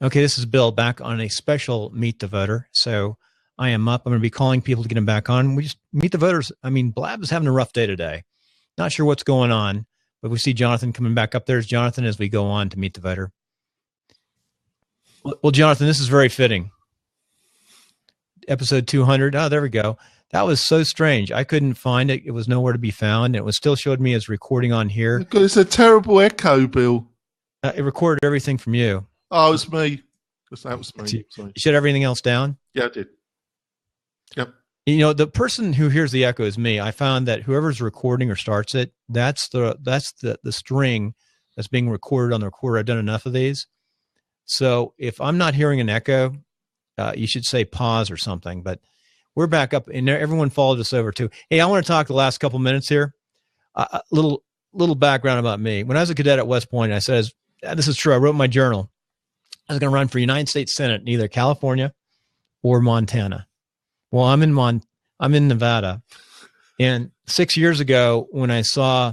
Okay, this is Bill back on a special Meet the Voter. So I am up. I'm going to be calling people to get them back on. We just meet the voters. I mean, Blab is having a rough day today. Not sure what's going on, but we see Jonathan coming back up. There's Jonathan as we go on to meet the voter. Well, Jonathan, this is very fitting. Episode 200. Oh, there we go. That was so strange. I couldn't find it. It was nowhere to be found. It was still showed me as recording on here. It's a terrible echo, Bill. It recorded everything from you. Oh, it's me. That was me. Sorry. You shut everything else down? Yeah, I did. Yep. You know, the person who hears the echo is me. I found that whoever's recording or starts it, that's the string that's being recorded on the recorder. I've done enough of these. So if I'm not hearing an echo, you should say pause or something. But we're back up, and everyone followed us over too. Hey, I want to talk the last couple minutes here. Little background about me. When I was a cadet at West Point, I said, this is true. I wrote in my journal, I was going to run for United States Senate in either California or Montana. Well, I'm in Nevada. And 6 years ago, when I saw,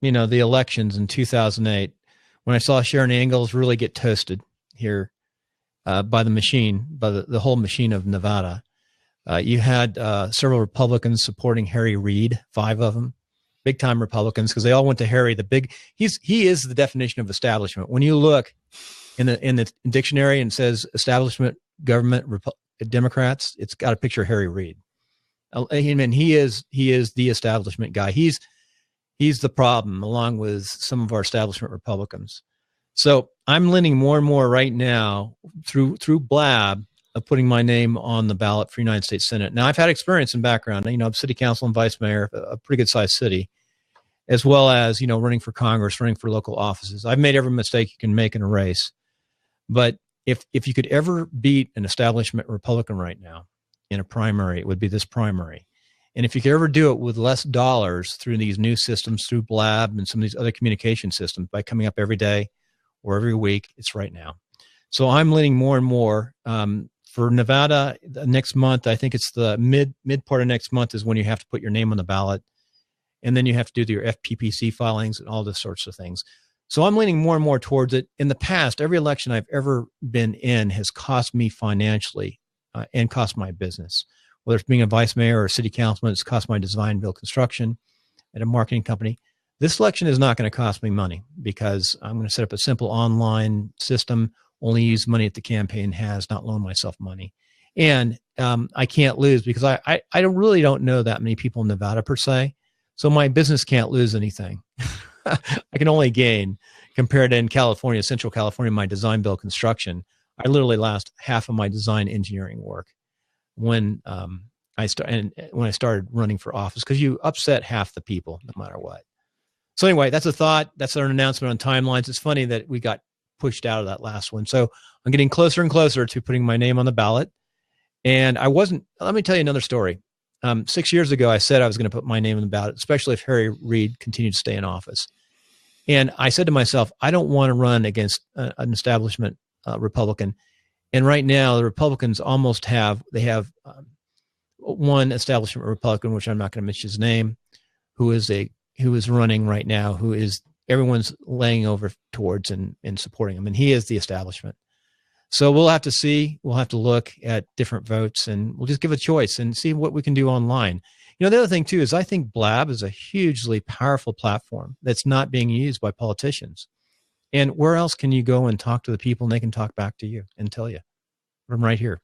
the elections in 2008, when I saw Sharon Ingalls really get toasted here by the machine, by the whole machine of Nevada, you had several Republicans supporting Harry Reid, 5 of them, big time Republicans, because they all went to Harry, he is the definition of establishment. When you look in the dictionary and it says establishment, government, Democrats, it's got a picture of Harry Reid. I mean, he is the establishment guy. He's the problem, along with some of our establishment Republicans. So I'm leaning more and more right now through Blab of putting my name on the ballot for United States Senate. Now, I've had experience and background. I'm city council and vice mayor of a pretty good sized city, as well as running for Congress, running for local offices. I've made every mistake you can make in a race, but if you could ever beat an establishment Republican right now in a primary, it would be this primary. And if you could ever do it with less dollars through these new systems, through Blab and some of these other communication systems, by coming up every day or every week, it's right now. So I'm leaning more and more for Nevada next month. I think it's the mid part of next month is when you have to put your name on the ballot. And then you have to do your FPPC filings and all this sorts of things. So I'm leaning more and more towards it. In the past, every election I've ever been in has cost me financially and cost my business. Whether it's being a vice mayor or a city councilman, it's cost my design, build, construction at a marketing company. This election is not going to cost me money because I'm going to set up a simple online system, only use money that the campaign has, not loan myself money. And I can't lose because I really don't know that many people in Nevada per se. So my business can't lose anything. I can only gain compared to in California, Central California, my design, build, construction. I literally lost half of my design engineering work when I started running for office, because you upset half the people no matter what. So anyway, that's a thought. That's our announcement on timelines. It's funny that we got pushed out of that last one. So I'm getting closer and closer to putting my name on the ballot. And let me tell you another story. 6 years ago, I said I was going to put my name on the ballot, especially if Harry Reid continued to stay in office. And I said to myself, I don't want to run against an establishment Republican. And right now, the Republicans have one establishment Republican, which I'm not going to mention his name, who is running right now, who is everyone's laying over towards and supporting him. And he is the establishment. So we'll have to see. We'll have to look at different votes, and we'll just give a choice and see what we can do online. The other thing, too, is I think Blab is a hugely powerful platform that's not being used by politicians. And where else can you go and talk to the people, and they can talk back to you and tell you from right here?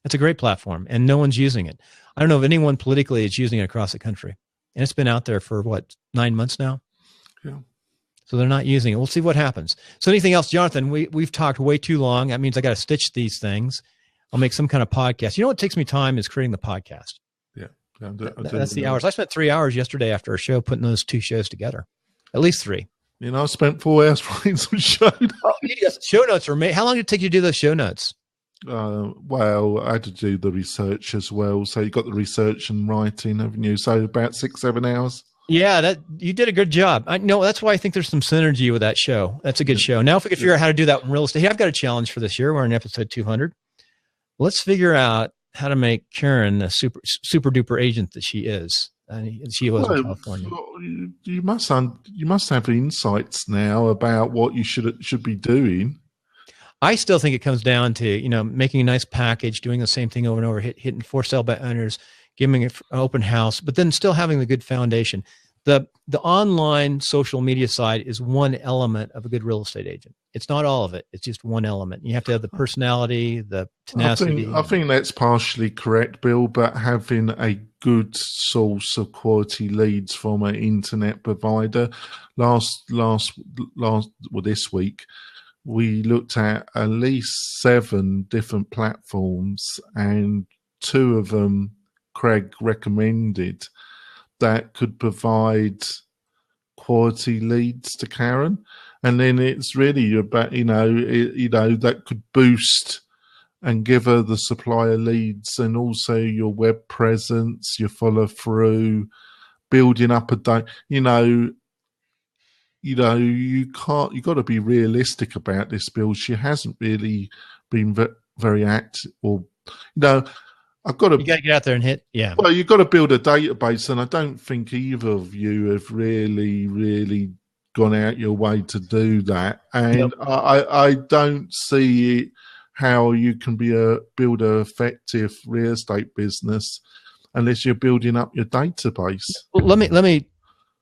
It's a great platform, and no one's using it. I don't know if anyone politically is using it across the country. And it's been out there for, 9 months now? Yeah. So they're not using it. We'll see what happens. So anything else, Jonathan? We've talked way too long. That means I got to stitch these things. I'll make some kind of podcast. What takes me time is creating the podcast. Yeah. That's the hours. I spent 3 hours yesterday after a show putting those 2 shows together. At least 3. I spent 4 hours writing some show notes. Oh, yes. Show notes are made. How long did it take you to do those show notes? Well, I had to do the research as well. So you got the research and writing, haven't you? So about 6-7 hours. Yeah, you did a good job. I know that's why I think there's some synergy with that show. That's a good show. Now, if we could figure out how to do that in real estate, I've got a challenge for this year. We're in episode 200. Let's figure out how to make Karen a super duper agent that she is. She was in California. You must have insights now about what you should be doing. I still think it comes down to, making a nice package, doing the same thing over and over, hitting for sale by owners, giving it an open house, but then still having the good foundation. The online social media side is one element of a good real estate agent. It's not all of it. It's just one element. You have to have the personality, the tenacity. I think that's partially correct, Bill, but having a good source of quality leads from an internet provider. This week, we looked at least 7 different platforms, and 2 of them Craig recommended that could provide quality leads to Karen. And then it's really about, that could boost and give her the supplier leads, and also your web presence, your follow through, building up a day. You got to be realistic about this, Bill. She hasn't really been very active, or, I've got to. You got to get out there and hit. Yeah. Well, you've got to build a database, and I don't think either of you have really gone out your way to do that. And yep. I don't see how you can build an effective real estate business unless you're building up your database. Well, let me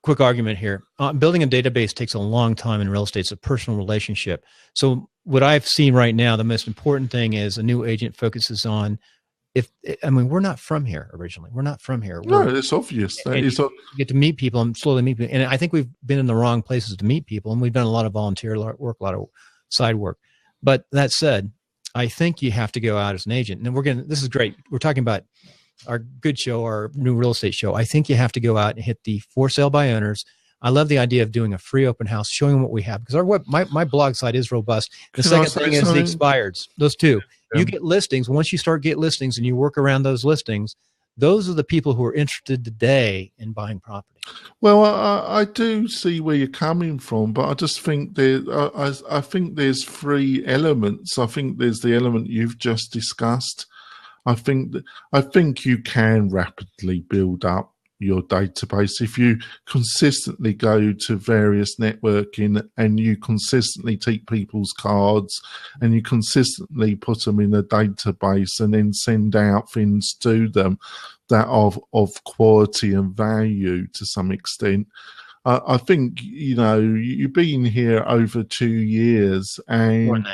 quick argument here. Building a database takes a long time in real estate. It's a personal relationship. So what I've seen right now, the most important thing is a new agent focuses on, we're not from here originally. We're not from here. No, it's obvious. You get to meet people and slowly meet people. And I think we've been in the wrong places to meet people, and we've done a lot of volunteer work, a lot of side work. But that said, I think you have to go out as an agent. And this is great. We're talking about our good show, our new real estate show. I think you have to go out and hit the for sale by owners. I love the idea of doing a free open house, showing them what we have, because my blog site is robust. The second thing is the expireds. Those 2. Yeah. You get listings. Once you get listings and you work around those listings, those are the people who are interested today in buying property. Well, I do see where you're coming from, but I just think I think there's 3 elements. I think there's the element you've just discussed. I think you can rapidly build up your database if you consistently go to various networking, and you consistently take people's cards, and you consistently put them in a database, and then send out things to them that of quality and value to some extent. I think, you've been here over 2 years, and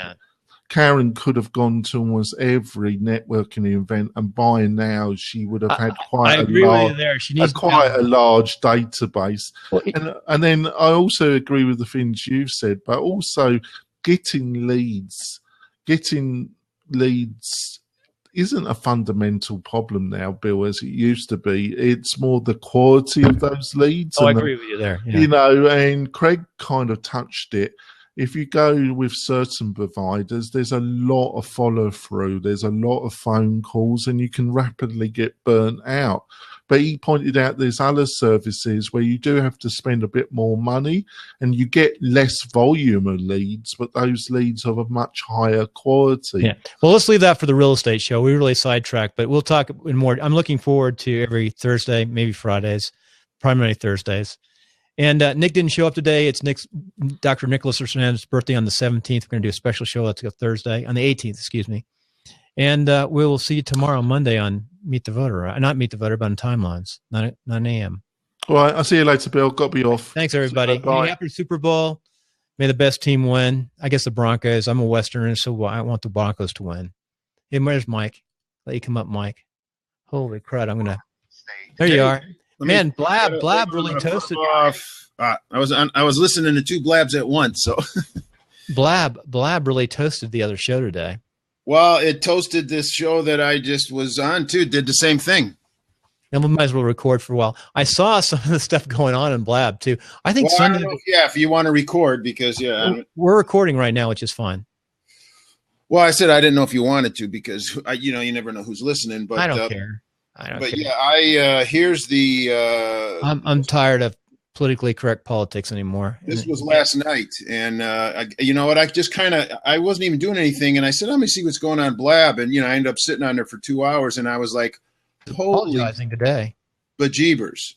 Karen could have gone to almost every networking event, and by now she would have had quite a large database. Well, and then I also agree with the things you've said, but also getting leads isn't a fundamental problem now, Bill, as it used to be. It's more the quality of those leads. I agree with you there. Yeah. And Craig kind of touched it. If you go with certain providers, there's a lot of follow through, there's a lot of phone calls, and you can rapidly get burnt out. But he pointed out there's other services where you do have to spend a bit more money, and you get less volume of leads, but those leads are of much higher quality. Yeah. Well, let's leave that for the real estate show. We really sidetracked, but we'll talk in more. I'm looking forward to every Thursday, maybe Fridays, primarily Thursdays. And Nick didn't show up today. It's Dr. Nicholas Hernandez's birthday on the 17th. We're going to do a special show. That's a Thursday, on the 18th, excuse me. And we will see you tomorrow, Monday, on Meet the Voter. Not Meet the Voter, but on Timelines, 9 a.m. All right. I'll see you later, Bill. Got to be off. Thanks, everybody. Happy Super Bowl. May the best team win. I guess the Broncos. I'm a Westerner, so I want the Broncos to win. Hey, where's Mike? Let you come up, Mike. Holy crud. There you are. Man, Blab really toasted. I was listening to 2 blabs at once. So Blab really toasted the other show today. Well, it toasted this show that I just was on too. Did the same thing. And we might as well record for a while. I saw some of the stuff going on in Blab too. I think Sunday. I don't know if you want to record, because we're recording right now, which is fine. Well, I said I didn't know if you wanted to, because you never know who's listening. But I don't care. Here's the. I'm tired of politically correct politics anymore. This was last night, and you know what? I just I wasn't even doing anything, and I said, "Let me see what's going on, Blab." And I ended up sitting on there for 2 hours, and I was like, "Holy apologizing today, bejeebers!"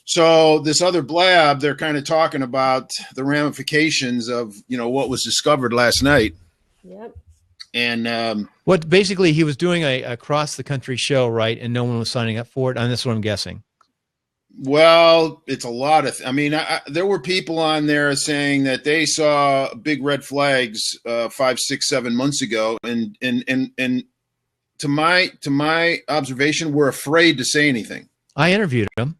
So this other Blab, they're kind of talking about the ramifications of what was discovered last night. Yep. And what basically he was doing a across the country show, right? And no one was signing up for it. And that's what I'm guessing. well, it's a lot of. I mean, there were people on there saying that they saw big red flags 5, 6, 7 months ago, and to my observation, we're afraid to say anything. I interviewed him.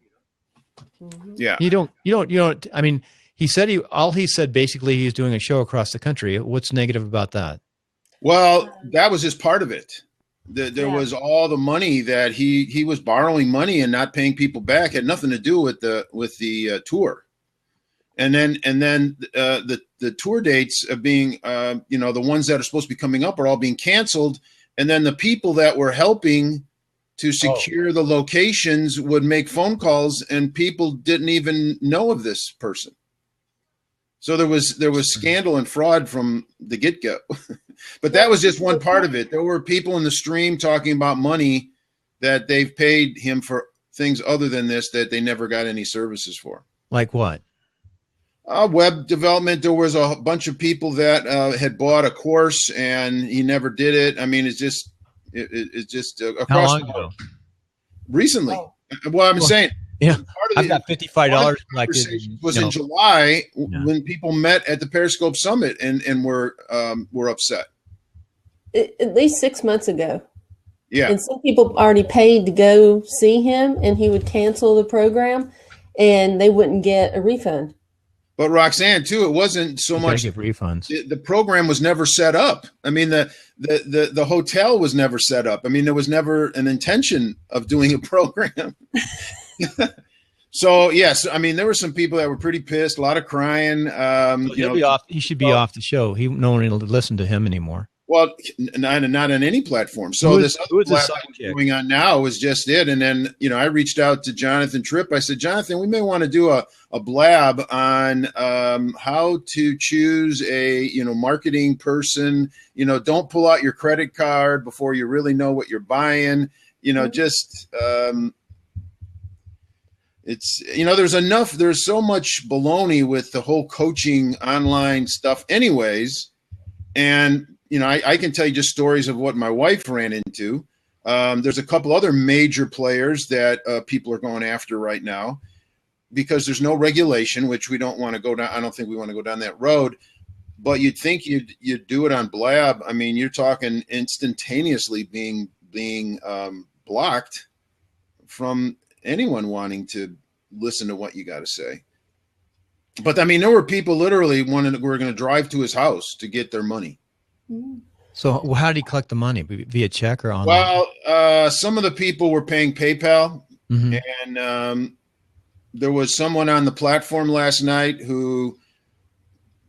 Mm-hmm. Yeah. You don't. I mean, he said he said basically he's doing a show across the country. What's negative about that? Well, that was just part of it. There was all the money that he was borrowing money and not paying people back. It had nothing to do with the tour. And then the tour dates of being the ones that are supposed to be coming up are all being canceled. And then the people that were helping to secure the locations would make phone calls, and people didn't even know of this person. So there was scandal and fraud from the get-go. But that was just one part of it. There were people in the stream talking about money that they've paid him for things other than this that they never got any services for. Like what? Web development. There was a bunch of people that had bought a course and he never did it. I mean, it's just across. How long ago? Recently. Well, I'm saying. Yeah, I've got $55. Like was in July when people met at the Periscope Summit and were upset. At least 6 months ago. Yeah, and some people already paid to go see him, and he would cancel the program, and they wouldn't get a refund. But Roxanne, too, it wasn't so much give refunds. The program was never set up. I mean, the hotel was never set up. I mean, there was never an intention of doing a program. So yes, I mean there were some people that were pretty pissed, a lot of crying. He should be off the show. No one will listen to him anymore. Well, not on any platform. So this other platform going on now is just it. And then I reached out to Jonathan Tripp. I said, Jonathan, we may want to do a blab on how to choose a marketing person. Don't pull out your credit card before you really know what you're buying. It's there's so much baloney with the whole coaching online stuff anyways. And, I can tell you just stories of what my wife ran into. There's a couple other major players that people are going after right now because there's no regulation, which we don't want to go down. I don't think we want to go down that road, but you'd think you'd do it on Blab. I mean, you're talking instantaneously being blocked from anyone wanting to listen to what you got to say. But I mean, there were people literally were going to drive to his house to get their money. So how did he collect the money? Via check or online? Well, some of the people were paying PayPal, and there was someone on the platform last night who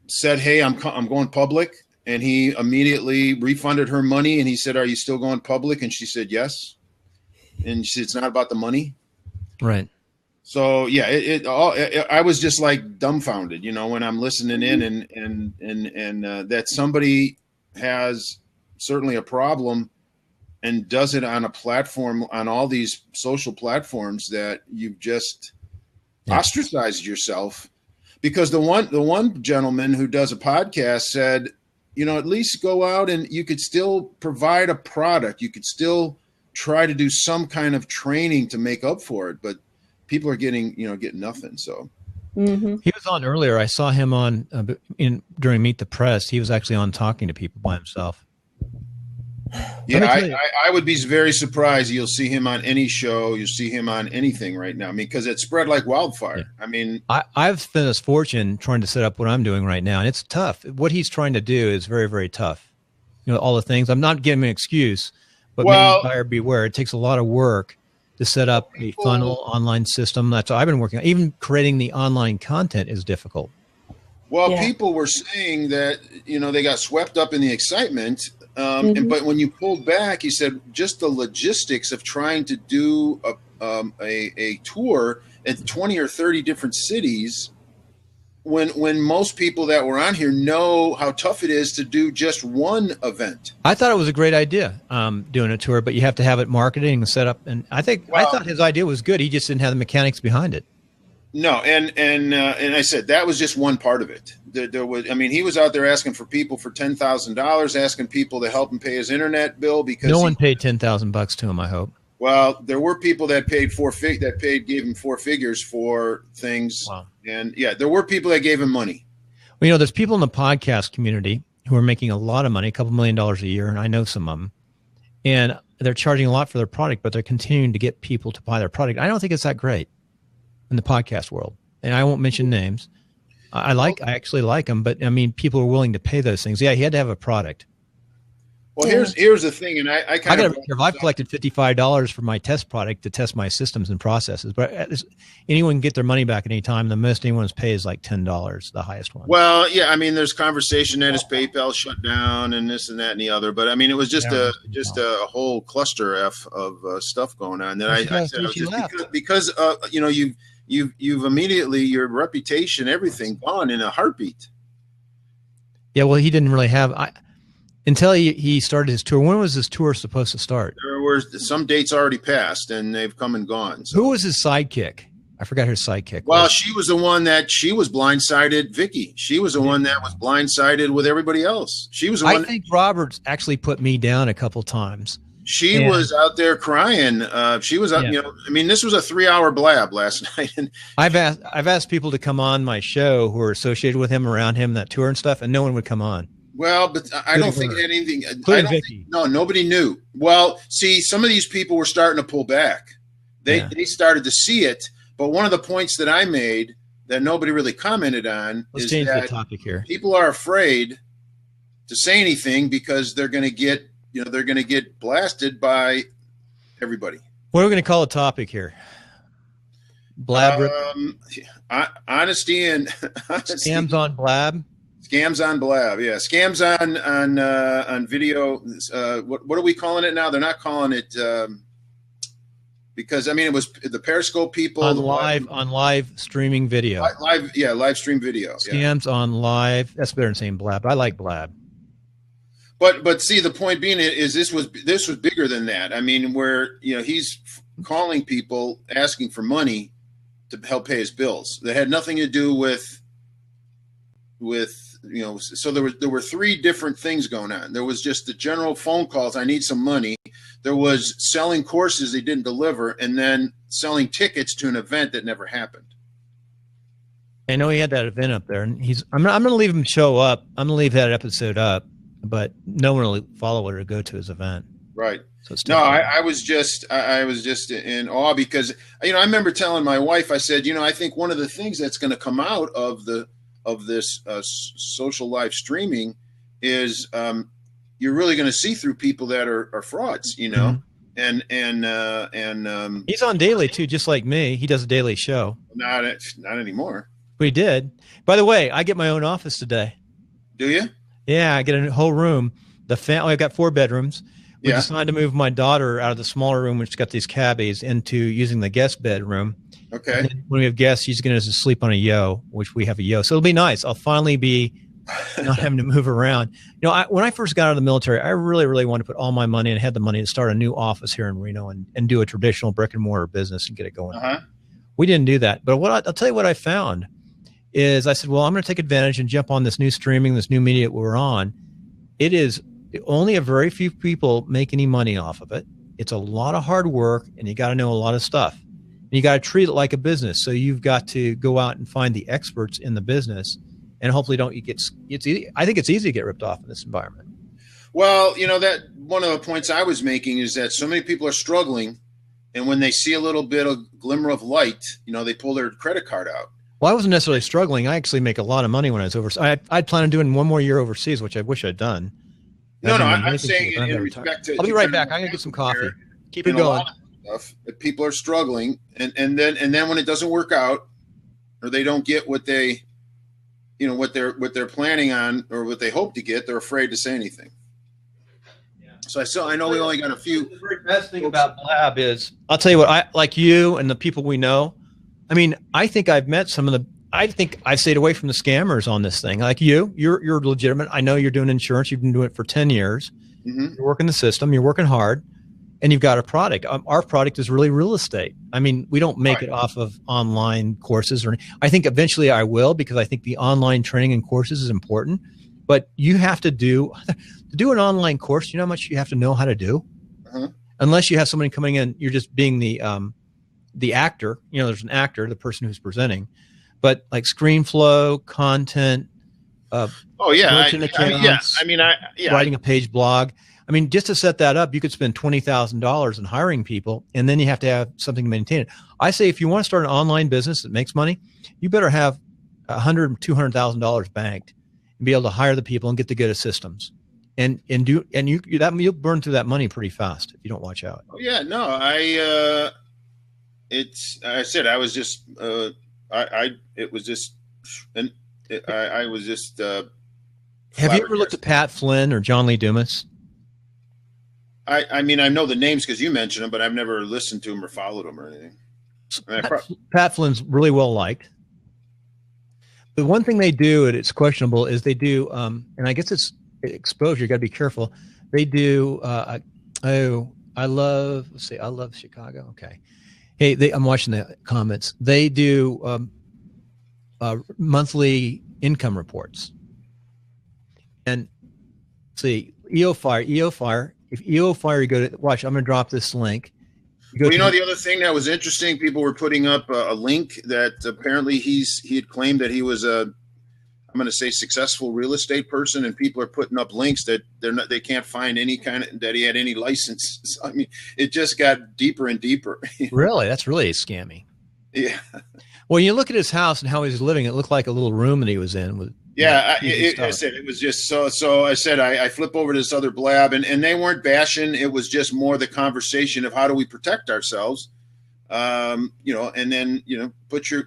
said, "Hey, I'm going public," and he immediately refunded her money. And he said, "Are you still going public?" And she said, "Yes." And she said, "It's not about the money." Right. So yeah, I was just like dumbfounded, when I'm listening in and that somebody has certainly a problem and does it on a platform, on all these social platforms that you've just ostracized yourself. Because the one gentleman who does a podcast said, at least go out and you could still provide a product. You could still try to do some kind of training to make up for it, but people are getting nothing. So he was on earlier. I saw him on during Meet the Press. He was actually on talking to people by himself. Yeah, I would be very surprised. You'll see him on any show. You'll see him on anything right now. I mean, because it spread like wildfire. Yeah. I mean, I've been a fortune trying to set up what I'm doing right now, and it's tough. What he's trying to do is very, very tough. All the things. I'm not giving him an excuse, but buyer beware. It takes a lot of work to set up a funnel online system. That's what I've been working on. Even creating the online content is difficult. Well, people were saying that, they got swept up in the excitement. But when you pulled back, he said just the logistics of trying to do a tour at 20 or 30 different cities, when most people that were on here know how tough it is to do just one event. I thought it was a great idea, doing a tour, but you have to have it marketing and set up. And I thought his idea was good. He just didn't have the mechanics behind it. No, and I said that was just one part of it. There was, I mean, he was out there asking for people for $10,000, asking people to help him pay his internet bill because no one paid $10,000 to him. I hope. Well, there were people that paid gave him four figures for things, Wow. And yeah, there were people that gave him money. Well, you know, there's people in the podcast community who are making a lot of money, a couple $1 million a year, and I know some of them, and they're charging a lot for their product, but they're continuing to get people to buy their product. I don't think it's that great in the podcast world, and I won't mention names. I actually like them, but I mean, people are willing to pay those things. Yeah, he had to have a product. Well, here's the thing, and I got to be careful. I've collected $55 for my test product to test my systems and processes, but anyone can get their money back at any time. The most anyone's paid is like $10, the highest one. Well, yeah, I mean, there's conversation that his PayPal shut down and this and that and the other, but I mean, it was just a whole cluster of stuff going on. That I said it was just because you know, you've immediately your reputation, everything gone in a heartbeat. Yeah, well, he didn't really have. Until he started his tour. When was his tour supposed to start? There were some dates already passed, and they've come and gone. So. Who was his sidekick? I forgot her sidekick. Well, she was the one that she was blindsided. Vicky. She was the one that was blindsided with everybody else. She was the one. I think Roberts actually put me down a couple times. She was out there crying. She was out. You know, I mean, this was a 3-hour blab last night. And I've asked people to come on my show who are associated with him, around him, that tour and stuff, and no one would come on. Well, but I don't think anything. No, nobody knew. Well, see, some of these people were starting to pull back. They started to see it. But one of the points that I made that nobody really commented on Let's is change that the topic here. People are afraid to say anything because they're going to get blasted by everybody. What are we going to call a topic here? Blab. Honesty and scams on Blab. Scams on Blab, yeah. Scams on video. What are we calling it now? They're not calling it because I mean it was the Periscope people on live streaming video. Live stream video. Scams on live. That's better than saying Blab. I like Blab. But see, the point being is this was bigger than that. I mean, where he's calling people asking for money to help pay his bills. That had nothing to do with. So there were three different things going on. There was just the general phone calls. I need some money. There was selling courses they didn't deliver, and then selling tickets to an event that never happened. I know he had that event up there, and I'm going to leave him show up. I'm going to leave that episode up, but no one will follow it or go to his event. Right. So I was just in awe because I remember telling my wife, I said, I think one of the things that's going to come out of this social live streaming is you're really going to see through people that are frauds, mm-hmm. and he's on daily too, just like me. He does a daily show. Not anymore. We did. By the way, I get my own office today. Do you? Yeah, I get a whole room. I've got 4 bedrooms. We decided to move my daughter out of the smaller room, which has got these cabbies, into using the guest bedroom. Okay. When we have guests, she's going to sleep on a yo, which we have a yo. So it'll be nice. I'll finally be not having to move around. When I first got out of the military, I really, really wanted to put all my money and had the money to start a new office here in Reno and do a traditional brick and mortar business and get it going. Uh-huh. We didn't do that. But I'll tell you what I found is I said, well, I'm going to take advantage and jump on this new streaming, this new media that we're on. It is only a very few people make any money off of it. It's a lot of hard work, and you got to know a lot of stuff. You got to treat it like a business. So you've got to go out and find the experts in the business, and hopefully it's easy. I think it's easy to get ripped off in this environment. Well, that one of the points I was making is that so many people are struggling, and when they see a little bit of glimmer of light, they pull their credit card out. Well, I wasn't necessarily struggling. I actually make a lot of money when I was overseas. I'd planned on doing one more year overseas, which I wish I'd done. I'm saying in respect to. I'll be right back. I'm gonna get some coffee. Keep it going. Stuff that people are struggling, and then when it doesn't work out, or they don't get what they, what they're planning on or what they hope to get, they're afraid to say anything. Yeah. So I know we only got a few. The very best thing about Blab is, I'll tell you what, I like you and the people we know. I mean, I think I've met some of the. I think I've stayed away from the scammers on this thing. Like you're legitimate. I know you're doing insurance. You've been doing it for 10 years. Mm-hmm. You're working the system. You're working hard. and you've got a product. Our product is really real estate. I mean, we don't make Right. it off of online courses, or I think eventually I will, because I think the online training and courses is important. But you have to do an online course. You know how much you have to know how to do, unless you have somebody coming in. You're just being the actor. You know, there's an actor, the person who's presenting, but like screen flow, content. Merchant accounts, writing a page blog. I mean, just to set that up, you could spend $20,000 in hiring people, and then you have to have something to maintain it. I say, if you want to start an online business that makes money, you better have $100,000, $200,000 banked and be able to hire the people and get the good systems, and you'll burn through that money pretty fast if you don't watch out. Oh yeah, no, I was just Have you ever looked at Pat Flynn or John Lee Dumas? I mean, I know the names because you mentioned them, but I've never listened to them or followed them or anything. Pat Flynn's really well liked. The one thing they do, and it's questionable, is they do, and I guess it's exposure. You got to be careful. They do. I love Chicago. Okay. Hey, I'm watching the comments. They do monthly income reports. And see, EO Fire. If EO Fire, you go to watch. I'm going to drop this link. The other thing that was interesting, people were putting up a link that apparently he had claimed that he was I'm going to say successful real estate person, and people are putting up links that they can't find any kind of, that he had any licenses. I mean, it just got deeper and deeper. Really? That's really scammy. Yeah. Well, you look at his house and how he's living, it looked like a little room that he was in with. Yeah, I said it was just so. I said I flip over to this other blab, and they weren't bashing. It was just more the conversation of how do we protect ourselves, and then put your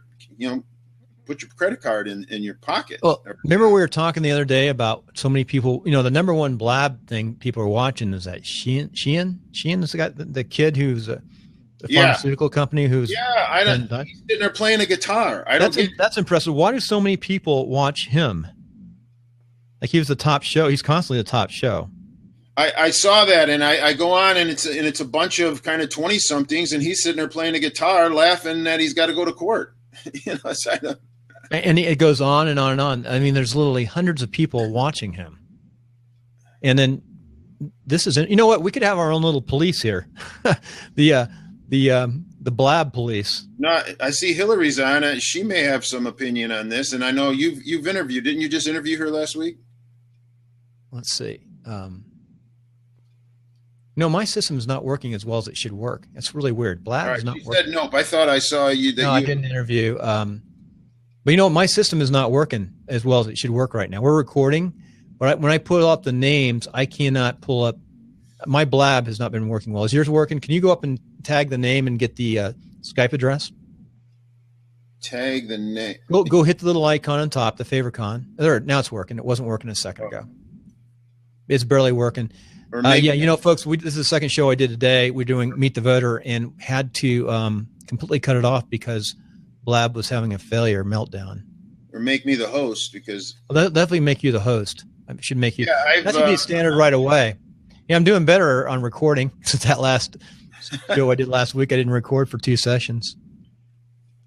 credit card in your pocket. Well, remember we were talking the other day about so many people. The number one blab thing people are watching is that Sheehan is the kid who's the pharmaceutical company who's he's sitting there playing a guitar. That's impressive. Why do so many people watch him? Like, he was the top show. He's constantly the top show. I saw that, and I go on, and it's a bunch of kind of 20-somethings, and he's sitting there playing a guitar, laughing that he's got to go to court. And it goes on and on and on. I mean, there's literally hundreds of people watching him. And then this is, you know what? We could have our own little police here. The blab police. No, I see Hillary's on it. She may have some opinion on this, and I know you've interviewed. Didn't you just interview her last week? Let's see. No, my system is not working as well as it should work. It's really weird. Blab is not working. Said nope. I thought I saw you. I didn't interview. But my system is not working as well as it should work right now. We're recording, but when I pull up the names, I cannot pull up. My blab has not been working well. Is yours working? Can you go up and tag the name and get the Skype address? Tag the name. Go hit the little icon on top, the favicon. There, now it's working. It wasn't working a second ago. It's barely working. Folks, this is the second show I did today. We're doing Meet the Voter, and had to completely cut it off because Blab was having a failure meltdown. Or make me the host, because that'll definitely make you the host. I should make you. Yeah, that should be standard right away. Yeah, I'm doing better on recording since that last show I did last week. I didn't record for 2 sessions.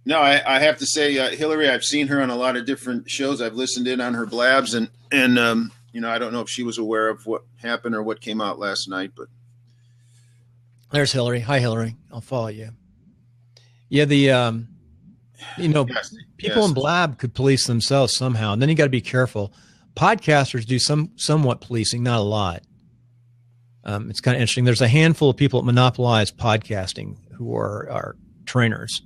No, I have to say, Hillary, I've seen her on a lot of different shows. I've listened in on her blabs, and I don't know if she was aware of what happened or what came out last night, but there's Hillary. Hi, Hillary. I'll follow you. Yeah, people in blab could police themselves somehow, and then you got to be careful. Podcasters do somewhat policing, not a lot. It's kind of interesting. There's a handful of people that monopolize podcasting who are trainers,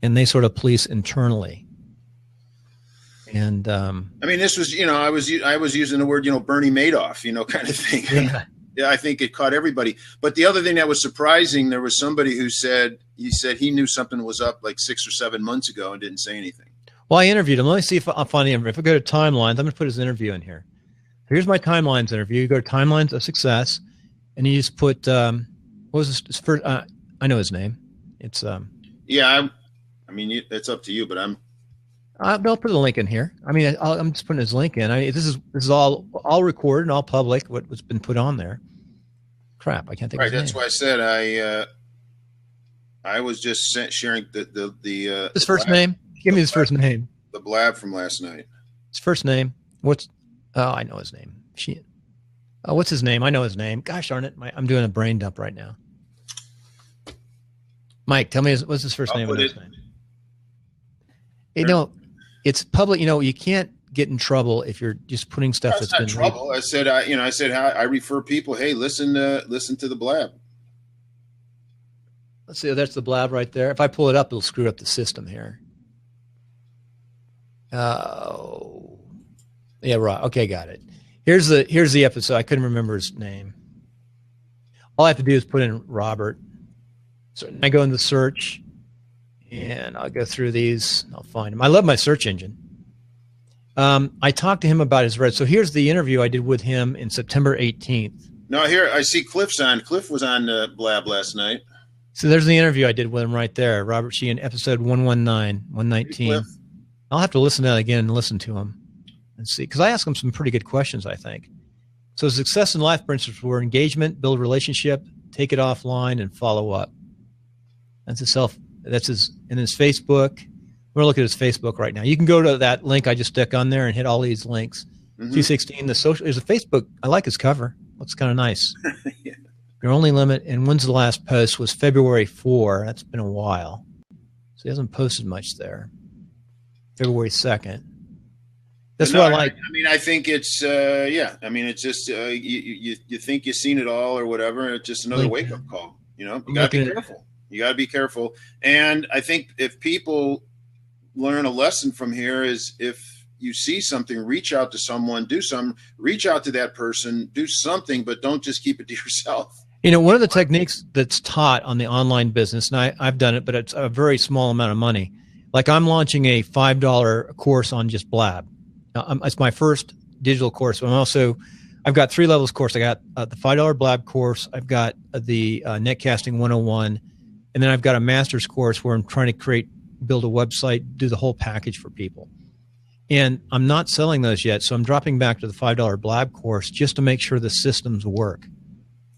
and they sort of police internally. And this was, I was using the word, Bernie Madoff, kind of thing. Yeah, I think it caught everybody. But the other thing that was surprising, there was somebody who said he knew something was up like 6 or 7 months ago and didn't say anything. Well, I interviewed him. Let me see if I'll find the interview. If I go to timelines, I'm going to put his interview in here. Here's my timelines interview. You go to timelines of success, and you just put what was his first? I know his name. It's it's up to you, but I'll put a link in here. I'm just putting his link in. This is all recorded and all public. What's been put on there. Crap, I can't think Right. of his That's name. why I said I was just sharing His first name? Give me his first name. the blab from last night. His first name. I know his name. What's his name? I know his name. Gosh darn it. I'm doing a brain dump right now. Mike, tell me what's his first name and his name. It's public. You can't get in trouble if you're just putting stuff that's been trouble. I said I refer people, hey, listen to the blab. Let's see, that's the blab right there. If I pull it up, it'll screw up the system here. Oh, yeah, right. Okay, got it. Here's the episode. I couldn't remember his name. All I have to do is put in Robert. So I go into search, and I'll go through these. I'll find him. I love my search engine. I talked to him about his red. So here's the interview I did with him in September 18th. No, here I see Cliff's on. Cliff was on Blab last night. So there's the interview I did with him right there. Robert Sheehan, episode 119, 119. Hey, I'll have to listen to that again and listen to him and see. Because I asked him some pretty good questions, I think. So success in life principles were engagement, build relationship, take it offline, and follow up. That's his Facebook. We're going to look at his Facebook right now. You can go to that link I just stuck on there and hit all these links. 216, the social, there's a Facebook. I like his cover. Looks kind of nice. Yeah. Your only limit, and when's the last post was February 4. That's been a while. So he hasn't posted much there. February 2nd. That's what I like. I mean, I think it's, I mean, it's just, you think you've seen it all or whatever. It's just another wake-up call. You got to be careful. You got to be careful. And I think if people learn a lesson from here is if you see something, reach out to someone, reach out to that person, do something, but don't just keep it to yourself. One of the techniques that's taught on the online business, and I've done it, but it's a very small amount of money. Like I'm launching a $5 course on just Blab. It's my first digital course. But I've got 3 levels course. I got the $5 Blab course. I've got the Netcasting 101. And then I've got a master's course where I'm trying to build a website, do the whole package for people. And I'm not selling those yet. So I'm dropping back to the $5 Blab course just to make sure the systems work.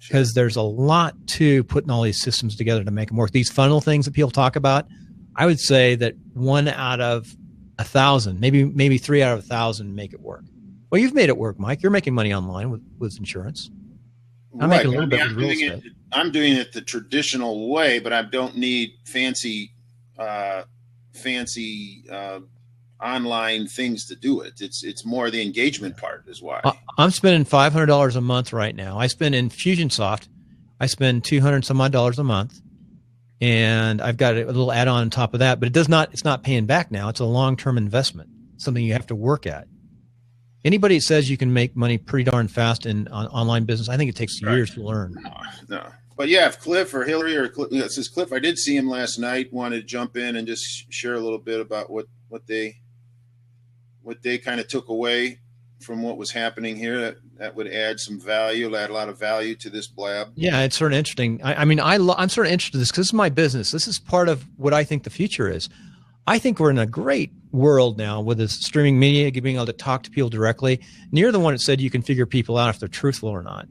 Because there's a lot to putting all these systems together to make them work. These funnel things that people talk about, I would say that 1 out of 1,000, maybe 3 out of 1,000 make it work. Well, you've made it work, Mike. You're making money online with insurance. I'm making a little bit with real estate. I'm doing it the traditional way, but I don't need fancy online things to do it. It's more the engagement part is why. I'm spending $500 a month right now. I spend in Fusionsoft, I spend $200 some odd a month, and I've got a little add-on on top of that. But it's not paying back now. It's a long-term investment, something you have to work at. Anybody that says you can make money pretty darn fast in online business, I think it takes years to learn. No. But yeah, if Cliff or Hillary or Cliff, I did see him last night. Wanted to jump in and just share a little bit about what they kind of took away from what was happening here. That would add some value, add a lot of value to this blab. Yeah, it's sort of interesting. I'm sort of interested in this because this is my business. This is part of what I think the future is. I think we're in a great world now with this streaming media, being able to talk to people directly. And you're the one that said you can figure people out if they're truthful or not.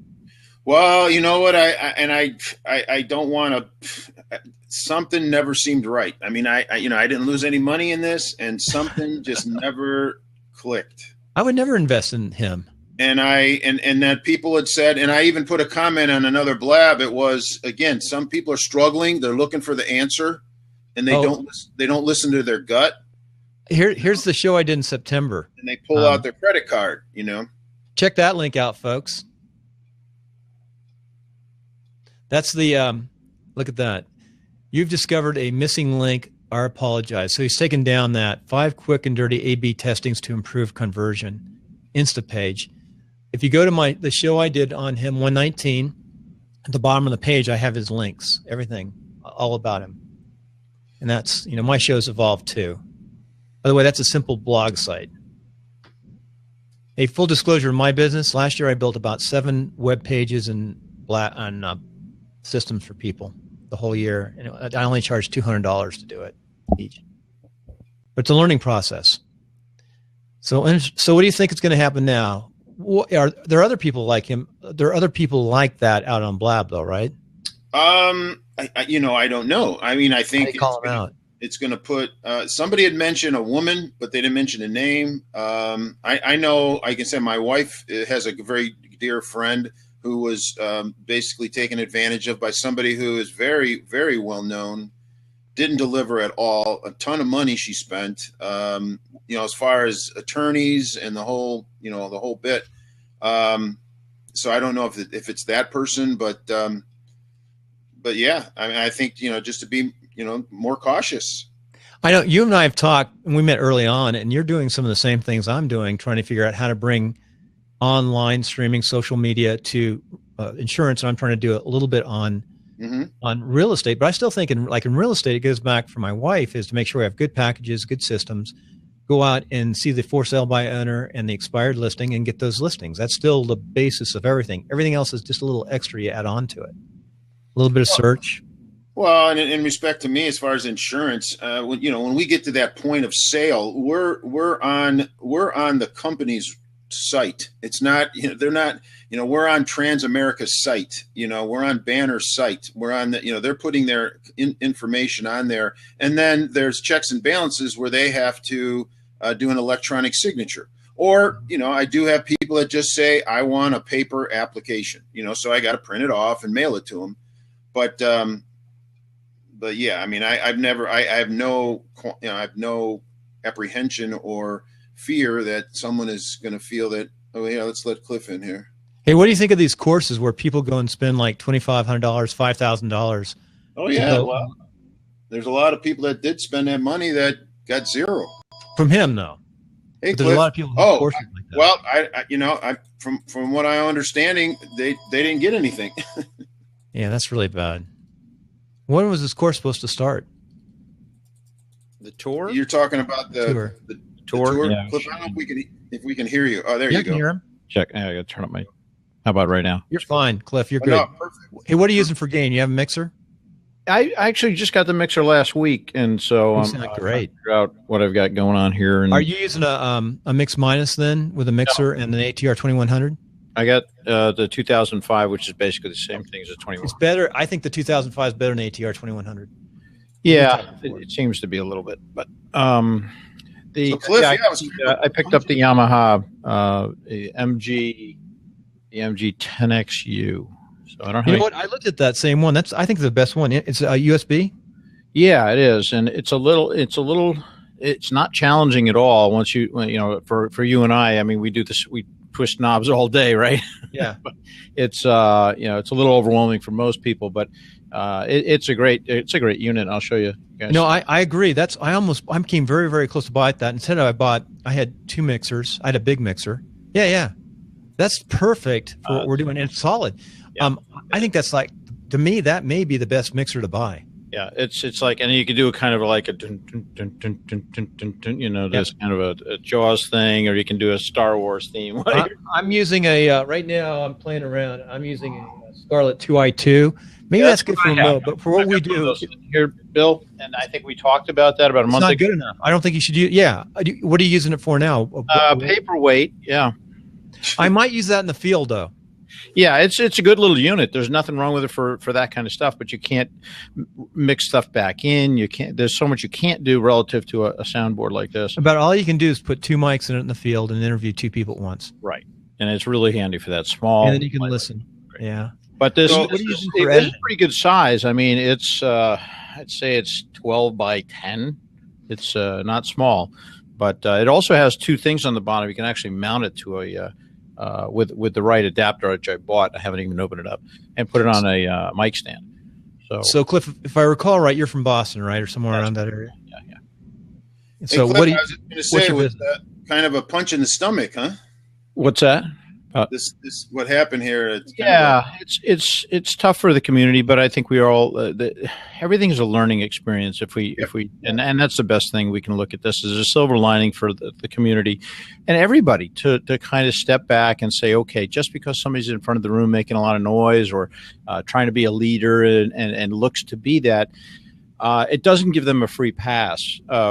Well, you know what? I don't want to. Something never seemed right. I mean, I didn't lose any money in this, and something just never clicked. I would never invest in him. And that people had said, and I even put a comment on another blab. It was, again, some people are struggling. They're looking for the answer, and they don't listen to their gut. Here's the show I did in September. And they pull out their credit card. Check that link out, folks. That's the look at that. You've discovered a missing link. I apologize. So he's taken down that 5 quick and dirty A/B testings to improve conversion. Instapage. If you go to the show I did on him 119, at the bottom of the page I have his links, everything, all about him. And that's my show's evolved too. By the way, that's a simple blog site. A full disclosure in my business, last year I built about 7 web pages and systems for people the whole year. And I only charged $200 to do it each. But it's a learning process. So what do you think is going to happen now? Are there other people like him? There are other people like that out on Blab, though, right? I don't know. I mean, I think it's going to put somebody had mentioned a woman, but they didn't mention a name. I know I can say my wife has a very dear friend who was basically taken advantage of by somebody who is very, very well known. Didn't deliver at all. A ton of money she spent. As far as attorneys and the whole bit. So I don't know if it's that person, but yeah, I mean, I think, just to be, more cautious. I know you and I have talked, and we met early on, and you're doing some of the same things I'm doing, trying to figure out how to bring online streaming, social media to insurance. And I'm trying to do a little bit on real estate, but I still think in real estate, it goes back for my wife is to make sure we have good packages, good systems, go out and see the for sale by owner and the expired listing and get those listings. That's still the basis of everything. Everything else is just a little extra you add on to it. A little bit of search. Well, and in respect to me, as far as insurance, when we get to that point of sale, we're on the company's site. It's not, they're not, we're on Transamerica's site. We're on Banner's site. We're on they're putting their information on there, and then there's checks and balances where they have to do an electronic signature. Or, I do have people that just say, I want a paper application, so I got to print it off and mail it to them. But yeah, I mean, I have no apprehension or fear that someone is going to feel that, oh yeah, let's let Cliff in here. Hey, what do you think of these courses where people go and spend like $2,500, $5,000? Oh yeah, well, there's a lot of people that did spend that money that got zero from him, though. Hey, there's a lot of people who courses like that. Well, I from what I'm understanding, they didn't get anything. Yeah, that's really bad. When was this course supposed to start? The tour? You're talking about the tour? Yeah. Cliff, I don't know if we can hear you. Oh, there you go. Can hear him. Check. I gotta turn up my. How about right now? You're fine, Cliff. You're good. No, perfect. Hey, what are you using for gain? You have a mixer? I actually just got the mixer last week, and so I'm great. trying to figure out what I've got going on here. And are you using a mix minus then with a mixer and an ATR 2100? I got the 2005, which is basically the same thing as the 21. It's better. I think the 2005 is better than the ATR 2100. Yeah, it seems to be a little bit, but So Cliff, I picked up the Yamaha MG 10XU. So I don't know. You know what? I looked at that same one. I think the best one. It's a USB. Yeah, it is, and it's not challenging at all. Once for you and I mean, we do this. We push knobs all day, right? Yeah. But it's it's a little overwhelming for most people, but it's a great unit. I'll show you guys. No, I agree. I came very, very close to buy that. Instead, I had two mixers. I had a big mixer. Yeah. That's perfect for what we're doing. And it's solid. Yeah. I think that's to me, that may be the best mixer to buy. Yeah, it's like, and you can do a kind of like a dun, dun, dun, dun, dun, dun, dun, dun, this kind of a Jaws thing, or you can do a Star Wars theme. I'm using right now I'm playing around. I'm using a Scarlett 2i2. Maybe that's good for remote, but for what we do here, Bill, and I think we talked about that about a month ago. It's not good enough. I don't think you should use. Yeah. What are you using it for now? Paperweight. Yeah. I might use that in the field though. Yeah, it's a good little unit. There's nothing wrong with it for that kind of stuff, but you can't mix stuff back in. You can't. There's so much you can't do relative to a soundboard like this. About all you can do is put two mics in it in the field and interview two people at once. Right, and it's really handy for that small. And then you can listen. Yeah, but this is a pretty good size. I mean, it's I'd say it's 12 by 10. It's not small, but it also has two things on the bottom. You can actually mount it to a with the right adapter, which I bought. I haven't even opened it up, and put it on a mic stand. So Cliff, if I recall right, you're from Boston, right, or somewhere around that area? Yeah. So Cliff, what do you? I was going to say it was kind of a punch in the stomach, huh? What's that? This what happened here? It's tough for the community, but I think we are all everything is a learning experience. If we and that's the best thing we can look at this as a silver lining for the community and everybody to kind of step back and say, okay, just because somebody's in front of the room making a lot of noise or trying to be a leader and looks to be that. it doesn't give them a free pass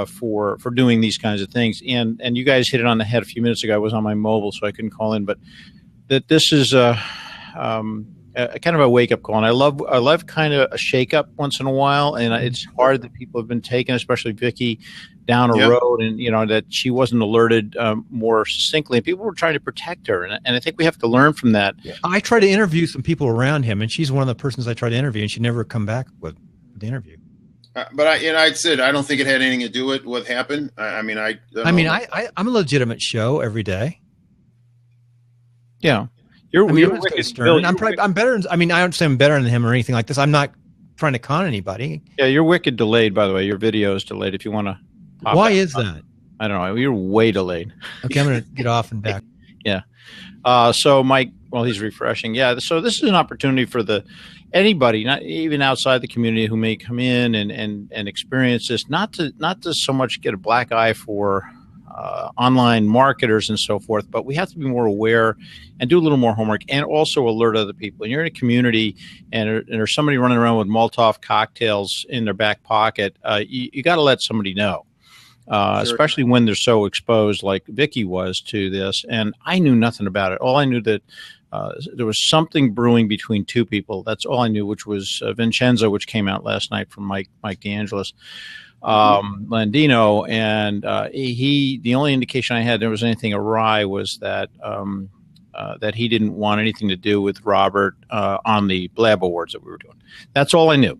for doing these kinds of things. And you guys hit it on the head a few minutes ago. I was on my mobile, so I couldn't call in, but that this is a kind of a wake up call. And I love kind of a shake up once in a while. And it's hard that people have been taken, especially Vicky, down a road, and that she wasn't alerted more succinctly. And people were trying to protect her, and I think we have to learn from that. I tried to interview some people around him, and she's one of the persons I tried to interview, and she never come back with the interview. But I said I don't think it had anything to do with what happened. I'm a legitimate show every day. Yeah, I'm better. I don't say I'm better than him or anything like this. I'm not trying to con anybody. Yeah, you're wicked delayed, by the way. Your video is delayed. If you want to. Why is that? I don't know. You're way delayed. Okay, I'm going to get off and back. Yeah. So Mike, well, he's refreshing. Yeah. So this is an opportunity for anybody, not even outside the community, who may come in and experience this, not to so much get a black eye for online marketers and so forth, but we have to be more aware and do a little more homework, and also alert other people. And you're in a community, and there's somebody running around with Molotov cocktails in their back pocket. You got to let somebody know. Sure. Especially when they're so exposed like Vicky was to this. And I knew nothing about it. All I knew that there was something brewing between two people. That's all I knew, which was Vincenzo, which came out last night from Mike DeAngelis, Landino. And the only indication I had there was anything awry was that that he didn't want anything to do with Robert on the Blab Awards that we were doing. That's all I knew.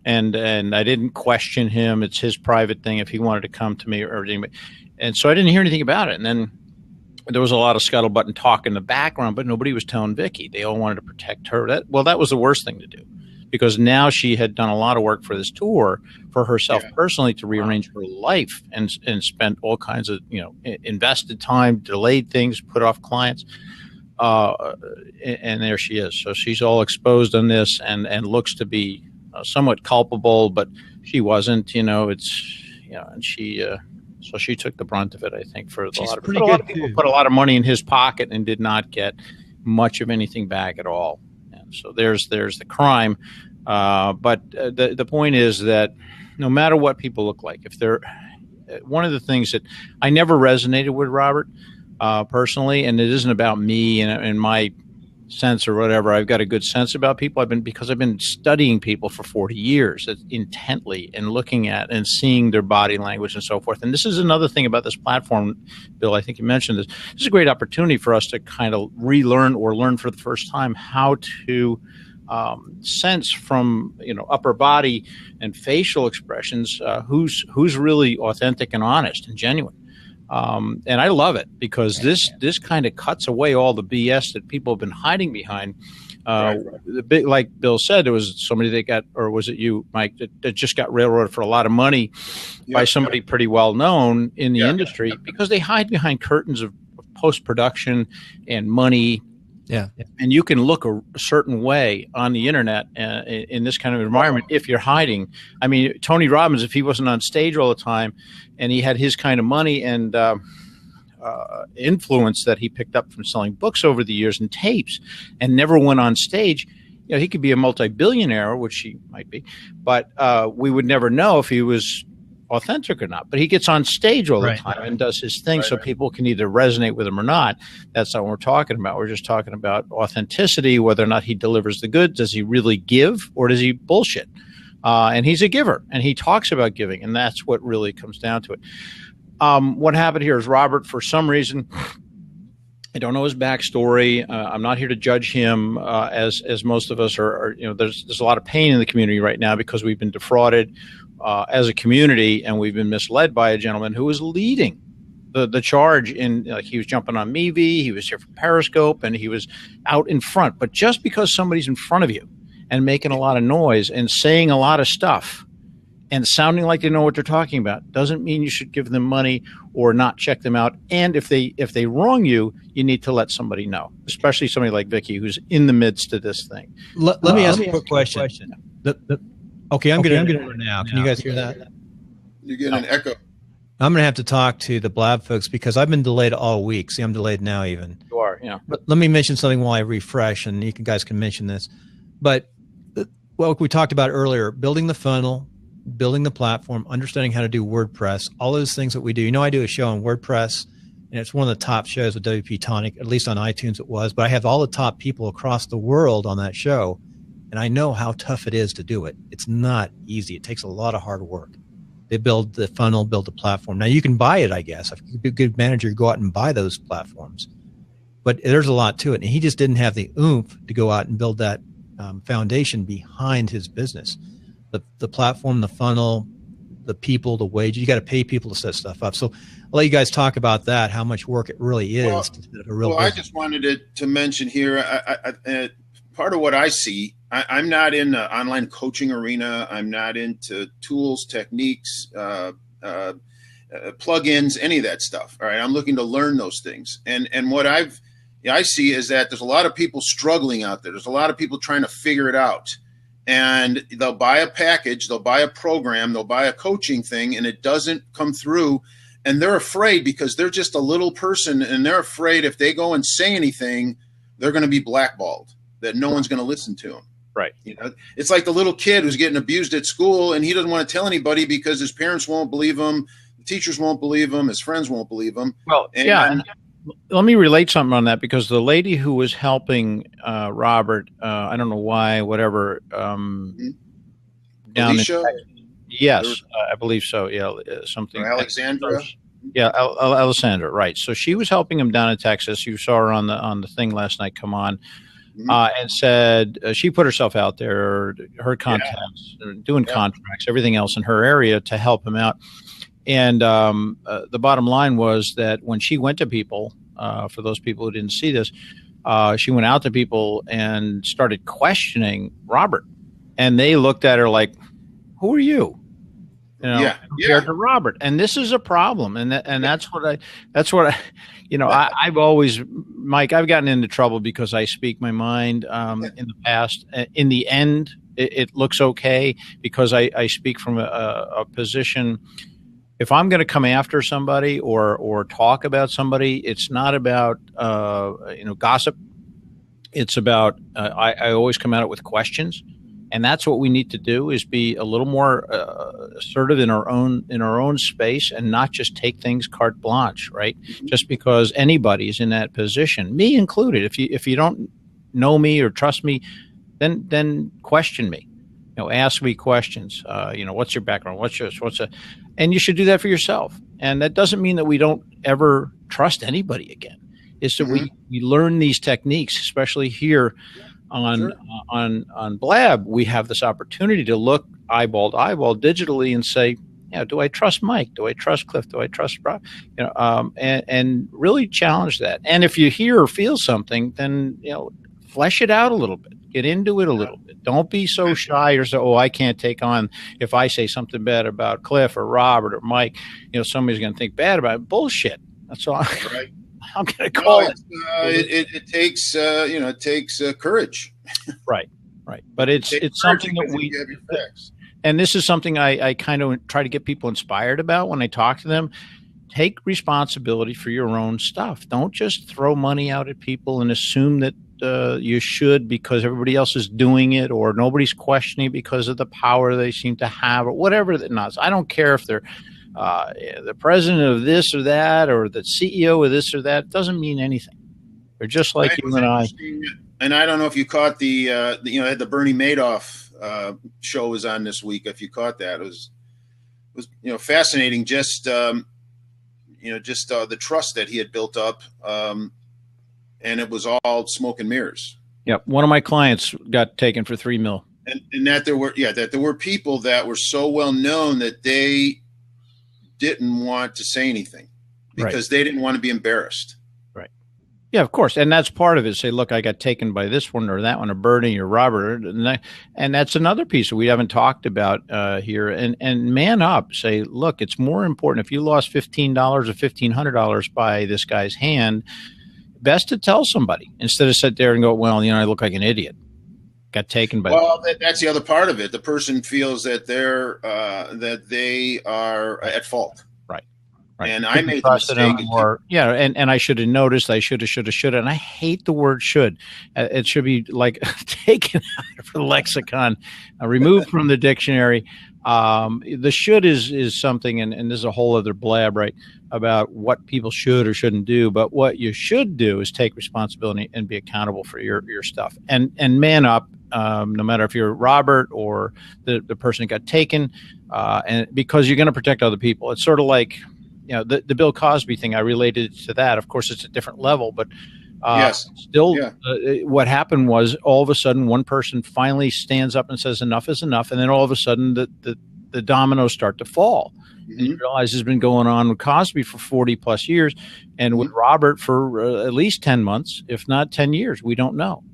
And I didn't question him. It's his private thing if he wanted to come to me or anybody. And so I didn't hear anything about it. And then there was a lot of scuttlebutt and talk in the background, but nobody was telling Vicky. They all wanted to protect her. That was the worst thing to do, because now she had done a lot of work for this tour for herself personally to rearrange her life and spent all kinds of, invested time, delayed things, put off clients. And there she is. So she's all exposed on this and looks to be somewhat culpable, but she wasn't, and she, so she took the brunt of it, I think, for a lot of people. A lot of people put a lot of money in his pocket and did not get much of anything back at all. And so there's the crime. But the point is that no matter what people look like, if they're one of the things that I never resonated with Robert personally, and it isn't about me and my sense or whatever. I've got a good sense about people. Because I've been studying people for 40 years intently and looking at and seeing their body language and so forth. And this is another thing about this platform, Bill. I think you mentioned this. This is a great opportunity for us to kind of relearn or learn for the first time how to sense from upper body and facial expressions who's really authentic and honest and genuine. And I love it because this kind of cuts away all the BS that people have been hiding behind. Like Bill said, there was somebody that got, or was it you, Mike, that just got railroaded for a lot of money by somebody pretty well known in the industry because they hide behind curtains of post-production and money. Yeah. And you can look a certain way on the internet in this kind of environment if you're hiding. I mean, Tony Robbins, if he wasn't on stage all the time and he had his kind of money and influence that he picked up from selling books over the years and tapes and never went on stage, he could be a multi-billionaire, which he might be, but we would never know if he was authentic or not. But he gets on stage all the time and does his thing so people can either resonate with him or not. That's not what we're talking about. We're just talking about authenticity, whether or not he delivers the goods. Does he really give or does he bullshit? And he's a giver and he talks about giving, and that's what really comes down to it. What happened here is Robert, for some reason, I don't know his backstory. I'm not here to judge him as most of us are. There's a lot of pain in the community right now because we've been defrauded as a community, and we've been misled by a gentleman who was leading the charge in, he was jumping on Meavy, he was here for Periscope, and he was out in front. But just because somebody's in front of you and making a lot of noise and saying a lot of stuff and sounding like they know what they're talking about doesn't mean you should give them money or not check them out. And if they wrong you, you need to let somebody know, especially somebody like Vicky who's in the midst of this thing. Let me ask a quick question. Okay, I'm getting it now. Can you guys hear that? You get an echo. I'm going to have to talk to the Blab folks because I've been delayed all week. See, I'm delayed now even. You are, yeah. But let me mention something while I refresh, and you guys can mention this. But, we talked about earlier, building the funnel, building the platform, understanding how to do WordPress, all those things that we do. I do a show on WordPress, and it's one of the top shows with WP Tonic, at least on iTunes it was. But I have all the top people across the world on that show, and I know how tough it is to do it. It's not easy. It takes a lot of hard work. They build the funnel, build the platform. Now, you can buy it, I guess. If you're a good manager, go out and buy those platforms. But there's a lot to it. And he just didn't have the oomph to go out and build that foundation behind his business. The platform, the funnel, the people, the wages. You got to pay people to set stuff up. So I'll let you guys talk about that, how much work it really is to set up a real business. I just wanted to mention here, part of what I see, I'm not in the online coaching arena. I'm not into tools, techniques, plugins, any of that stuff. All right. I'm looking to learn those things. And what I see is that there's a lot of people struggling out there. There's a lot of people trying to figure it out. And they'll buy a package, they'll buy a program, they'll buy a coaching thing, and it doesn't come through. And they're afraid because they're just a little person, and they're afraid if they go and say anything, they're going to be blackballed, that no one's going to listen to them. Right. It's like the little kid who's getting abused at school, and he doesn't want to tell anybody because his parents won't believe him, the teachers won't believe him, his friends won't believe him. Well, and let me relate something on that, because the lady who was helping Robert, I don't know why, whatever, down Alicia? Yes, I believe so. Yeah, something. Or Alexandra. Yeah, Alessandra. Right. So she was helping him down in Texas. You saw her on the thing last night. Come on, and said she put herself out there, her contacts, doing contracts, everything else in her area to help him out. And the bottom line was that when she went to people, for those people who didn't see this, she went out to people and started questioning Robert, and they looked at her like, "Who are you?" Compared to Robert. And this is a problem, and that's what I, I've always, Mike, I've gotten into trouble because I speak my mind in the past. In the end, it looks okay because I speak from a position. If I'm going to come after somebody or talk about somebody, it's not about gossip. It's about I always come at it with questions, and that's what we need to do, is be a little more assertive in our own space, and not just take things carte blanche, right? Just because anybody's in that position, me included. If you don't know me or trust me, then question me. Ask me questions. What's your background? And you should do that for yourself. And that doesn't mean that we don't ever trust anybody again. It's that we learn these techniques, especially here on Blab. We have this opportunity to look eyeball to eyeball digitally and say, do I trust Mike? Do I trust Cliff? Do I trust Rob? And really challenge that. And if you hear or feel something, then flesh it out a little bit. Get into it a little bit. Don't be so shy or so, I can't take on if I say something bad about Cliff or Robert or Mike, somebody's going to think bad about it. Bullshit. That's all. Right. I'm going to call it. It takes courage. Right. But it's something that we have your facts. And this is something I kind of try to get people inspired about when I talk to them. Take responsibility for your own stuff. Don't just throw money out at people and assume that you should because everybody else is doing it, or nobody's questioning because of the power they seem to have, or whatever. I don't care if they're the president of this or that, or the CEO of this or that. It doesn't mean anything. They're just like you and I. And I don't know if you caught the Bernie Madoff show was on this week. If you caught that, it was fascinating. Just the trust that he had built up. And it was all smoke and mirrors. Yeah, one of my clients got taken for $3 million. And that there were people that were so well known that they didn't want to say anything because they didn't want to be embarrassed. Right. Yeah, of course. And that's part of it. Say, look, I got taken by this one or that one, or Bernie or Robert. And that's another piece that we haven't talked about here. And man up. Say, look, it's more important. If you lost $15 or $1,500 by this guy's hand, best to tell somebody instead of sit there and go, well, I look like an idiot. Got taken by. Well, that's the other part of it. The person feels that they are at fault. Right. And I made the mistake. And I should have noticed. I should have. And I hate the word should. It should be like taken out of the lexicon, removed from the dictionary. The should is something, and this is a whole other blab, right, about what people should or shouldn't do. But what you should do is take responsibility and be accountable for your stuff, and man up, no matter if you're Robert or the person that got taken, and because you're going to protect other people. It's sort of like, the Bill Cosby thing. I related it to that. Of course, it's a different level, but yes, still, what happened was all of a sudden one person finally stands up and says enough is enough, and then all of a sudden the dominoes start to fall. And you realize it's been going on with Cosby for 40 plus years, and with Robert for at least 10 months, if not 10 years. We don't know.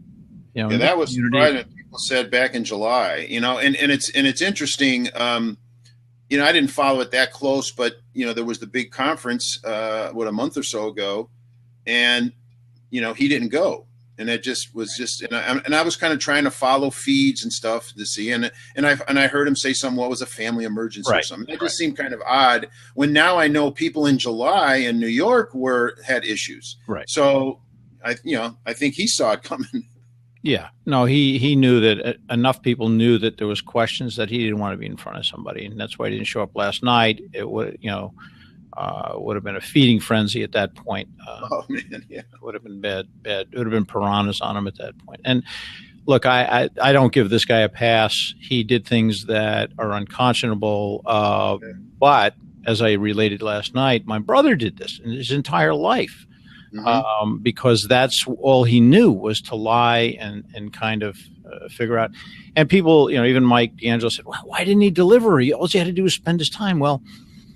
That was surprising. People said back in July. And it's interesting. I didn't follow it that close, but there was the big conference a month or so ago, and he didn't go, and it was and I was kind of trying to follow feeds and stuff to see, and I heard him say something. What was a family emergency or something? It just seemed kind of odd. When now I know people in July in New York had issues, right? So I think he saw it coming. Yeah, no, he knew that enough people knew that there was questions that he didn't want to be in front of somebody, and that's why he didn't show up last night. It would, would have been a feeding frenzy at that point. Oh man, yeah, it would have been bad. It would have been piranhas on him at that point. And look, I don't give this guy a pass. He did things that are unconscionable. But as I related last night, my brother did this in his entire life. Because that's all he knew was to lie and kind of figure out. And people, even Mike D'Angelo said, well, why didn't he deliver? All he had to do was spend his time. Well,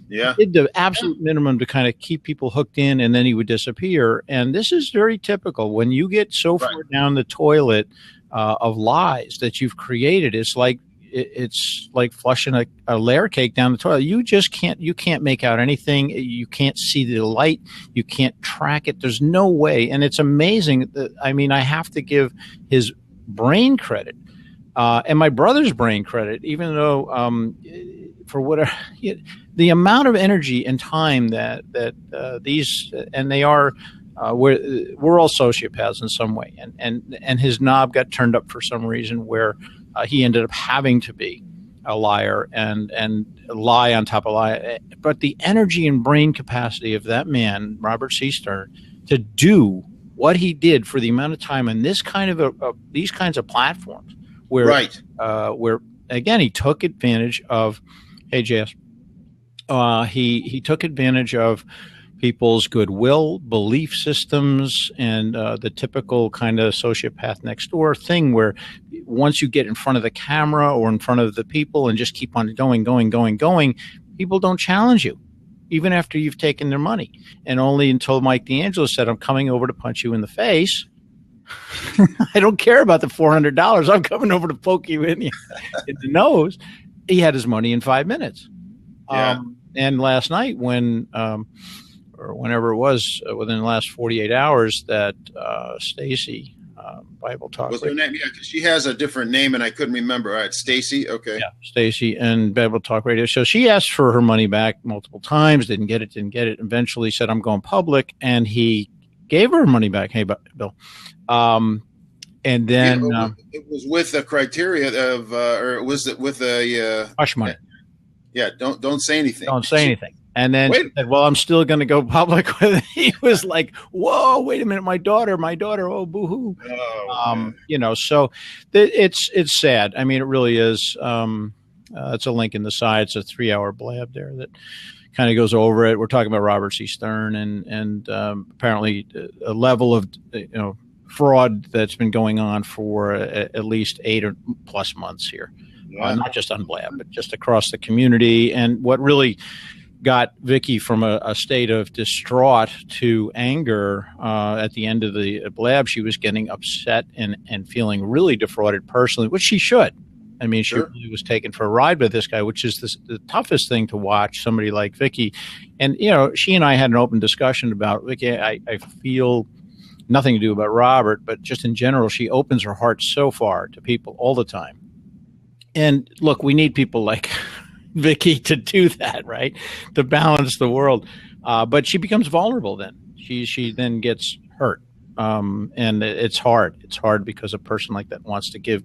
yeah, he did the absolute minimum to kind of keep people hooked in, and then he would disappear. And this is very typical. When you get so far down the toilet of lies that you've created, it's like flushing a layer cake down the toilet. You just can't make out anything. You can't see the light. You can't track it. There's no way. And it's amazing. I have to give his brain credit and my brother's brain credit, even though for whatever the amount of energy and time that these, and they are, we're all sociopaths in some way. And his knob got turned up for some reason where he ended up having to be a liar and lie on top of lie. But the energy and brain capacity of that man, Robert C. Stern, to do what he did for the amount of time in this kind of these kinds of platforms, where again he took advantage of, hey JS, he took advantage of people's goodwill, belief systems, and the typical kind of sociopath next door thing where once you get in front of the camera or in front of the people and just keep on going, people don't challenge you, even after you've taken their money. And only until Mike D'Angelo said, I'm coming over to punch you in the face. I don't care about the $400. I'm coming over to poke you in the nose. He had his money in 5 minutes. Yeah. And last night when or whenever it was within the last 48 hours that Stacy, Bible Talk. What's her name? Yeah, because she has a different name and I couldn't remember. All right, Stacy. Okay. Yeah, Stacy and Bible Talk Radio. So she asked for her money back multiple times, didn't get it. Eventually said, I'm going public. And he gave her money back. Hey, Bill. And then it was with the criteria of, or was it with a hush money? Yeah. Don't say anything. Don't say anything. And then she said, well, I'm still going to go public with it. He was like, whoa, wait a minute. My daughter. Oh, boo-hoo. Oh, so it's sad. I mean, it really is. It's a link in the side. It's a 3-hour blab there that kind of goes over it. We're talking about Robert C. Stern and apparently a level of, fraud that's been going on for at least 8 or plus months here. Yeah. Not just on blab, but just across the community. And what really got Vicky from a state of distraught to anger at the end of the blab. She was getting upset and feeling really defrauded personally, which she should. I mean, she really was taken for a ride by this guy, which is the toughest thing to watch, somebody like Vicky. And, she and I had an open discussion about Vicky. I feel nothing to do about Robert, but just in general, she opens her heart so far to people all the time. And look, we need people like Vicky to do that, right? To balance the world. But she becomes vulnerable then. She then gets hurt. And it's hard. It's hard because a person like that wants to give.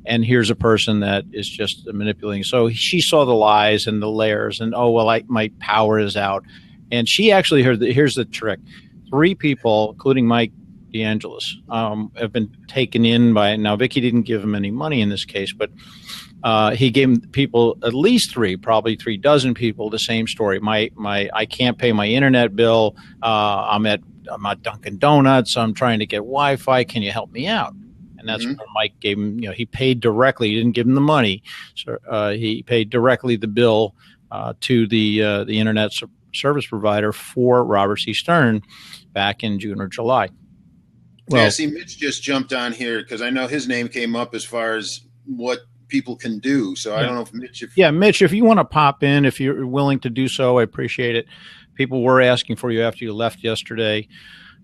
and here's a person that is just manipulating. So she saw the lies and the layers, and my power is out. And she actually heard here's the trick: 3 people, including Mike DeAngelis, have been taken in by. Now, Vicky didn't give him any money in this case, but he gave people, at least 3, probably 3 dozen people, the same story. I can't pay my internet bill. I'm at Dunkin' Donuts. I'm trying to get Wi-Fi. Can you help me out? And that's where Mike gave him. He paid directly. He didn't give him the money, so he paid directly the bill to the internet service provider for Robert C. Stern back in June or July. Well, yeah, see, Mitch just jumped on here because I know his name came up as far as what people can do. So I don't know if Mitch. Mitch, if you want to pop in, if you're willing to do so, I appreciate it. People were asking for you after you left yesterday.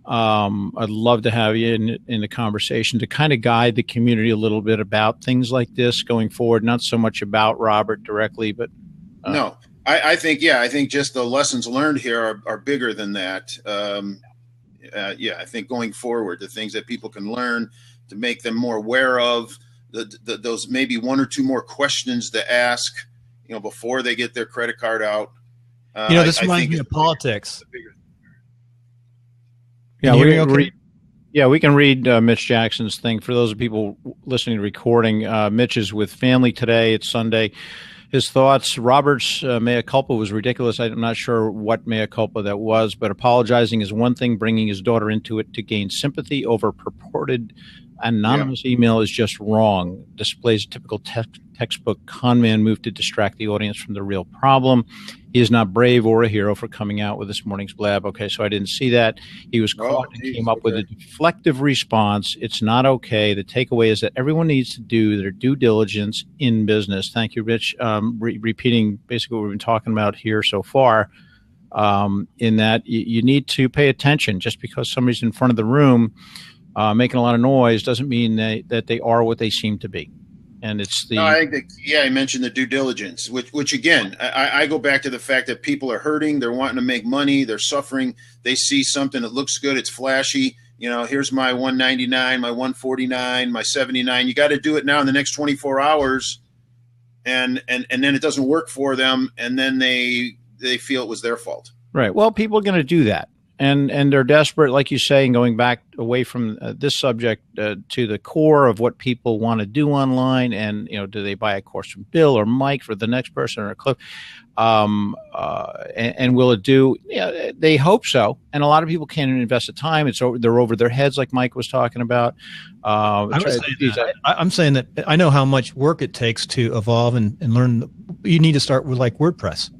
I'd love to have you in the conversation to kind of guide the community a little bit about things like this going forward. Not so much about Robert directly, but no, I think just the lessons learned here are bigger than that. I think going forward, the things that people can learn to make them more aware of those maybe 1 or 2 more questions to ask, before they get their credit card out. This reminds me of politics. Yeah, we can read Mitch Jackson's thing. For those people listening to the recording, Mitch is with family today. It's Sunday. His thoughts: Robert's mea culpa was ridiculous. I'm not sure what mea culpa that was, but apologizing is one thing. Bringing his daughter into it to gain sympathy over purported anonymous email is just wrong. Displays a typical textbook con man move to distract the audience from the real problem. He is not brave or a hero for coming out with this morning's blab. Okay, so I didn't see that. He was caught and came up with a deflective response. It's not okay. The takeaway is that everyone needs to do their due diligence in business. Thank you, Rich. Repeating basically what we've been talking about here so far, in that you need to pay attention. Just because somebody's in front of the room making a lot of noise doesn't mean that they are what they seem to be. And it's the. No, I think I mentioned the due diligence, which again, I go back to the fact that people are hurting, they're wanting to make money, they're suffering, they see something that looks good, it's flashy. Here's my $199, my $149, my $79. You got to do it now in the next 24 hours, and then it doesn't work for them, and then they feel it was their fault. Right. Well, people are going to do that. And they're desperate, like you say, and going back away from this subject to the core of what people want to do online. And, do they buy a course from Bill or Mike for the next person or Cliff? And will it do? Yeah, they hope so. And a lot of people can't invest the time. They're over their heads, like Mike was talking about. I'm saying that I know how much work it takes to evolve and learn. You need to start with like WordPress.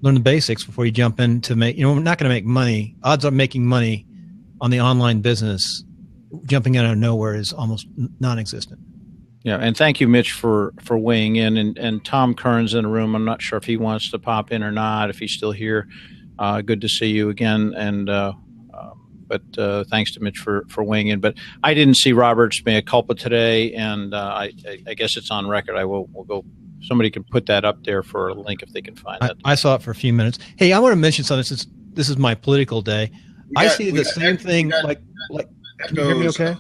Learn the basics before you jump in to make, we're not going to make money. Odds of making money on the online business, jumping out of nowhere is almost non-existent. Yeah. And thank you, Mitch, for weighing in, and Tom Kern's in the room. I'm not sure if he wants to pop in or not, if he's still here. Good to see you again. And, but thanks to Mitch for weighing in, but I didn't see Robert's mea culpa today. And, I guess it's on record. We'll go. Somebody can put that up there for a link if they can find that. I saw it for a few minutes. Hey, I want to mention something since this is my political day. I see the same thing. Like, can you hear me okay?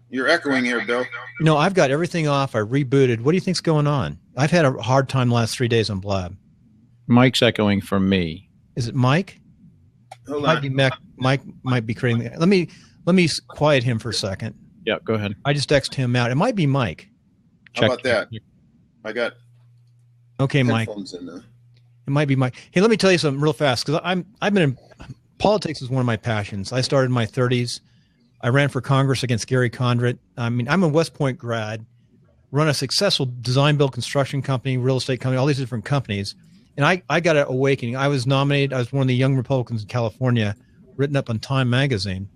You're echoing here, Bill. I've got everything off. I rebooted. What do you think's going on? I've had a hard time the last 3 days on Blab. Mike's echoing from me. Is it Mike? Hold on. Mike might be creating. Let me quiet him for a second. Yeah, go ahead. I just texted him out. It might be Mike. How about that? I got Mike. In there. It might be Mike. Hey, let me tell you something real fast because I've been in politics is one of my passions. I started in my 30s. I ran for Congress against Gary Conrad. I'm a West Point grad, run a successful design build construction company, real estate company, all these different companies. And I got an awakening. I was nominated. I was one of the young Republicans in California, written up on Time magazine.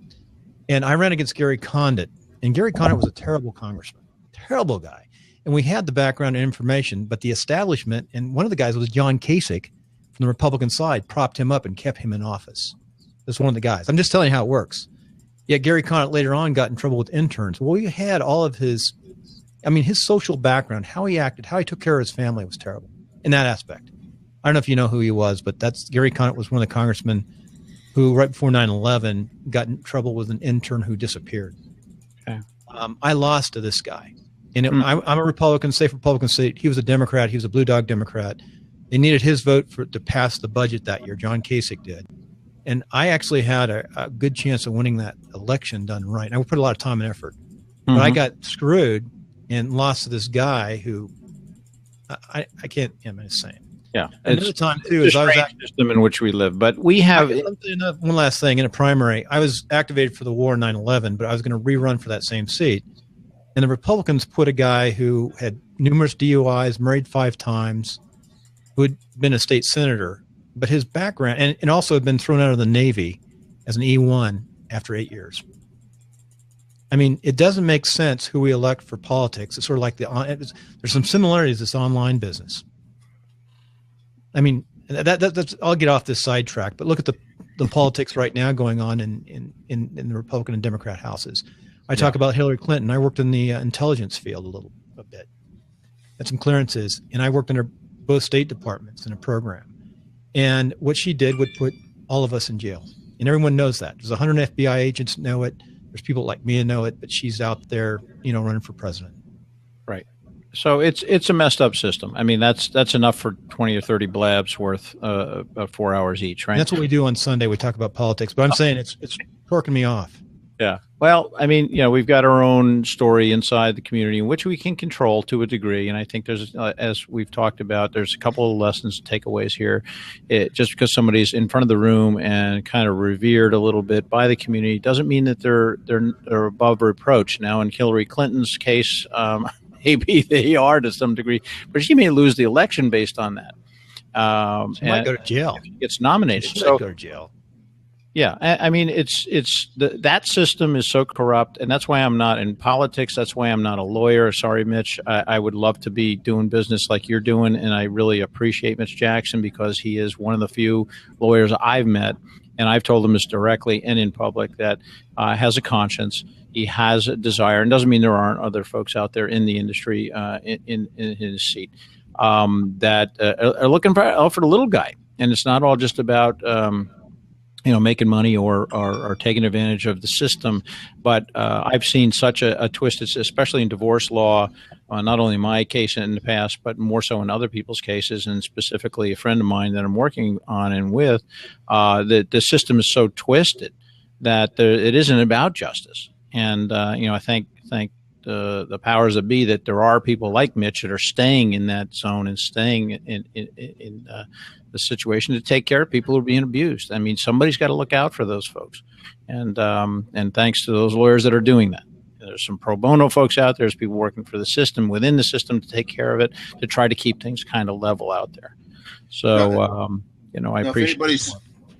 And I ran against Gary Condit. And Gary Condit was a terrible congressman, terrible guy. And we had the background and information, but the establishment, and one of the guys was John Kasich from the Republican side, propped him up and kept him in office. That's one of the guys. I'm just telling you how it works. Yet Gary Condit later on got in trouble with interns. Well, we had all of his social background, how he acted, how he took care of his family was terrible in that aspect. I don't know if you know who he was, but Gary Condit was one of the congressmen who right before 9/11 got in trouble with an intern who disappeared. Okay. I lost to this guy. And I'm a Republican, safe Republican state. He was a Democrat. He was a blue dog Democrat. They needed his vote to pass the budget that year. John Kasich did. And I actually had a good chance of winning that election done right. And I put a lot of time and effort. But I got screwed and lost to this guy who I can't, I'm going to say. Yeah. Another time, too, is I was the system in which we live. But we have one last thing. In a primary, I was activated for the war in 9/11, but I was going to rerun for that same seat. And the Republicans put a guy who had numerous DUIs, married 5 times, who had been a state senator, but his background, and also had been thrown out of the Navy as an E1 after 8 years. I mean, it doesn't make sense who we elect for politics. It's sort of like there's some similarities to this online business. I mean, that's I'll get off this sidetrack, but look at the politics right now going on in the Republican and Democrat houses. I talk about Hillary Clinton. I worked in the intelligence field a bit. Had some clearances, and I worked under both state departments in a program. And what she did would put all of us in jail, and everyone knows that. There's 100 FBI agents know it. There's people like me who know it, but she's out there, running for president. Right. So it's a messed up system. I mean, that's enough for 20 or 30 blabs worth of 4 hours each, right? And that's what we do on Sunday. We talk about politics, but I'm saying it's torquing me off. Yeah. Well, I mean, we've got our own story inside the community in which we can control to a degree. And I think there's, as we've talked about, there's a couple of lessons, takeaways here. Just because somebody's in front of the room and kind of revered a little bit by the community doesn't mean that they're above reproach. Now, in Hillary Clinton's case, maybe they are to some degree, but she may lose the election based on that. She might go to jail. If she gets nominated. She might go to jail. Yeah, I mean, that system is so corrupt, and that's why I'm not in politics. That's why I'm not a lawyer. Sorry, Mitch. I would love to be doing business like you're doing, and I really appreciate Mitch Jackson because he is one of the few lawyers I've met, and I've told him this directly and in public that has a conscience. He has a desire, and doesn't mean there aren't other folks out there in the industry in his seat that are looking for the little guy, and it's not all just about making money or taking advantage of the system. But I've seen such a twist, especially in divorce law, not only in my case in the past, but more so in other people's cases, and specifically a friend of mine that I'm working on and with, that the system is so twisted that it isn't about justice. And, I thank the powers that be that there are people like Mitch that are staying in that zone and staying in the situation to take care of people who are being abused. I mean, somebody's got to look out for those folks. And thanks to those lawyers that are doing that. There's some pro bono folks out there. There's people working for the system, within the system, to take care of it, to try to keep things kind of level out there. So, I appreciate it.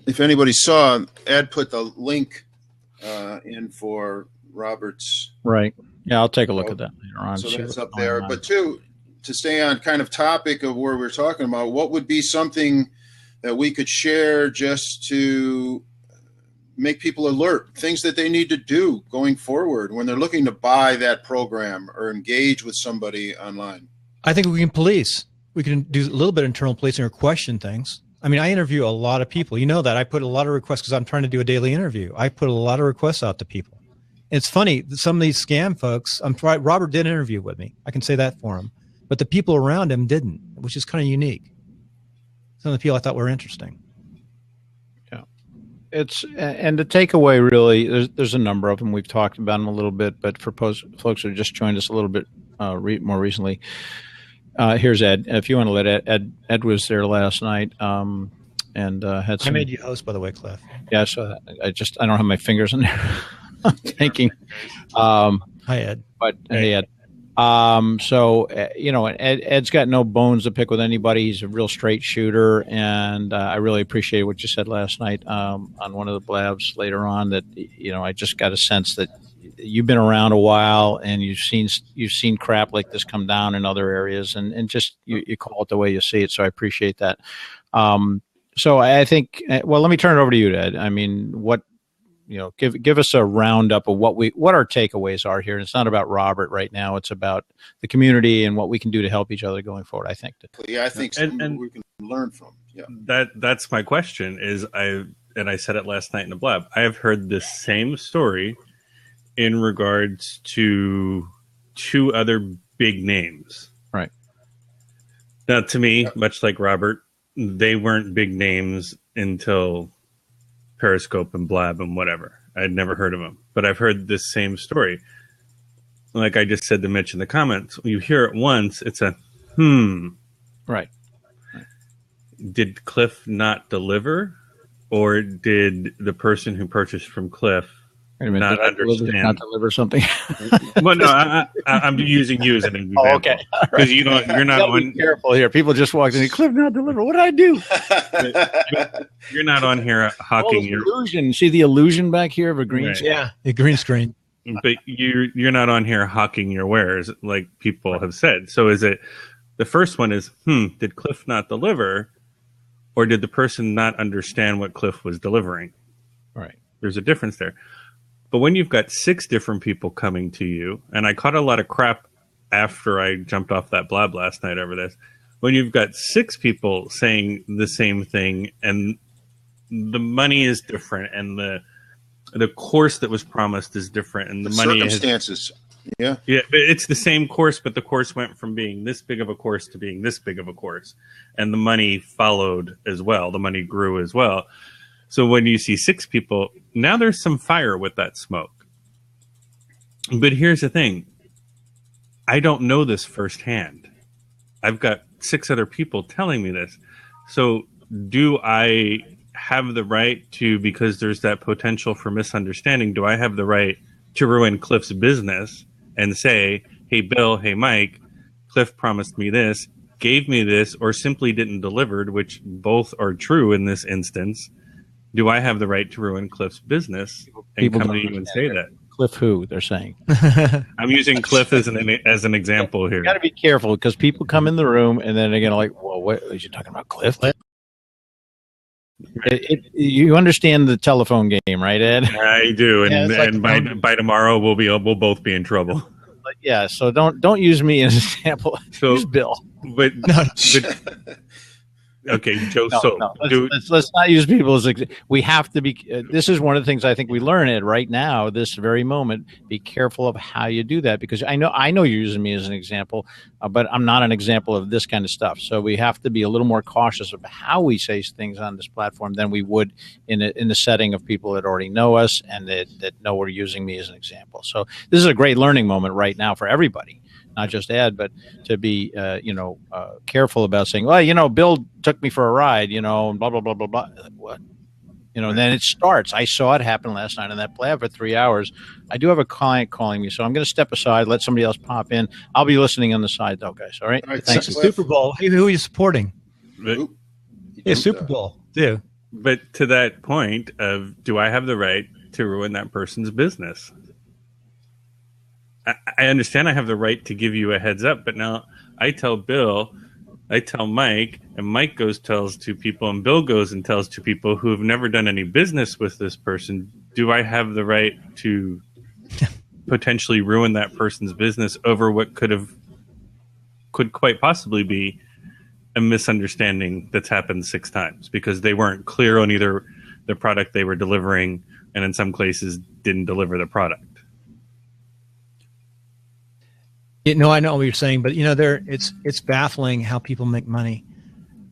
If anybody saw, Ed put the link in for Robert's. Right. Yeah, I'll take a look at that later on. So that's up there. But to stay on kind of topic of where we're talking about, what would be something that we could share just to make people alert, things that they need to do going forward when they're looking to buy that program or engage with somebody online? I think we can police. We can do a little bit of internal policing or question things. I mean, I interview a lot of people. You know that. I put a lot of requests because I'm trying to do a daily interview. I put a lot of requests out to people. It's funny, some of these scam folks, Robert did interview with me. I can say that for him. But the people around him didn't, which is kind of unique. Some of the people I thought were interesting. Yeah. And the takeaway, really, there's a number of them. We've talked about them a little bit, but for folks who just joined us a little bit more recently, here's Ed. If you want to let Ed was there last night and had some. I made you host, by the way, Cliff. Yeah, so I don't have my fingers in there. I'm thinking. Hi, Ed. But hey, Ed. Ed's got no bones to pick with anybody. He's a real straight shooter, and I really appreciate what you said last night on one of the blabs later on. That I just got a sense that you've been around a while and you've seen crap like this come down in other areas, and just you call it the way you see it. So I appreciate that. So I think, well, let me turn it over to you, Ed. I mean, give us a roundup of what our takeaways are here. And it's not about Robert right now. It's about the community and what we can do to help each other going forward, I think. Yeah, I think and we can learn from. Yeah. That's my question is I said it last night in the blab. I have heard the same story in regards to two other big names. Right. Now, to me, much like Robert, they weren't big names until Periscope and Blab and whatever. I'd never heard of them, but I've heard this same story. Like I just said to Mitch in the comments, when you hear it once, it's a Right. Did Cliff not deliver, or did the person who purchased from Cliff not understand? Not deliver something. Well, no, I'm using you as an example. Oh, okay. Because you're not on. Be careful here. People just walked in. Cliff not deliver. What did I do? You're not on here hawking your illusion. See the illusion back here of a green right. screen? Yeah, a green screen. But you're not on here hawking your wares like people have said. So is it the first one is did Cliff not deliver, or did the person not understand what Cliff was delivering? Right. There's a difference there. But when you've got 6 different people coming to you, and I caught a lot of crap after I jumped off that blab last night over this, when you've got 6 people saying the same thing and the money is different and the course that was promised is different and the money circumstances. Yeah, but it's the same course, but the course went from being this big of a course to being this big of a course, and the money followed as well. The money grew as well. So when you see 6 people, now there's some fire with that smoke. But here's the thing. I don't know this firsthand. I've got 6 other people telling me this. So do I have the right to, because there's that potential for misunderstanding, do I have the right to ruin Cliff's business and say, hey, Bill, hey, Mike, Cliff promised me this, gave me this, or simply didn't deliver, which both are true in this instance. Do I have the right to ruin Cliff's business and come to you and say that? Cliff who, they're saying. I'm using Cliff as an example here. You got to be careful because people come in the room and then they're going to like, well, what are you talking about, Cliff? You understand the telephone game, right, Ed? I do, and by tomorrow we'll both be in trouble. But yeah, so don't use me as an example. So, use Bill. But okay, Joe. Let's not use people as we have to be. This is one of the things I think we learn it right now, this very moment. Be careful of how you do that because I know you're using me as an example, but I'm not an example of this kind of stuff. So we have to be a little more cautious of how we say things on this platform than we would in the setting of people that already know us and that know we're using me as an example. So this is a great learning moment right now for everybody. Not just Ed, but to be, careful about saying, well, Bill took me for a ride, and blah, blah, blah, blah, blah. What? And then it starts. I saw it happen last night in that blab for 3 hours. I do have a client calling me, so I'm going to step aside, let somebody else pop in. I'll be listening on the side, though, guys. All right? Thanks. Super Bowl. Who are you supporting? Super Bowl. Do. But to that point of, do I have the right to ruin that person's business? I understand I have the right to give you a heads up, but now I tell Bill, I tell Mike, and Mike tells 2 people, and Bill goes and tells 2 people who have never done any business with this person. Do I have the right to potentially ruin that person's business over what could quite possibly be a misunderstanding that's happened 6 times because they weren't clear on either the product they were delivering, and in some cases didn't deliver the product? I know what you're saying, but it's baffling how people make money.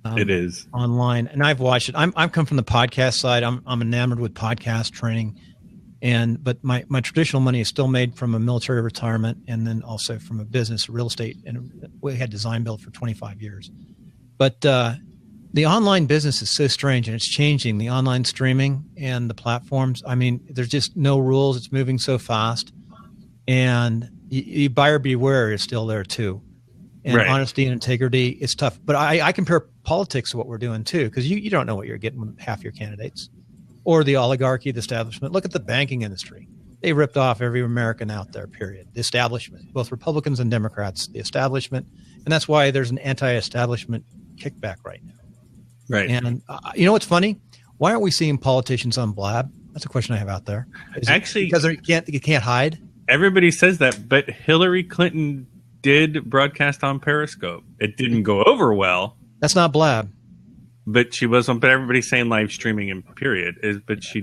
It is online, and I've watched it. I'm come from the podcast side. I'm enamored with podcast training, but my traditional money is still made from a military retirement, and then also from a business, real estate, and we had design build for 25 years. But the online business is so strange, and it's changing. The online streaming and the platforms. I mean, there's just no rules. It's moving so fast, and you buyer beware is still there too, and right. Honesty and integrity is tough. But I compare politics to what we're doing too, because you don't know what you're getting with half your candidates, or the oligarchy, the establishment. Look at the banking industry; they ripped off every American out there. Period. The establishment, both Republicans and Democrats, the establishment, and that's why there's an anti-establishment kickback right now. Right. And what's funny? Why aren't we seeing politicians on Blab? That's a question I have out there. Actually, because you can't hide. Everybody says that, but Hillary Clinton did broadcast on Periscope. It didn't go over well. That's not Blab. But she was on, but everybody's saying live streaming in period. But she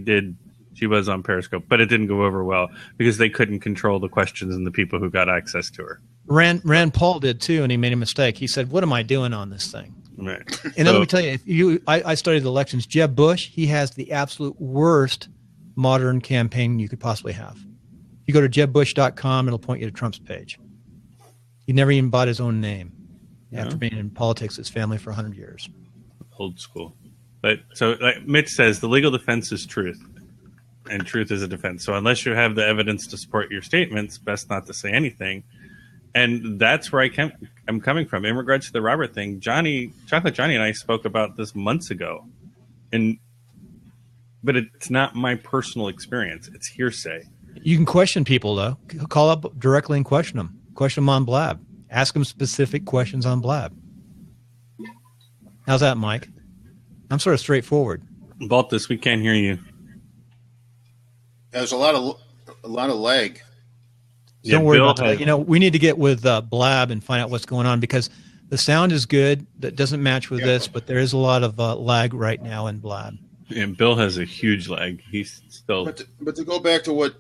was on Periscope, but it didn't go over well because they couldn't control the questions and the people who got access to her. Rand Paul did too, and he made a mistake. He said, "What am I doing on this thing?" Right. And then let me tell you, I studied the elections. Jeb Bush, he has the absolute worst modern campaign you could possibly have. If you go to jebbush.com, it'll point you to Trump's page. He never even bought his own name after being in politics, his family for 100 years. Old school. But so like Mitch says, the legal defense is truth, and truth is a defense. So unless you have the evidence to support your statements, best not to say anything. And that's where I'm coming from. In regards to the Robert thing, Chocolate Johnny and I spoke about this months ago. But it's not my personal experience. It's hearsay. You can question people, though. Call up directly and question them. Question them on Blab. Ask them specific questions on Blab. How's that, Mike? I'm sort of straightforward. Baltus, we can't hear you. There's a lot of lag. Don't worry about that. We need to get with Blab and find out what's going on, because the sound is good. That doesn't match with this, but there is a lot of lag right now in Blab. And Bill has a huge lag. He's still. But to go back to what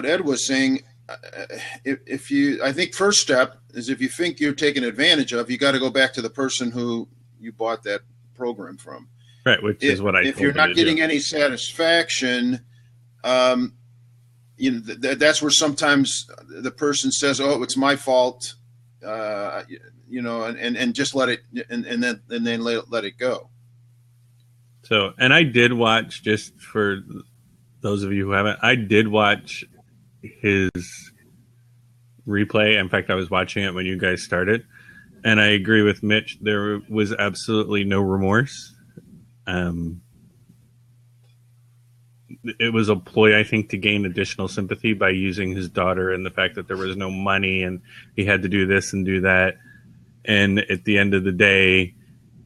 Ed was saying, I think first step is, if you think you're taken advantage of, you got to go back to the person who you bought that program from. Right, which is what I. If you're not getting any satisfaction, that's where sometimes the person says, "Oh, it's my fault," and just let it, and then let it go. So, and I did watch, just for those of you who haven't, I did watch his replay. In fact, I was watching it when you guys started, and I agree with Mitch. There was absolutely no remorse. It was a ploy, I think, to gain additional sympathy by using his daughter and the fact that there was no money and he had to do this and do that. And at the end of the day,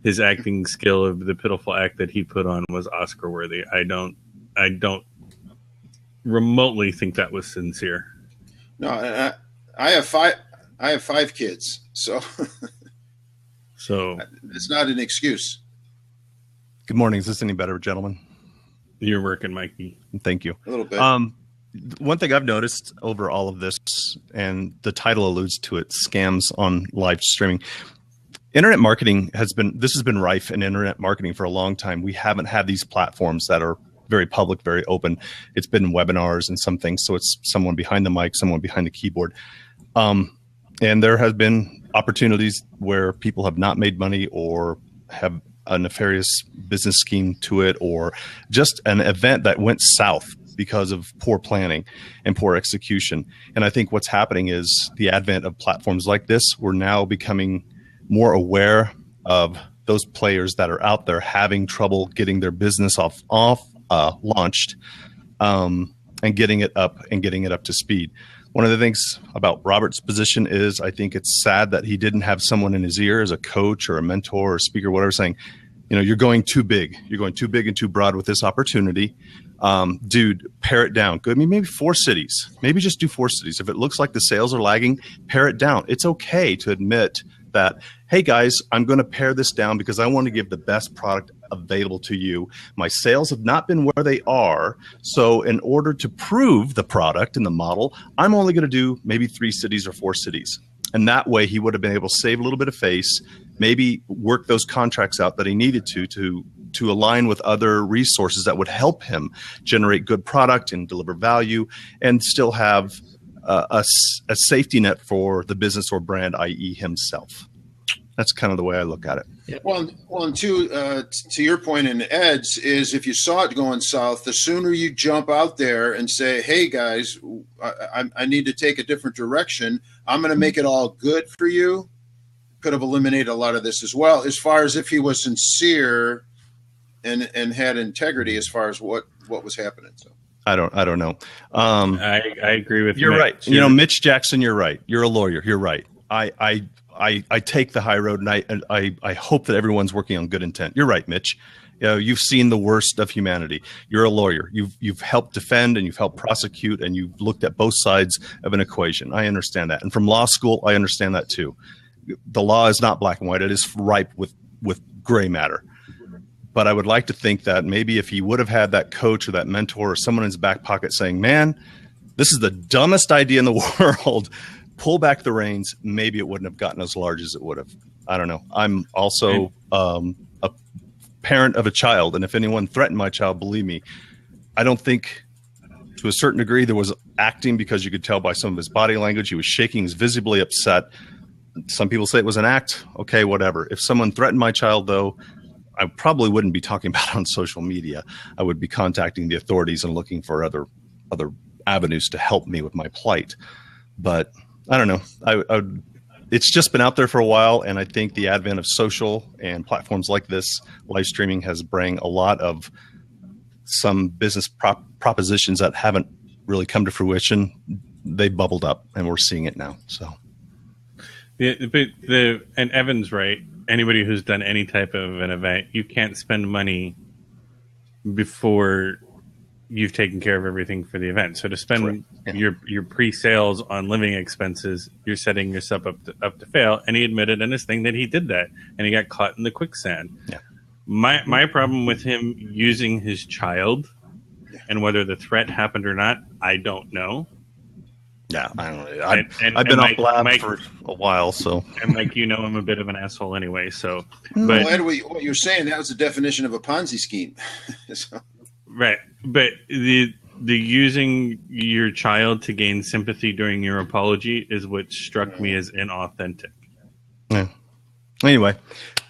his acting skill of the pitiful act that he put on was Oscar worthy. I don't remotely think that was sincere. No, I have five kids, so it's not an excuse. Good morning. Is this any better, gentlemen? You're working, Mikey. Thank you. A little bit. One thing I've noticed over all of this, and the title alludes to it, scams on live streaming. Internet marketing has been rife in internet marketing for a long time. We haven't had these platforms that are very public, very open. It's been webinars and some things. So it's someone behind the mic, someone behind the keyboard. And there has been opportunities where people have not made money or have a nefarious business scheme to it, or just an event that went south because of poor planning and poor execution. And I think what's happening is the advent of platforms like this, we're now becoming more aware of those players that are out there having trouble getting their business launched, and getting it up to speed. One of the things about Robert's position is, I think it's sad that he didn't have someone in his ear as a coach or a mentor or speaker, whatever, saying, you're going too big. You're going too big and too broad with this opportunity. Dude, pare it down. Good. I mean, maybe 4 cities. Maybe just do 4 cities. If it looks like the sales are lagging, pare it down. It's okay to admit that, hey, guys, I'm going to pare this down because I want to give the best product available to you. My sales have not been where they are. So in order to prove the product and the model, I'm only going to do maybe 3 cities or 4 cities. And that way he would have been able to save a little bit of face, maybe work those contracts out that he needed to align with other resources that would help him generate good product and deliver value, and still have a safety net for the business or brand, i.e. himself. That's kind of the way I look at it. Yeah. Well, and to your point and Ed's is, if you saw it going south, the sooner you jump out there and say, hey, guys, I need to take a different direction. I'm going to make it all good for you. Could have eliminated a lot of this as well, as far as if he was sincere and had integrity as far as what was happening. So I don't know. I agree with you. You're right. Mitch Jackson, you're right. You're a lawyer. You're right. I take the high road, and I hope that everyone's working on good intent. You're right, Mitch. You've seen the worst of humanity. You're a lawyer. You've helped defend and you've helped prosecute, and you've looked at both sides of an equation. I understand that. And from law school, I understand that too. The law is not black and white. It is ripe with gray matter. But I would like to think that maybe if he would have had that coach or that mentor or someone in his back pocket saying, man, this is the dumbest idea in the world. pull back the reins, maybe it wouldn't have gotten as large as it would have. I don't know. I'm also a parent of a child, and if anyone threatened my child, believe me, I don't think, to a certain degree, there was acting, because you could tell by some of his body language. He was shaking, he was visibly upset. Some people say it was an act. Okay, whatever. If someone threatened my child, though, I probably wouldn't be talking about it on social media. I would be contacting the authorities and looking for other avenues to help me with my plight. But I don't know. It's just been out there for a while, and I think the advent of social and platforms like this, live streaming, has bring a lot of some business propositions that haven't really come to fruition. They bubbled up, and we're seeing it now. So, and Evan's right. Anybody who's done any type of an event, you can't spend money before you've taken care of everything for the event. So to spend your pre-sales on living expenses, you're setting yourself up to fail. And he admitted in his thing that he did that, and he got caught in the quicksand. Yeah. My problem with him using his child, and whether the threat happened or not, I don't know. Yeah, I don't know. I've been on Blab for a while, so. And Mike, you know, I'm a bit of an asshole anyway. So, but Ed, what you're saying, that was the definition of a Ponzi scheme. So. Right, but the using your child to gain sympathy during your apology is what struck me as inauthentic. Yeah. Anyway,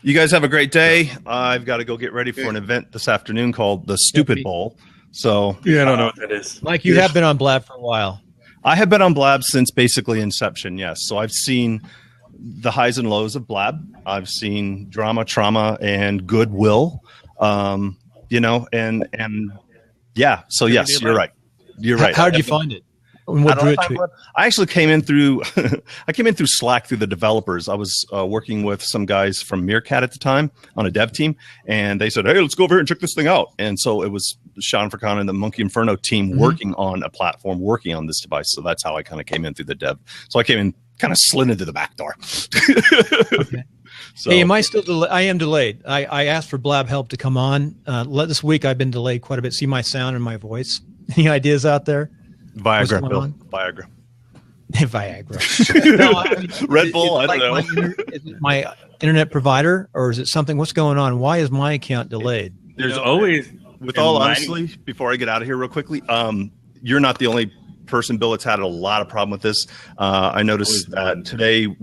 you guys have a great day. I've got to go get ready for an event this afternoon called the Stupid Bowl. So yeah, I don't know what that is. Mike, you have been on Blab for a while. I have been on Blab since basically inception, yes. So I've seen the highs and lows of Blab. I've seen drama, trauma, and goodwill. You know, and yeah. So yes, you're right. You're right. How did you find it? What drew it to you? I actually came in through Slack through the developers. I was working with some guys from Meerkat at the time on a dev team, and they said, "Hey, let's go over here and check this thing out." And so it was Sean Furcon and the Monkey Inferno team working on a platform, working on this device. So that's how I kind of came in through the dev. So I came in, kind of slid into the back door. Okay. So, hey, am I still I am delayed. I asked for Blab help to come on. This week I've been delayed quite a bit. See my sound and my voice. Any ideas out there? Viagra, Bill. Viagra. Viagra. No, Red Bull. I don't know. Is it my internet provider, or is it something? What's going on? Why is my account delayed? There's always, with all honesty, before I get out of here real quickly, you're not the only person, Bill. It's had a lot of problem with this. I noticed that today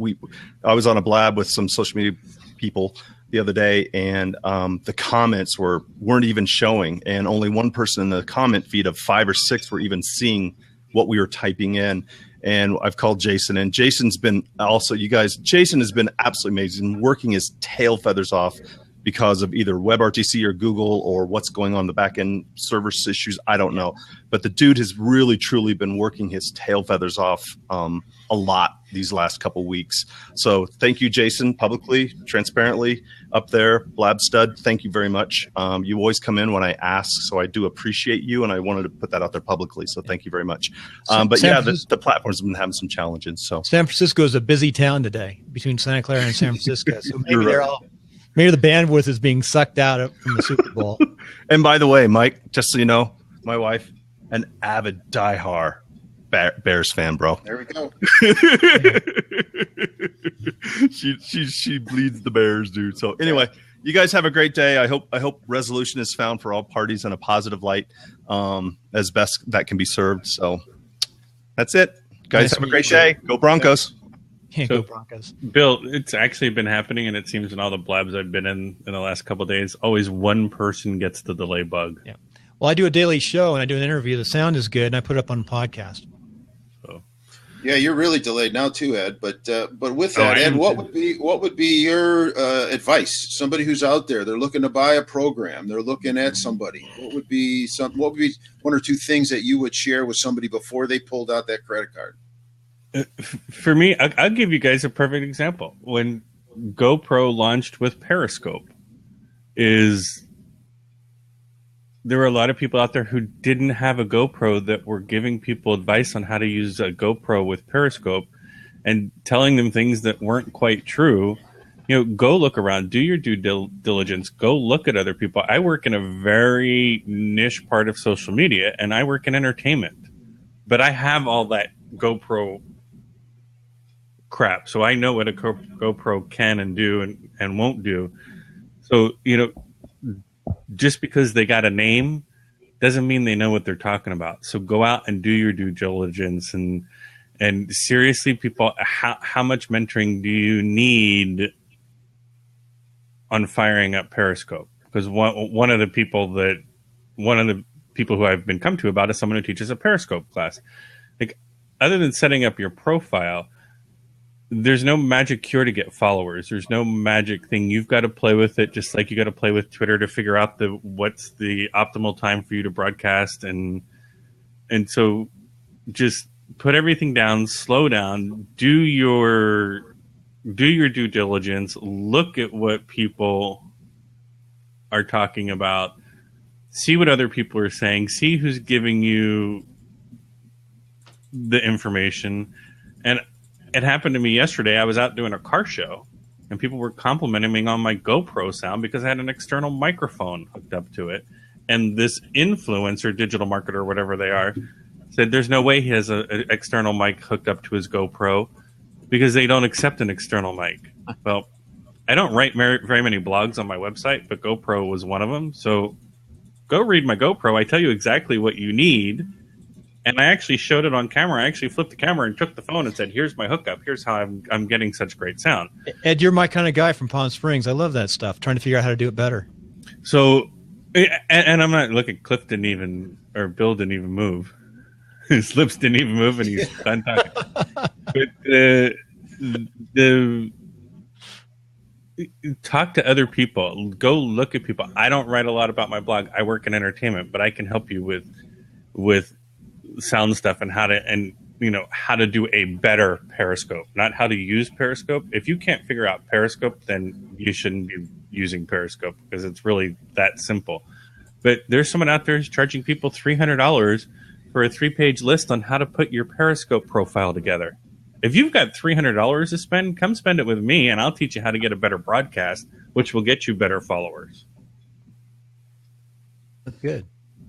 I was on a Blab with some social media people the other day, and the comments weren't even showing, and only one person in the comment feed of 5 or 6 were even seeing what we were typing in. And I've called Jason, and Jason's been also, Jason has been absolutely amazing, working his tail feathers off because of either WebRTC or Google or what's going on in the back end server issues. I don't know. But the dude has really, truly been working his tail feathers off a lot these last couple weeks. So thank you, Jason, publicly, transparently up there. Blab Stud, thank you very much. You always come in when I ask, so I do appreciate you, and I wanted to put that out there publicly. So thank you very much. But yeah, the platform's been having some challenges. So San Francisco is a busy town today between Santa Clara and San Francisco. So maybe maybe the bandwidth is being sucked out from the Super Bowl. And by the way, Mike, just so you know, my wife, an avid diehard Bears fan, bro. There we go. she bleeds the Bears, dude. So anyway, you guys have a great day. I hope resolution is found for all parties in a positive light, as best that can be served. So that's it. Guys, have a great day. Go Broncos. Go Broncos. Bill, it's actually been happening, and it seems in all the Blabs I've been in the last couple of days, always one person gets the delay bug. Yeah. Well, I do a daily show and I do an interview. The sound is good, and I put it up on podcast. So, yeah, you're really delayed now too, Ed. But with that, Ed, what would be your advice? Somebody who's out there, they're looking to buy a program, they're looking at somebody. What would be one or two things that you would share with somebody before they pulled out that credit card? For me, I'll give you guys a perfect example. When GoPro launched with Periscope, there were a lot of people out there who didn't have a GoPro that were giving people advice on how to use a GoPro with Periscope and telling them things that weren't quite true. Go look around, do your due diligence, go look at other people. I work in a very niche part of social media, and I work in entertainment, but I have all that GoPro crap. So I know what a GoPro can and do and won't do. So, just because they got a name doesn't mean they know what they're talking about. So go out and do your due diligence and seriously, people, how much mentoring do you need on firing up Periscope? Because one of the people who I've been come to about is someone who teaches a Periscope class. Like, other than setting up your profile, there's no magic cure to get followers. There's no magic thing. You've got to play with it, just like you got to play with Twitter to figure out what's the optimal time for you to broadcast. And so just put everything down, slow down, do your due diligence, look at what people are talking about, see what other people are saying, see who's giving you the information. And it happened to me yesterday. I was out doing a car show and people were complimenting me on my GoPro sound because I had an external microphone hooked up to it. And this influencer, digital marketer, whatever they are, said there's no way he has an external mic hooked up to his GoPro because they don't accept an external mic. Well, I don't write very many blogs on my website, but GoPro was one of them. So go read my GoPro. I tell you exactly what you need. And I actually showed it on camera. I actually flipped the camera and took the phone and said, here's my hookup. Here's how I'm getting such great sound. Ed, you're my kind of guy from Palm Springs. I love that stuff, trying to figure out how to do it better. So, and I'm not looking, Bill didn't even move. His lips didn't even move and he's done talking. But talk to other people. Go look at people. I don't write a lot about my blog. I work in entertainment, but I can help you with sound stuff and how to do a better Periscope, not how to use Periscope. If you can't figure out Periscope, then you shouldn't be using Periscope because it's really that simple. But there's someone out there who's charging people $300 for a 3-page list on how to put your Periscope profile together. If you've got $300 to spend, come spend it with me and I'll teach you how to get a better broadcast, which will get you better followers. That's good.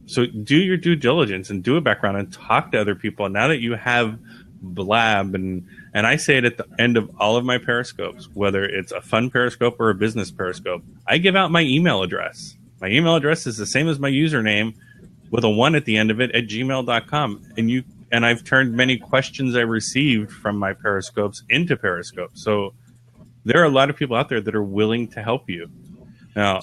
So do your due diligence and do a background and talk to other people. And now that you have Blab, and I say it at the end of all of my Periscopes, whether it's a fun Periscope or a business Periscope, I give out my email address. My email address is the same as my username with a 1 at the end of it at gmail.com. And I've turned many questions I received from my Periscopes into Periscopes. So there are a lot of people out there that are willing to help you. Now,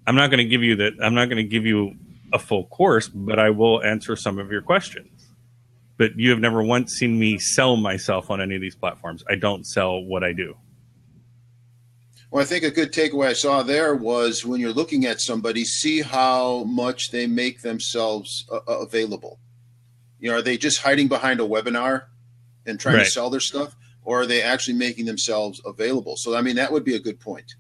I'm not going to give you a full course, but I will answer some of your questions. But you have never once seen me sell myself on any of these platforms. I don't sell what I do. Well, I think a good takeaway I saw there was when you're looking at somebody, see how much they make themselves available. Are they just hiding behind a webinar and trying to sell their stuff, or are they actually making themselves available? So, I mean, that would be a good point.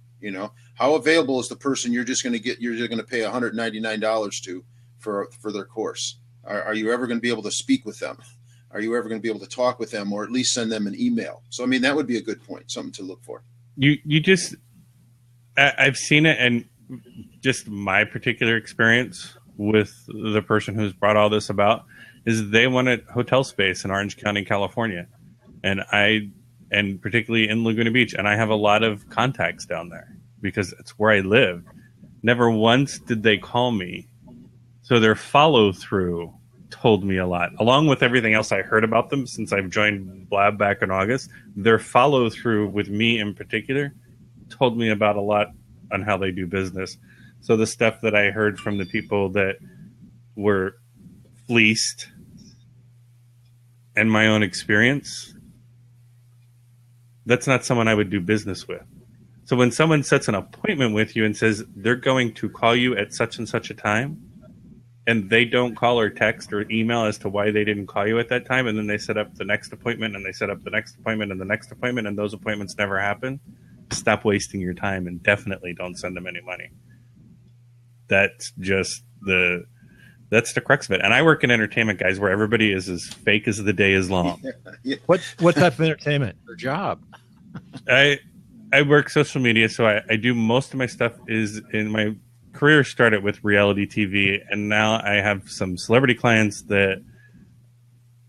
How available is the person you're going to pay $199 to for their course? Are you ever going to be able to speak with them? Are you ever going to be able to talk with them or at least send them an email? So, I mean, that would be a good point, something to look for. I've seen it, and just my particular experience with the person who's brought all this about is they wanted hotel space in Orange County, California. And particularly in Laguna Beach. And I have a lot of contacts down there because it's where I live. Never once did they call me. So their follow through told me a lot. Along with everything else I heard about them since I've joined Blab back in August, their follow through with me in particular told me about a lot on how they do business. So the stuff that I heard from the people that were fleeced and my own experience, that's not someone I would do business with. So when someone sets an appointment with you and says they're going to call you at such and such a time, and they don't call or text or email as to why they didn't call you at that time, and then they set up the next appointment, and they set up the next appointment and the next appointment, and those appointments never happen, stop wasting your time and definitely don't send them any money. That's just that's the crux of it. And I work in entertainment, guys, where everybody is as fake as the day is long. Yeah. What type of entertainment? Their job. I work social media, so I do most of my stuff is in my career started with reality TV, and now I have some celebrity clients that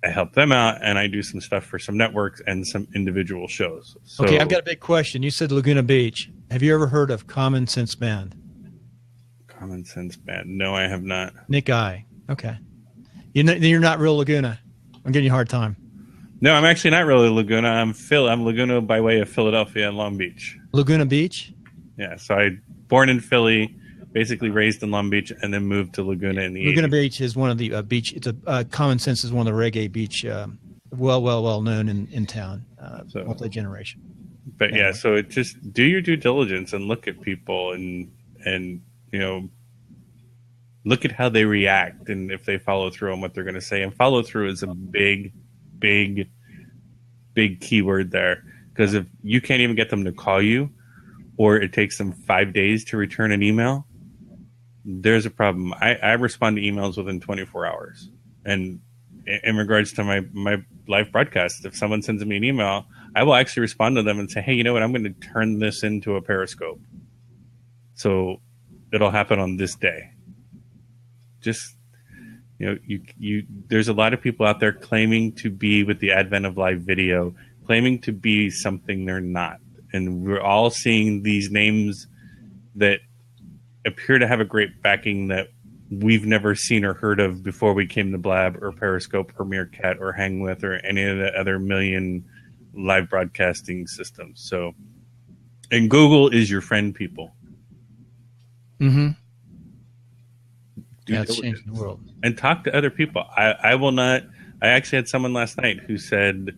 I help them out, and I do some stuff for some networks and some individual shows. So, okay, I've got a big question. You said Laguna Beach. Have you ever heard of Common Sense Band? Common Sense Band. No, I have not. Nick I. Okay. You're not real Laguna. I'm giving you a hard time. No, I'm actually not really Laguna. I'm Laguna by way of Philadelphia and Long Beach. Laguna Beach? Yeah, so I born in Philly, basically raised in Long Beach, and then moved to Laguna in the Laguna 80s. Beach is one of the beach. It's a Common Sense is one of the reggae beach, well known in town, multi-generation. But yeah, so it just do your due diligence and look at people and look at how they react and if they follow through on what they're going to say. And follow through is a big keyword there, because if you can't even get them to call you, or it takes them 5 days to return an email, there's a problem. I respond to emails within 24 hours. And in regards to my live broadcast, if someone sends me an email, I will actually respond to them and say, hey, you know what? I'm going to turn this into a Periscope. So it'll happen on this day. Just, there's a lot of people out there claiming to be, with the advent of live video, claiming to be something they're not. And we're all seeing these names that appear to have a great backing that we've never seen or heard of before we came to Blab or Periscope or Meerkat or Hang With or any of the other million live broadcasting systems. So, and Google is your friend, people. Mm-hmm. Yeah, it's changing the world. And talk to other people. I will not. I actually had someone last night who said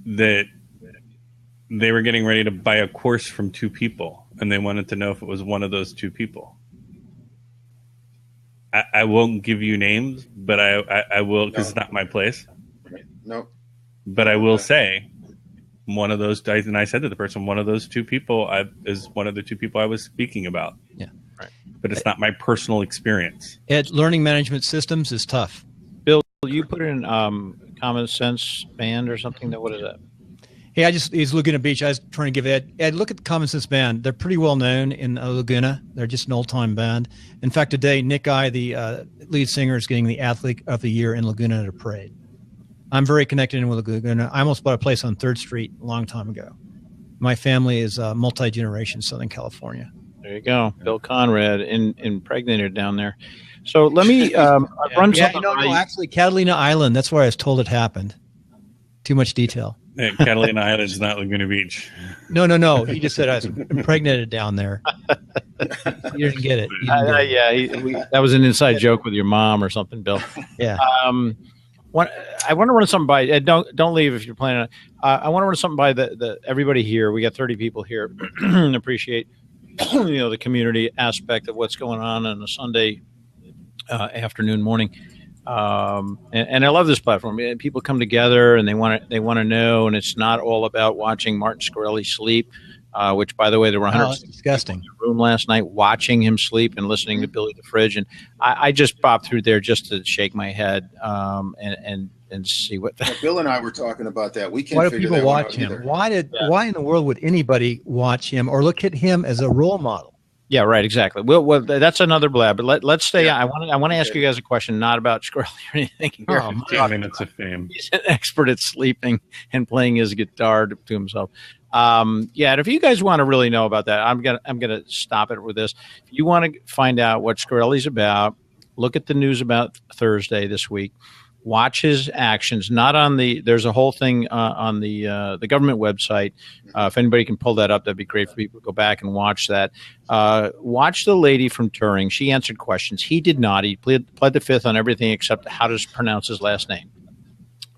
that they were getting ready to buy a course from two people, and they wanted to know if it was one of those two people. I won't give you names, but I will, because it's not my place. No. But I will say, one of those, and I said to the person, one of those two people is one of the two people I was speaking about. Yeah. Right. But it's not my personal experience. Learning management systems is tough. Bill, you put in Common Sense Band or something. What is that? Hey, he's Laguna Beach. I was trying to give Ed, look at the Common Sense Band. They're pretty well known in Laguna. They're just an old-time band. In fact, today, Nick I, the lead singer, is getting the Athlete of the Year in Laguna at a parade. I'm very connected in with Laguna. I almost bought a place on 3rd Street a long time ago. My family is multi-generation Southern California. There you go. Bill Conrad, impregnated down there. So let me run something. No, actually, Catalina Island. That's where I was told it happened. Too much detail. Catalina Island is not Laguna Beach. No. He just said I was impregnated down there. You didn't get it. That was an inside joke with your mom or something, Bill. Yeah. I want to run something by. Don't leave if you're planning. I want to run something by the everybody here. We got 30 people here. Appreciate the community aspect of what's going on a Sunday afternoon, morning. And I love this platform. People come together and they want to know, and it's not all about watching Martin Shkreli sleep, which, by the way, there were 100 disgusting in the room last night watching him sleep and listening to Billy the Fridge. And I just popped through there just to shake my head and see what. Bill and I were talking about that. We can't. Why do people watch him? Either. Why in the world would anybody watch him or look at him as a role model? Yeah, right. Exactly. Well, that's another blab. But let's stay. Yeah. I want to ask you guys a question, not about Shkreli or anything. Here. 10 minutes of fame. He's an expert at sleeping and playing his guitar to himself. And if you guys want to really know about that, I'm gonna stop it with this. If you want to find out what Shkreli's about, look at the news about Thursday this week. Watch his actions. There's a whole thing on the government website. If anybody can pull that up, that'd be great for people to go back and watch that. Watch the lady from Turing. She answered questions. He did not. He pled the fifth on everything except how to pronounce his last name.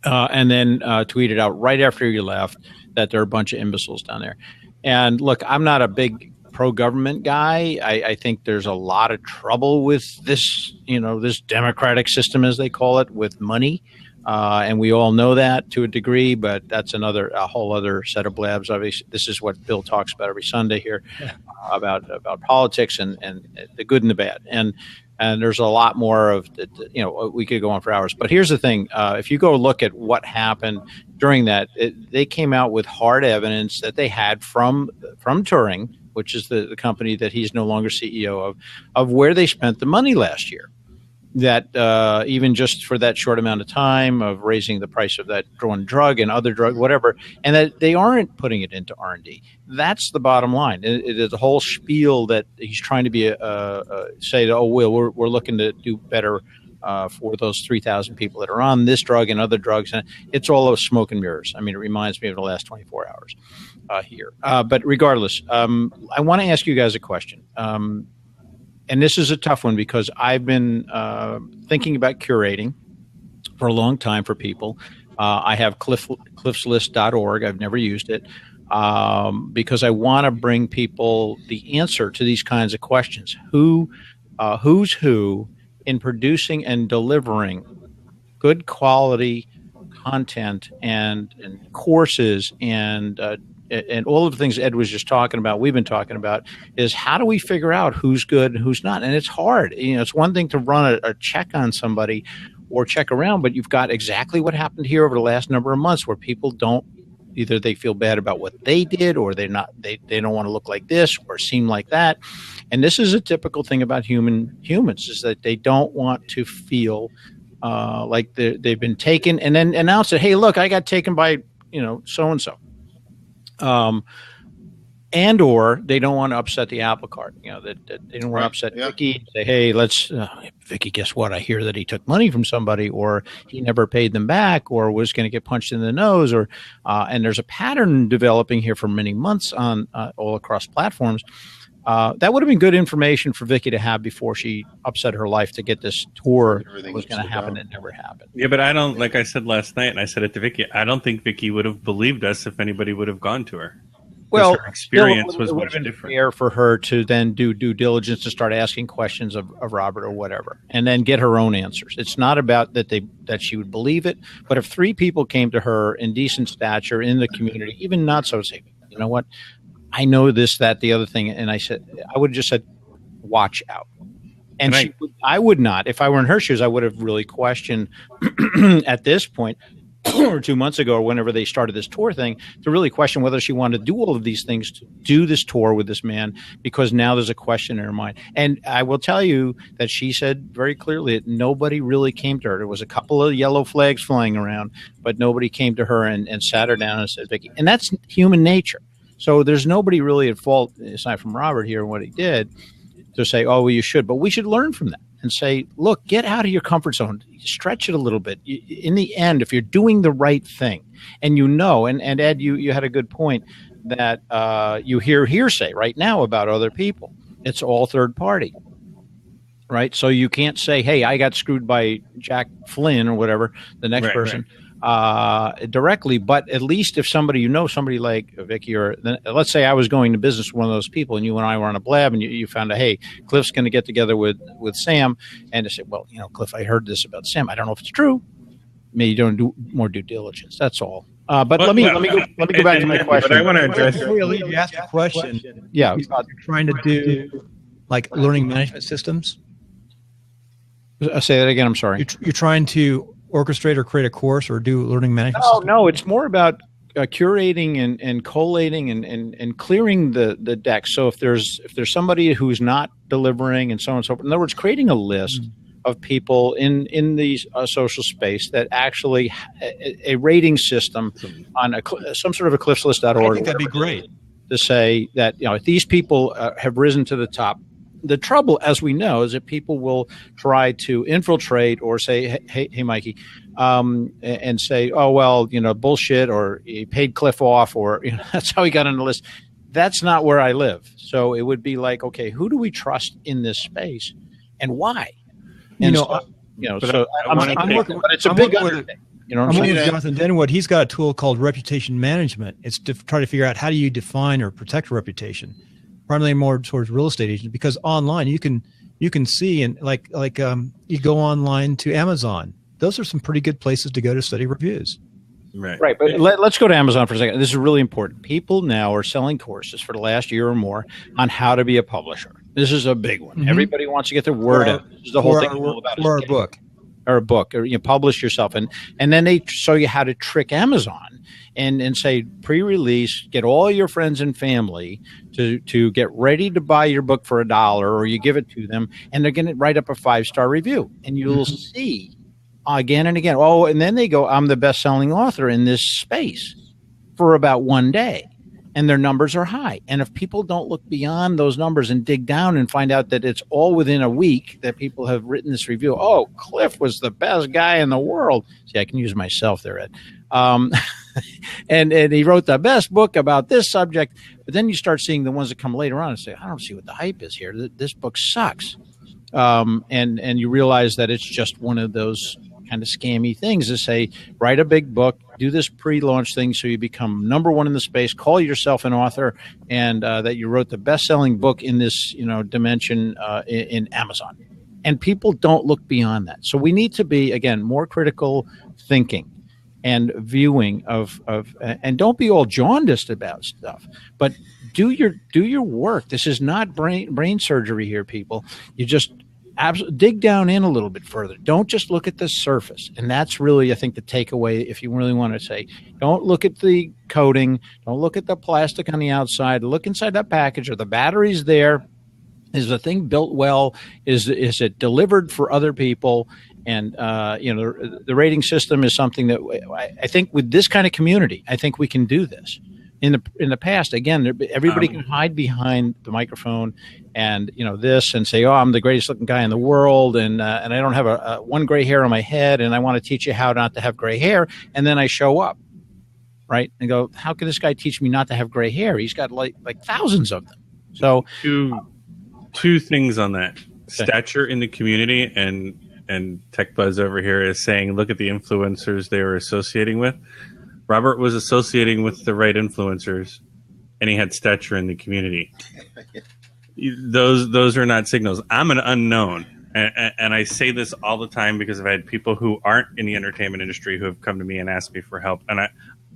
And then tweeted out right after he left that there are a bunch of imbeciles down there. And look, I'm not a big pro-government guy. I think there's a lot of trouble with this, this democratic system, as they call it, with money. And we all know that to a degree, but that's a whole other set of blabs. Obviously, this is what Bill talks about every Sunday here, about politics and the good and the bad. And there's a lot more of, we could go on for hours. But here's the thing. If you go look at what happened during that, they came out with hard evidence that they had from Turing, which is the company that he's no longer CEO of where they spent the money last year. that even just for that short amount of time of raising the price of that one drug and other drug, whatever, and that they aren't putting it into R&D. That's the bottom line. It is a whole spiel that he's trying to be say, oh, we're looking to do better for those 3,000 people that are on this drug and other drugs. And it's all of smoke and mirrors. I mean, it reminds me of the last 24 hours here. But regardless, I want to ask you guys a question. And this is a tough one because I've been thinking about curating for a long time for people. I have cliffslist.org. I've never used it because I want to bring people the answer to these kinds of questions. Who's who in producing and delivering good quality content and courses and all of the things Ed was just talking about, we've been talking about, is how do we figure out who's good and who's not? And it's hard. It's one thing to run a check on somebody or check around, but you've got exactly what happened here over the last number of months where people either they feel bad about what they did or they don't want to look like this or seem like that. And this is a typical thing about humans is that they don't want to feel like they've been taken and then announce it. Hey, look, I got taken by, so-and-so. And or they don't want to upset the apple cart. That they don't want to upset Vicky. Say, hey, Vicky, guess what? I hear that he took money from somebody, or he never paid them back, or was going to get punched in the nose, or and there's a pattern developing here for many months on all across platforms. That would have been good information for Vicky to have before she upset her life to get this tour that was going to happen. It never happened. Yeah, but I don't, like I said last night, and I said it to Vicky, I don't think Vicky would have believed us if anybody would have gone to her. Well, her experience was much different. Fair for her to then do due diligence to start asking questions of Robert or whatever, and then get her own answers. It's not about that she would believe it, but if 3 people came to her in decent stature in the community, even not so, say, you know what, I know this, that, the other thing, and I would have just said, watch out. And I would not, if I were in her shoes, I would have really questioned at this point. Or 2 months ago, or whenever they started this tour thing, to really question whether she wanted to do all of these things to do this tour with this man, because now there's a question in her mind. And I will tell you that she said very clearly that nobody really came to her. There was a couple of yellow flags flying around, but nobody came to her and sat her down and said, Vicky, and that's human nature. So there's nobody really at fault, aside from Robert here and what he did, to say, oh, well, you should. But we should learn from that and say, look, get out of your comfort zone. Stretch it a little bit. In the end, if you're doing the right thing, and and Ed, you had a good point that you hear hearsay right now about other people. It's all third party, right? So you can't say, hey, I got screwed by Jack Flynn or whatever, the next person. Right. Directly, but at least if somebody somebody like Vicky, or let's say I was going to business with one of those people, and you and I were on a blab, and you found out, hey, Cliff's going to get together with Sam, and I said, well, Cliff, I heard this about Sam. I don't know if it's true. Maybe you don't do more due diligence. That's all. But let me go back to my question. But I want to address. Before you ask a question, yeah, you're trying to do like learning management systems. Say that again. I'm sorry. You're trying to orchestrate or create a course or do learning management? No, it's more about curating and collating and clearing the deck. So if there's somebody who's not delivering and so on and so forth, in other words, creating a list of people in the social space that actually a rating system on some sort of a cliffslist.org. I think that'd be great to say that if these people have risen to the top. The trouble, as we know, is that people will try to infiltrate or say, hey, Mikey, and say, oh, well, bullshit, or he paid Cliff off, or that's how he got on the list. That's not where I live. So it would be like, okay, who do we trust in this space and why? And I'm working, but it's a big undertaking. I'm working with Jonathan Denwood. He's got a tool called reputation management. It's to try to figure out how do you define or protect a reputation. Primarily more towards real estate agents, because online you can see, and like you go online to Amazon. Those are some pretty good places to go to study reviews. Right. But let's go to Amazon for a second. This is really important. People now are selling courses for the last year or more on how to be a publisher. This is a big one. Mm-hmm. Everybody wants to get their word out. This is the whole thing about our book. or a book, or publish yourself, and then they show you how to trick Amazon and say pre-release, get all your friends and family to get ready to buy your book for $1, or you give it to them, and they're going to write up a 5-star review, and you'll see again and again. Oh, and then they go, I'm the best-selling author in this space for about one day. And their numbers are high. And if people don't look beyond those numbers and dig down and find out that it's all within a week that people have written this review, oh, Cliff was the best guy in the world. See, I can use myself there, Ed. And he wrote the best book about this subject. But then you start seeing the ones that come later on and say, I don't see what the hype is here. This book sucks. And you realize that it's just one of those kind of scammy things to say, write a big book, do this pre-launch thing so you become #1 in the space, call yourself an author, and that you wrote the best-selling book in this dimension in Amazon. And people don't look beyond that. So we need to be, again, more critical thinking and viewing of and don't be all jaundiced about stuff, but do your work. This is not brain surgery here, people. You just dig down in a little bit further. Don't just look at the surface. And that's really, I think, the takeaway. If you really want to say, don't look at the coating, don't look at the plastic on the outside, look inside that package. Are the batteries there? Is the thing built well? Is it delivered for other people? And the rating system is something that I think with this kind of community, I think we can do this. In the past, again, everybody can hide behind the microphone and this and say, "Oh, I'm the greatest looking guy in the world," and I don't have a one gray hair on my head, and I want to teach you how not to have gray hair. And then I show up, right, and go, "How can this guy teach me not to have gray hair? He's got like thousands of them." So two things on that: stature in the community, and Tech Buzz over here is saying, "Look at the influencers they were associating with." Robert was associating with the right influencers, and he had stature in the community. Those are not signals. I'm an unknown, and I say this all the time because I've had people who aren't in the entertainment industry who have come to me and asked me for help, and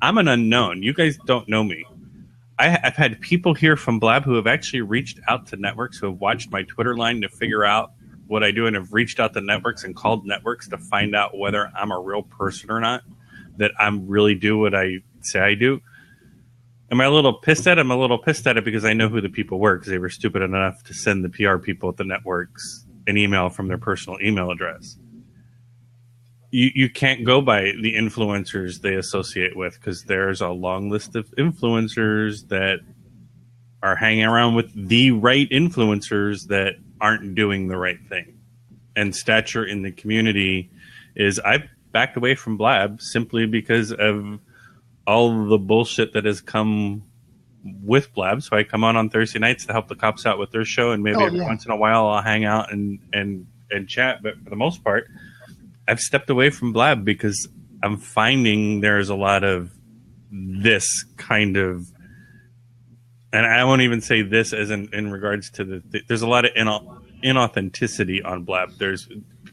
I'm an unknown. You guys don't know me. I've had people here from Blab who have actually reached out to networks, who have watched my Twitter line to figure out what I do, and have reached out to networks and called networks to find out whether I'm a real person or not, that I'm really do what I say I do. Am I a little pissed at it? I'm a little pissed at it because I know who the people were, because they were stupid enough to send the PR people at the networks an email from their personal email address. You can't go by the influencers they associate with, because there's a long list of influencers that are hanging around with the right influencers that aren't doing the right thing. And stature in the community is, I've backed away from Blab simply because of all the bullshit that has come with Blab. So I come on Thursday nights to help the cops out with their show, and maybe every once in a while I'll hang out and chat. But for the most part, I've stepped away from Blab because I'm finding there's a lot of this kind of, and I won't even say this as in regards to there's a lot of inauthenticity on Blab.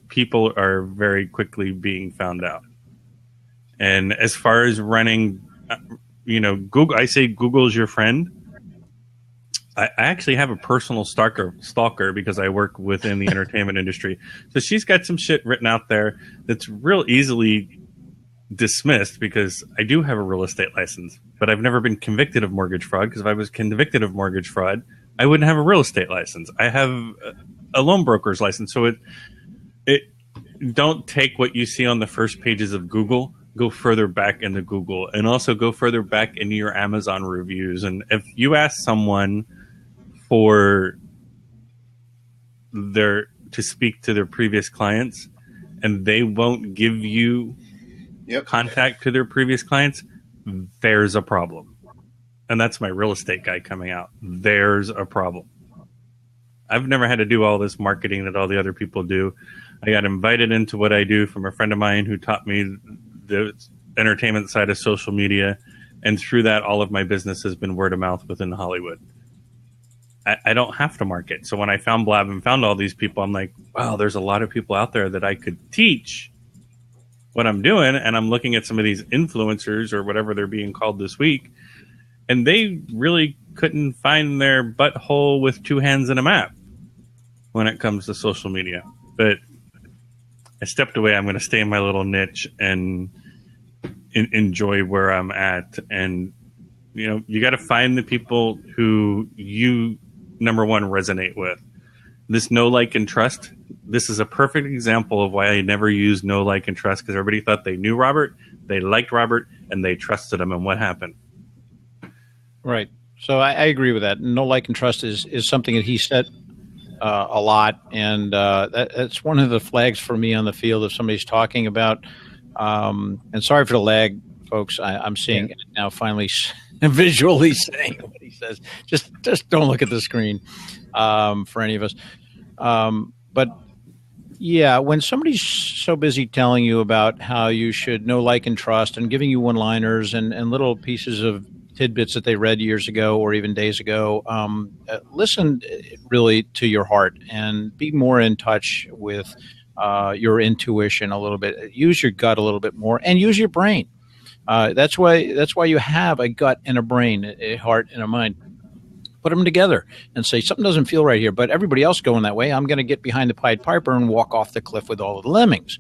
People are very quickly being found out. And as far as running, Google, I say Google's your friend. I actually have a personal stalker because I work within the entertainment industry. So she's got some shit written out there that's real easily dismissed, because I do have a real estate license, but I've never been convicted of mortgage fraud, because if I was convicted of mortgage fraud, I wouldn't have a real estate license. I have a loan broker's license. So it don't take what you see on the first pages of Google, go further back into Google, and also go further back into your Amazon reviews. And if you ask someone to speak to their previous clients, and they won't give you contact to their previous clients, there's a problem. And that's my real estate guy coming out. There's a problem. I've never had to do all this marketing that all the other people do. I got invited into what I do from a friend of mine who taught me the entertainment side of social media. And through that, all of my business has been word of mouth within Hollywood. I don't have to market. So when I found Blab and found all these people, I'm like, wow, there's a lot of people out there that I could teach what I'm doing. And I'm looking at some of these influencers, or whatever they're being called this week, and they really couldn't find their butthole with two hands in a map when it comes to social media. But I stepped away. I'm going to stay in my little niche and enjoy where I'm at. And, you got to find the people who you, number one, resonate with. This know, like, and trust. This is a perfect example of why I never used know, like, and trust, because everybody thought they knew Robert, they liked Robert, and they trusted him. And what happened? Right. So I agree with that. Know, like, and trust is something that he said a lot, and that's one of the flags for me on the field if somebody's talking about. And sorry for the lag, folks. I'm seeing it now finally visually saying what he says. Just don't look at the screen for any of us. But yeah, when somebody's so busy telling you about how you should know, like, and trust, and giving you one-liners and little pieces of tidbits that they read years ago or even days ago, listen really to your heart and be more in touch with your intuition a little bit. Use your gut a little bit more and use your brain. That's why you have a gut and a brain, a heart and a mind. Put them together and say something doesn't feel right here, but everybody else going that way. I'm going to get behind the Pied Piper and walk off the cliff with all of the lemmings.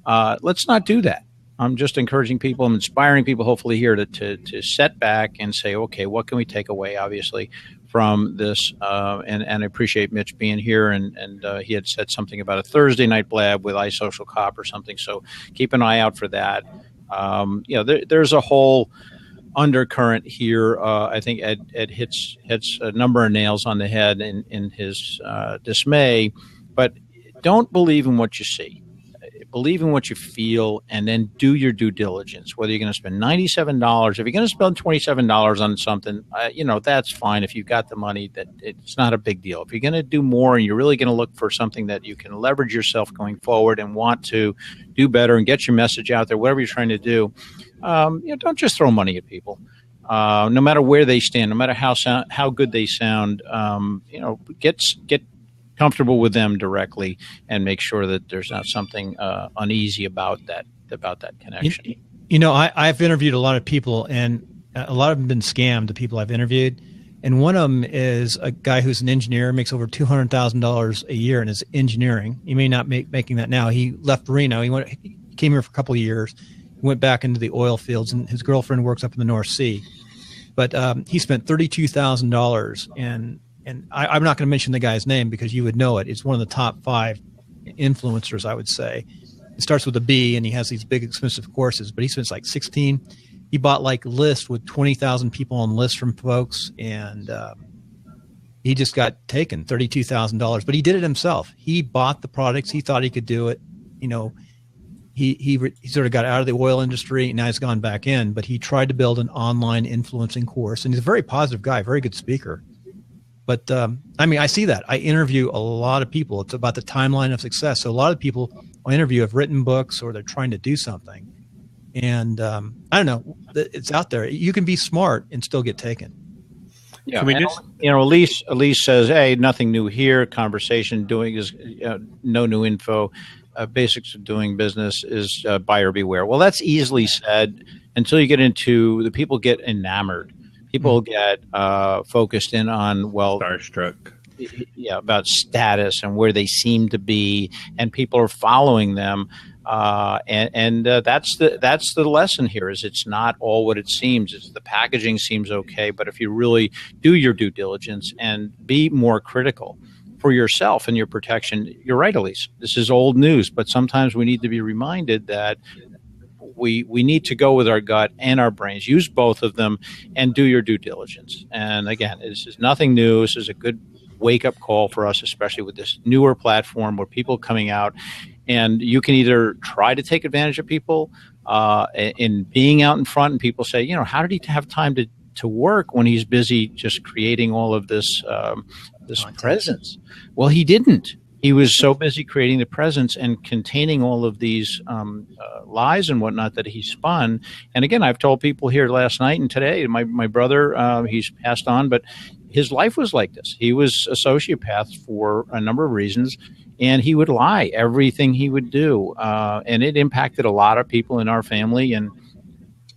Let's not do that. I'm just encouraging people. I'm inspiring people, hopefully, here to set back and say, okay, what can we take away, obviously, from this? And I appreciate Mitch being here, and he had said something about a Thursday night blab with iSocial Cop or something. So keep an eye out for that. There's a whole undercurrent here. I think Ed hits a number of nails on the head in his dismay, but don't believe in what you see. Believe in what you feel, and then do your due diligence. Whether you're going to spend $97, if you're going to spend $27 on something, that's fine. If you've got the money, that it's not a big deal. If you're going to do more and you're really going to look for something that you can leverage yourself going forward and want to do better and get your message out there, whatever you're trying to do, don't just throw money at people. No matter where they stand, no matter how good they sound, get comfortable with them directly and make sure that there's not something uneasy about that connection. I've interviewed a lot of people, and a lot of them have been scammed, the people I've interviewed. And one of them is a guy who's an engineer, makes over $200,000 a year in his engineering. He may not making that now. He left Reno. He came here for a couple of years, went back into the oil fields, and his girlfriend works up in the North Sea. But he spent $32,000, and I'm not going to mention the guy's name because you would know it. It's one of the top 5 influencers, I would say. It starts with a B, and he has these big expensive courses, but he spends like 16. He bought like lists with 20,000 people on lists from folks, and he just got taken $32,000. But he did it himself. He bought the products. He thought he could do it. He sort of got out of the oil industry, and now he's gone back in. But he tried to build an online influencing course, and he's a very positive guy, very good speaker. But I see that. I interview a lot of people. It's about the timeline of success. So a lot of people I interview have written books, or they're trying to do something. And I don't know. It's out there. You can be smart and still get taken. Yeah. Elise says, hey, nothing new here. Conversation doing is no new info. Basics of doing business is buyer beware. Well, that's easily said until you get into the people get enamored. People get focused in on, starstruck. Yeah, about status and where they seem to be, and people are following them. And that's the lesson here. Is it's not all what it seems. It's the packaging seems okay, but if you really do your due diligence and be more critical for yourself and your protection, you're right, Elise. This is old news, but sometimes we need to be reminded that we need to go with our gut and our brains, use both of them, and do your due diligence. And again, this is nothing new. This is a good wake-up call for us, especially with this newer platform where people are coming out, and you can either try to take advantage of people in being out in front, and people say, how did he have time to work when he's busy just creating all of this presence? Well, he didn't. He was so busy creating the presence and containing all of these lies and whatnot that he spun. And again, I've told people here last night and today, my brother, he's passed on, but his life was like this. He was a sociopath for a number of reasons, and he would lie everything he would do. And it impacted a lot of people in our family. And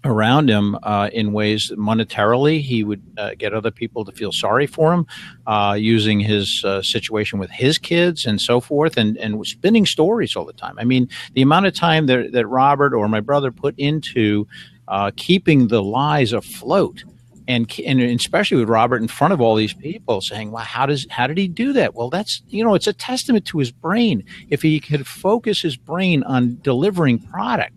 around him in ways monetarily. He would get other people to feel sorry for him, using his situation with his kids and so forth, and spinning stories all the time. I mean, the amount of time that Robert or my brother put into keeping the lies afloat, and especially with Robert in front of all these people saying, well, how did he do that? Well, that's, it's a testament to his brain. If he could focus his brain on delivering product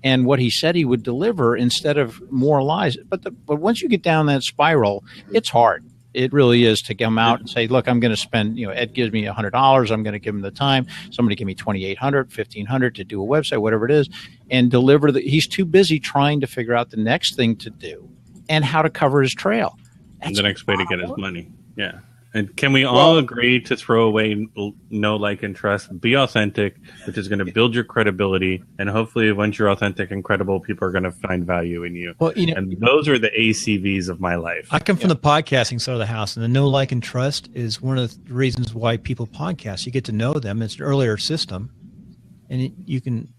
and what he said he would deliver instead of more lies. But once you get down that spiral, it's hard. It really is to come out and say, look, I'm going to spend, Ed gives me $100. I'm going to give him the time. Somebody give me $2,800, $1,500 to do a website, whatever it is, and deliver. He's too busy trying to figure out the next thing to do and how to cover his trail. That's the next way to get his money. Yeah. And can we all agree to throw away know, like, and trust? Be authentic, which is going to build your credibility. And hopefully, once you're authentic and credible, people are going to find value in you. Well, and those are the ACVs of my life. I come from the podcasting side of the house, and the know, like, and trust is one of the reasons why people podcast. You get to know them. It's an earlier system, and you can.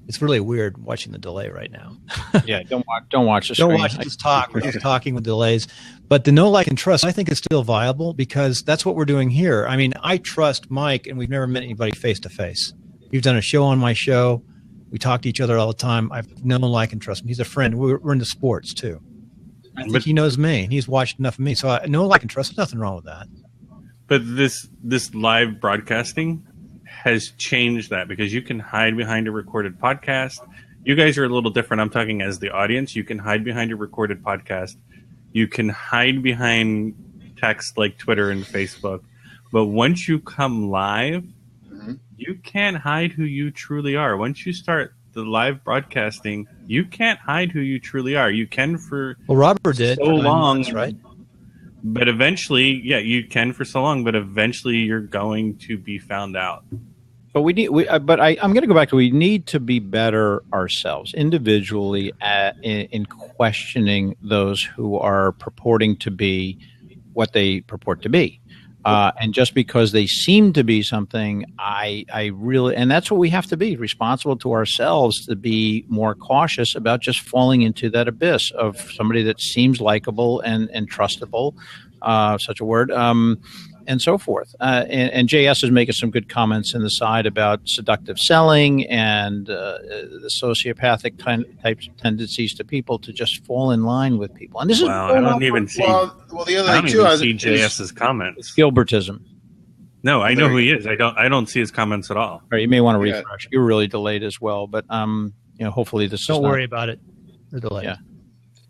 It's really weird watching the delay right now. Yeah, don't watch the screen. Don't watch us talk. We're just talking with delays. But the know, like, and trust, I think is still viable because that's what we're doing here. I mean, I trust Mike, and we've never met anybody face to face. We've done a show on my show. We talk to each other all the time. I've known, like, and trust him. He's a friend. We're into sports too. I think he knows me, and he's watched enough of me. So I know, like, and trust. There's nothing wrong with that. But this live broadcasting has changed that because you can hide behind a recorded podcast. You guys are a little different. I'm talking as the audience. You can hide behind a recorded podcast. You can hide behind text like Twitter and Facebook. But once you come live, you can't hide who you truly are. Once you start the live broadcasting, you can't hide who you truly are. You can for Robert did so long, that's right? But eventually, yeah, you can for so long. But eventually, you're going to be found out. But I'm going to go back to we need to be better ourselves individually in questioning those who are purporting to be what they purport to be. And just because they seem to be something, I really, and that's what we have to be responsible to ourselves to be more cautious about just falling into that abyss of somebody that seems likable and trustable, such a word, and so forth. And JS is making some good comments in the side about seductive selling and the sociopathic types of tendencies to people to just fall in line with people. And this is I don't even see. Well, the other thing too, I see JS's comments. It's Gilbertism. No, I know who he is. I don't see his comments at all. Right, you may want to refresh. You're really delayed as well, but hopefully this. Don't worry about it. They're delayed. Yeah.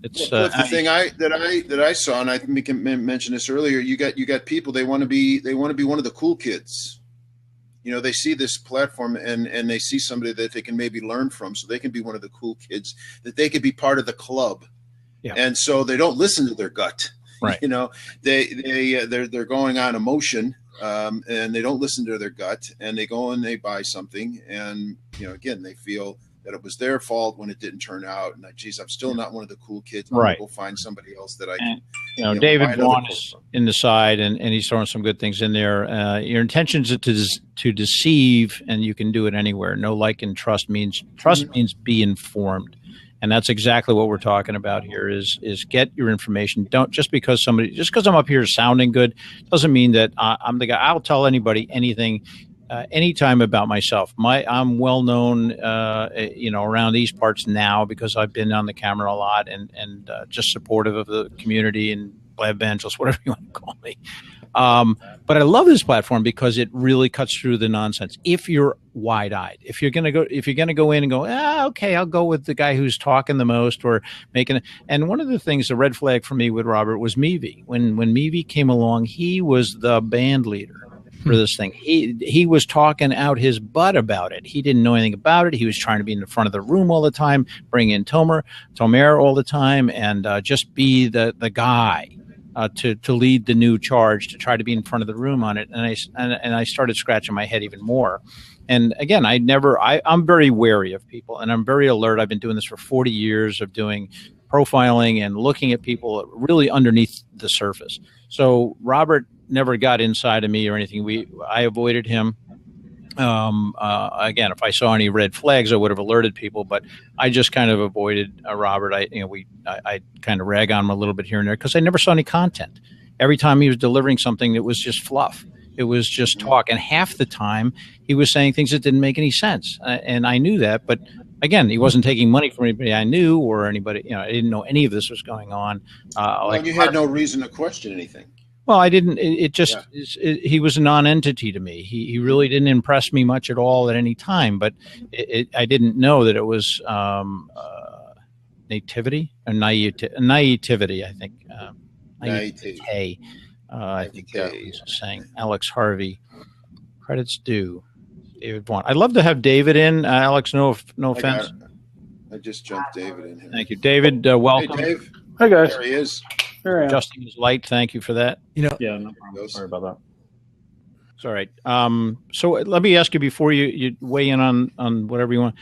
It's the thing that I saw, and I mentioned this earlier. You got people, they want to be one of the cool kids. They see this platform and they see somebody that they can maybe learn from, so they can be one of the cool kids, that they could be part of the club. Yeah. And so they don't listen to their gut. Right. They're going on emotion, and they don't listen to their gut, and they go and they buy something, and again they feel that it was their fault when it didn't turn out. And geez, I'm still not one of the cool kids. I'm gonna go find somebody else that I can. David Vaughn is in the side, and he's throwing some good things in there. Your intentions are to deceive, and you can do it anywhere. No, like, and trust means be informed. And that's exactly what we're talking about here is get your information. Don't just because I'm up here sounding good doesn't mean that I'm the guy. I'll tell anybody anything. Anytime about myself. I'm well known, around these parts now because I've been on the camera a lot and just supportive of the community and evangelist, whatever you want to call me. But I love this platform because it really cuts through the nonsense. If you're wide-eyed, if you're gonna go in and go, okay, I'll go with the guy who's talking the most or making. And one of the things, the red flag for me with Robert was Meavy. When Meavy came along, he was the band leader for this thing. He was talking out his butt about it. He didn't know anything about it. He was trying to be in the front of the room all the time, bring in Tomer all the time, and just be the guy to lead the new charge, to try to be in front of the room on it. And I started scratching my head even more. And again, I'm very wary of people, and I'm very alert. I've been doing this for 40 years of doing profiling and looking at people really underneath the surface. So Robert never got inside of me or anything. I avoided him. Again, if I saw any red flags, I would have alerted people, but I just kind of avoided Robert. I kind of rag on him a little bit here and there because I never saw any content. Every time he was delivering something, it was just fluff. It was just talk. And half the time he was saying things that didn't make any sense. And I knew that, but again, he wasn't taking money from anybody I knew or anybody, I didn't know any of this was going on. You had no reason to question anything. Well, I didn't. He was a non-entity to me. He really didn't impress me much at all at any time. But I didn't know that it was nativity or naivety. I think. Naivety. I think he's saying. Alex Harvey. Credits due. David Vaughn. I'd love to have David in. Alex, no offense. I just jumped David in here. Thank you, David. Welcome. Hey, Dave. Hi, guys. There he is. Adjusting his light. Thank you for that. Yeah, no problem. Sorry about that. It's all right. So let me ask you before you weigh in on whatever you want.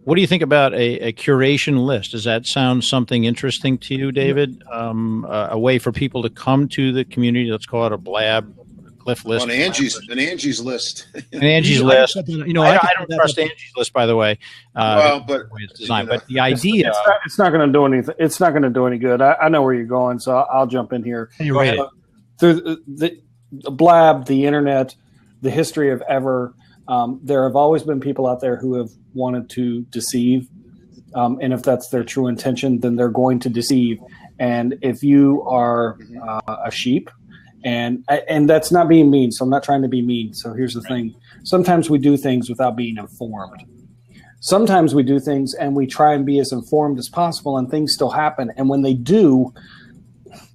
What do you think about a curation list? Does that sound something interesting to you, David? A way for people to come to the community. Let's call it a blab. Cliff list. An Angie's list. An Angie's list. I don't trust Angie's list, by the way. But it's designed. But the idea, it's not going to do anything. It's not going to do any good. I know where you're going, so I'll jump in here. Can you read it? Through the blab, the internet, the history of ever. There have always been people out there who have wanted to deceive, and if that's their true intention, then they're going to deceive. And if you are a sheep. And that's not being mean, so I'm not trying to be mean. So here's the thing. Sometimes we do things without being informed. Sometimes we do things and we try and be as informed as possible, and things still happen. And when they do,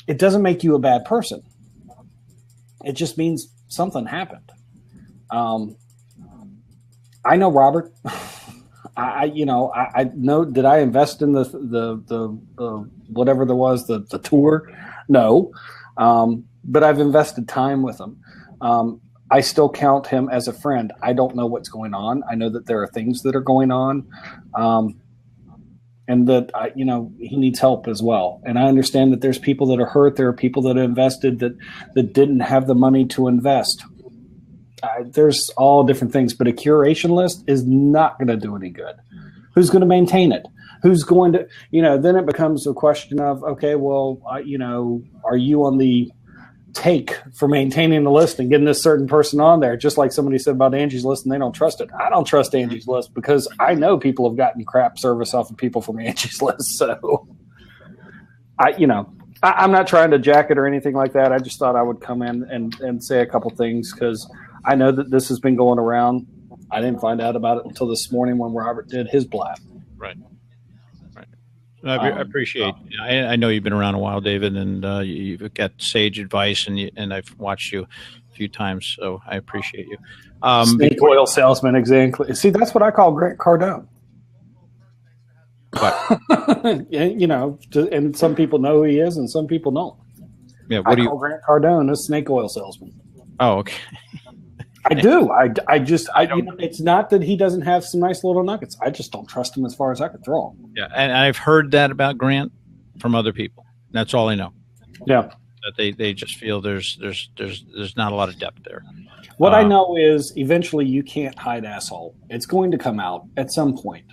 it doesn't make you a bad person. It just means something happened. I know Robert. I know. Did I invest in the whatever there was, the tour? No. But I've invested time with him. I still count him as a friend. I don't know what's going on. I know that there are things that are going on, and that he needs help as well. And I understand that there's people that are hurt. There are people that are invested that didn't have the money to invest. There's all different things, but a curation list is not going to do any good. Who's going to maintain it? Who's going to, then it becomes a question of, okay, well, are you on the take for maintaining the list and getting this certain person on there? Just like somebody said about Angie's List and they don't trust it. I don't trust Angie's List because I know people have gotten crap service off of people from Angie's List. So I'm not trying to jack it or anything like that. I just thought I would come in and say a couple things because I know that this has been going around. I didn't find out about it until this morning when Robert did his blab. Right. I appreciate. I know you've been around a while, David, and you've got sage advice, and I've watched you a few times, so I appreciate you. Snake oil salesman, exactly. See, that's what I call Grant Cardone. What? And some people know who he is, and some people don't. Yeah, I call Grant Cardone a snake oil salesman. Oh, okay. I do. It's not that he doesn't have some nice little nuggets. I just don't trust him as far as I could throw him. Yeah, and I've heard that about Grant from other people. That's all I know. Yeah, that they just feel there's not a lot of depth there. What I know is eventually you can't hide asshole. It's going to come out at some point.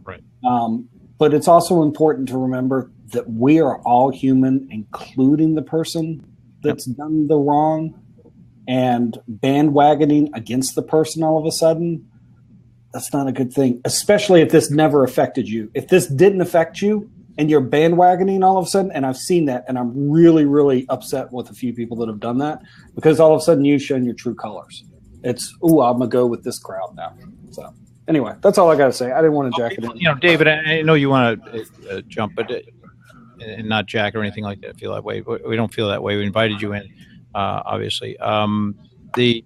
Right. But it's also important to remember that we are all human, including the person that's done the wrong. And bandwagoning against the person all of a sudden, that's not a good thing, especially if this never affected you. If this didn't affect you and you're bandwagoning all of a sudden, and I've seen that, and I'm really, really upset with a few people that have done that because all of a sudden you've shown your true colors. It's, I'm going to go with this crowd now. So anyway, that's all I got to say. I didn't want to jack it in. David, I know you want to jump, but and not jack or anything like that. Feel that way. We don't feel that way. We invited you in. Obviously, the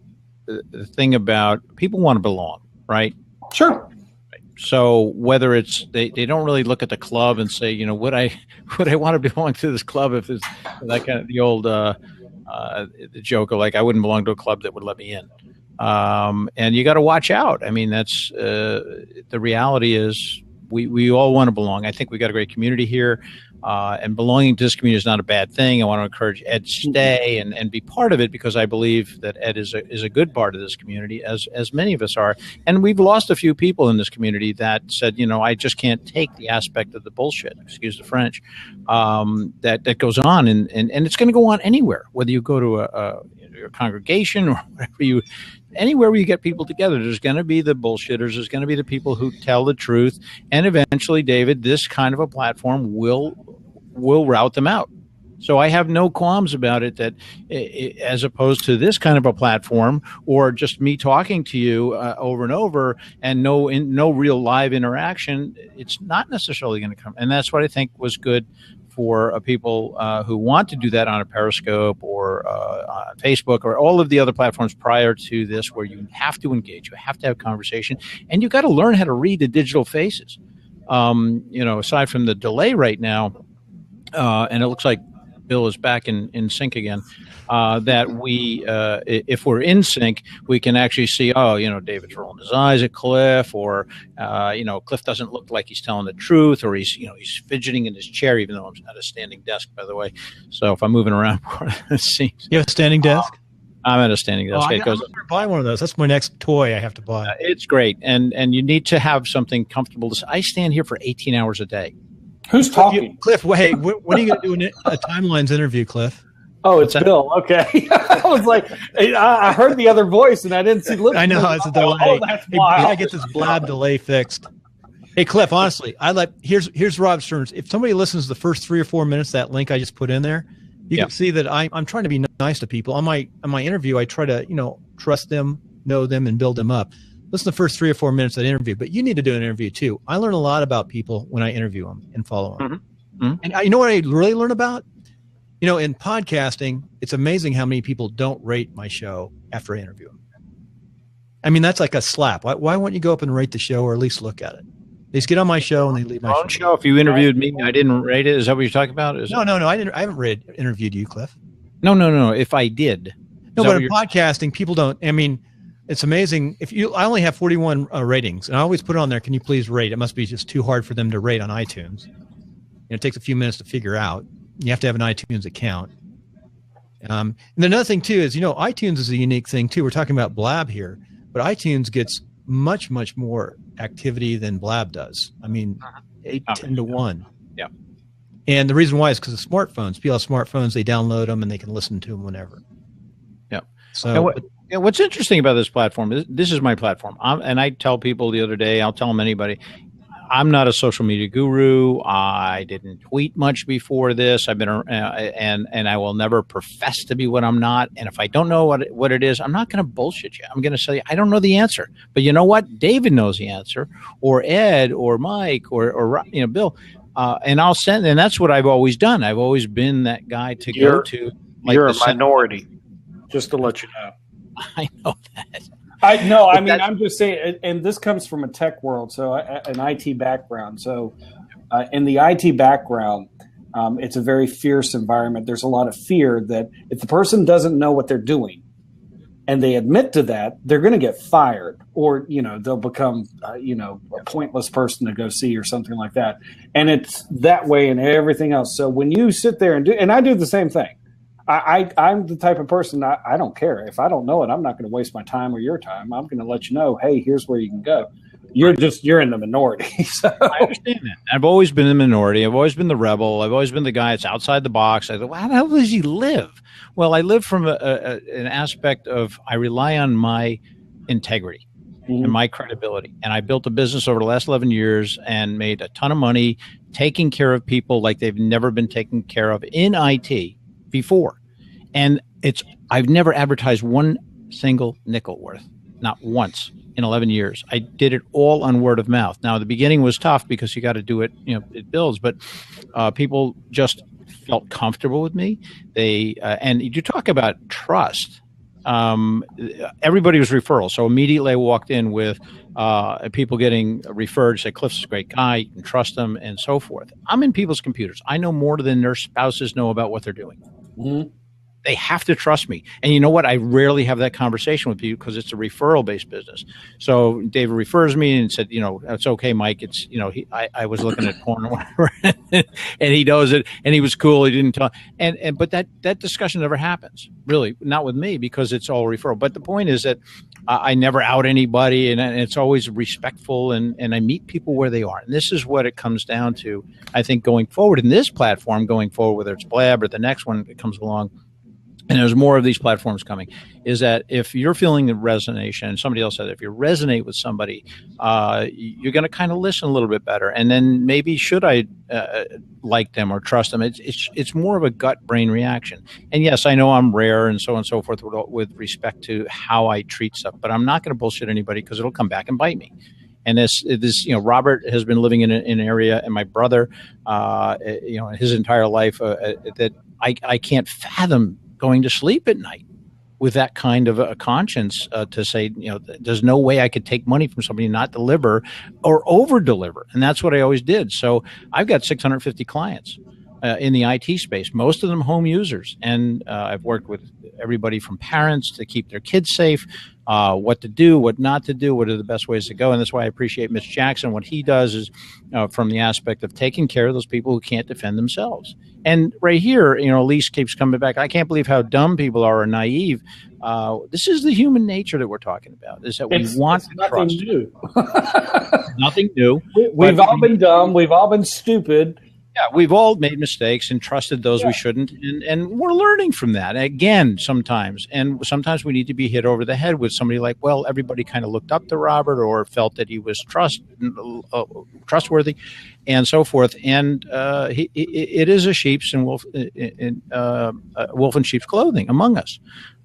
thing about people want to belong, right? Sure. So whether it's they don't really look at the club and say, would I want to belong to this club if it's that kind of the old the joke of like I wouldn't belong to a club that would let me in. And you got to watch out. I mean, that's the reality is we all want to belong. I think we got a great community here. And belonging to this community is not a bad thing. I want to encourage Ed to stay and be part of it, because I believe that Ed is a good part of this community, as many of us are. And we've lost a few people in this community that said, I just can't take the aspect of the bullshit, excuse the French, that goes on. And it's going to go on anywhere, whether you go to a congregation or anywhere where you get people together. There's going to be the bullshitters. There's going to be the people who tell the truth. And eventually, David, this kind of a platform will rout them out. So I have no qualms about it, that as opposed to this kind of a platform, or just me talking to you over and over and no real live interaction, it's not necessarily going to come. And that's what I think was good for people who want to do that on a Periscope or on Facebook or all of the other platforms prior to this, where you have to engage, you have to have conversation, and you got to learn how to read the digital faces. Aside from the delay right now, and it looks like Bill is back in sync again, that we, if we're in sync, we can actually see, David's rolling his eyes at Cliff, or, Cliff doesn't look like he's telling the truth, or he's fidgeting in his chair, even though I'm at a standing desk, by the way. So if I'm moving around, it seems. You have a standing desk? I'm at a standing desk. I'm going to buy one of those. That's my next toy I have to buy. It's great. And you need to have something comfortable. I stand here for 18 hours a day. Who's talking? Cliff, wait, when are you going to do a Timelines interview, Cliff? Oh, it's Bill. Okay. I was like, I heard the other voice and I didn't see. I know, it's a delay. Oh, that's wild. I got to get this blab delay fixed. Hey, Cliff, honestly, here's Rob Stearns. If somebody listens to the first 3 or 4 minutes, that link I just put in there, you can see that I'm trying to be nice to people. On my interview, I try to, trust them, know them, and build them up. Listen to the first 3 or 4 minutes of that interview, but you need to do an interview too. I learn a lot about people when I interview them and follow them. Mm-hmm. Mm-hmm. And you know what I really learn about? In podcasting, it's amazing how many people don't rate my show after I interview them. I mean, that's like a slap. Why won't you go up and rate the show, or at least look at it? They just get on my show and they leave my show. If you interviewed me, I didn't rate it. Is that what you're talking about? No. I haven't interviewed you, Cliff. No. If I did. No, but in podcasting, people don't. I mean, it's amazing. I only have 41 ratings, and I always put it on there. Can you please rate? It must be just too hard for them to rate on iTunes. It takes a few minutes to figure out. You have to have an iTunes account. And another thing too is, iTunes is a unique thing too. We're talking about Blab here, but iTunes gets much, much more activity than Blab does. I mean, 10 to 1. Yeah. And the reason why is because of smartphones. People have smartphones, they download them and they can listen to them whenever. Yeah. So what's interesting about this platform is this is my platform. And I tell people the other day, I'll tell them anybody, I'm not a social media guru. I didn't tweet much before this. I've been and I will never profess to be what I'm not. And if I don't know what it is, I'm not going to bullshit you. I'm going to say I don't know the answer. But you know what? David knows the answer, or Ed, or Mike, or Bill. And I'll send. And that's what I've always done. I've always been that guy to go to. Like you're a minority, just to let you know. I know that. I'm just saying, and this comes from a tech world, so an IT background. So in the IT background, it's a very fierce environment. There's a lot of fear that if the person doesn't know what they're doing and they admit to that, they're going to get fired, or, they'll become, a pointless person to go see or something like that. And it's that way in everything else. So when you sit there and I do the same thing. I'm the type of person, I don't care. If I don't know it, I'm not going to waste my time or your time. I'm going to let you know, hey, here's where you can go. You're in the minority. So. I understand that. I've always been the minority. I've always been the rebel. I've always been the guy that's outside the box. I thought, well, how the hell does he live? Well, I live from an aspect of I rely on my integrity and my credibility. And I built a business over the last 11 years and made a ton of money taking care of people like they've never been taken care of in IT before. And I've never advertised one single nickel worth, not once in 11 years. I did it all on word of mouth. Now, the beginning was tough because you got to do it, it builds, but people just felt comfortable with me. And you talk about trust. Everybody was referral. So immediately I walked in with people getting referred, say, Cliff's a great guy, you can trust him, and so forth. I'm in people's computers. I know more than their spouses know about what they're doing. Mm-hmm. They have to trust me. And you know what? I rarely have that conversation with people because it's a referral-based business. So David refers me and said, it's okay, Mike. It's, I was looking at porn or whatever, and he knows it, and he was cool. He didn't tell. But that discussion never happens, really, not with me, because it's all referral. But the point is that I never out anybody, and it's always respectful, and I meet people where they are. And this is what it comes down to, I think, going forward in this platform, whether it's Blab or the next one that comes along. And there's more of these platforms coming, is that if you're feeling the resonation, and somebody else said, if you resonate with somebody, you're going to kind of listen a little bit better. And then maybe should I like them or trust them? It's more of a gut brain reaction. And yes, I know I'm rare and so on and so forth with respect to how I treat stuff, but I'm not going to bullshit anybody because it'll come back and bite me. And this, Robert has been living in an area, and my brother, his entire life, that I can't fathom going to sleep at night with that kind of a conscience to say, there's no way I could take money from somebody and not deliver or over deliver. And that's what I always did. So I've got 650 clients in the IT space, most of them home users. And I've worked with everybody from parents to keep their kids safe, what to do, what not to do, what are the best ways to go. And that's why I appreciate Mitch Jackson. What he does is from the aspect of taking care of those people who can't defend themselves. And right here, Elise keeps coming back. I can't believe how dumb people are or naive. This is the human nature that we're talking about, is that we want to trust. Nothing new. Nothing new. We've all been dumb. We've all been stupid. Yeah, we've all made mistakes and trusted those we shouldn't, and we're learning from that again sometimes. And sometimes we need to be hit over the head with somebody like, well, everybody kind of looked up to Robert or felt that he was trustworthy, and so forth. And it is a sheep's and wolf in sheep's clothing among us.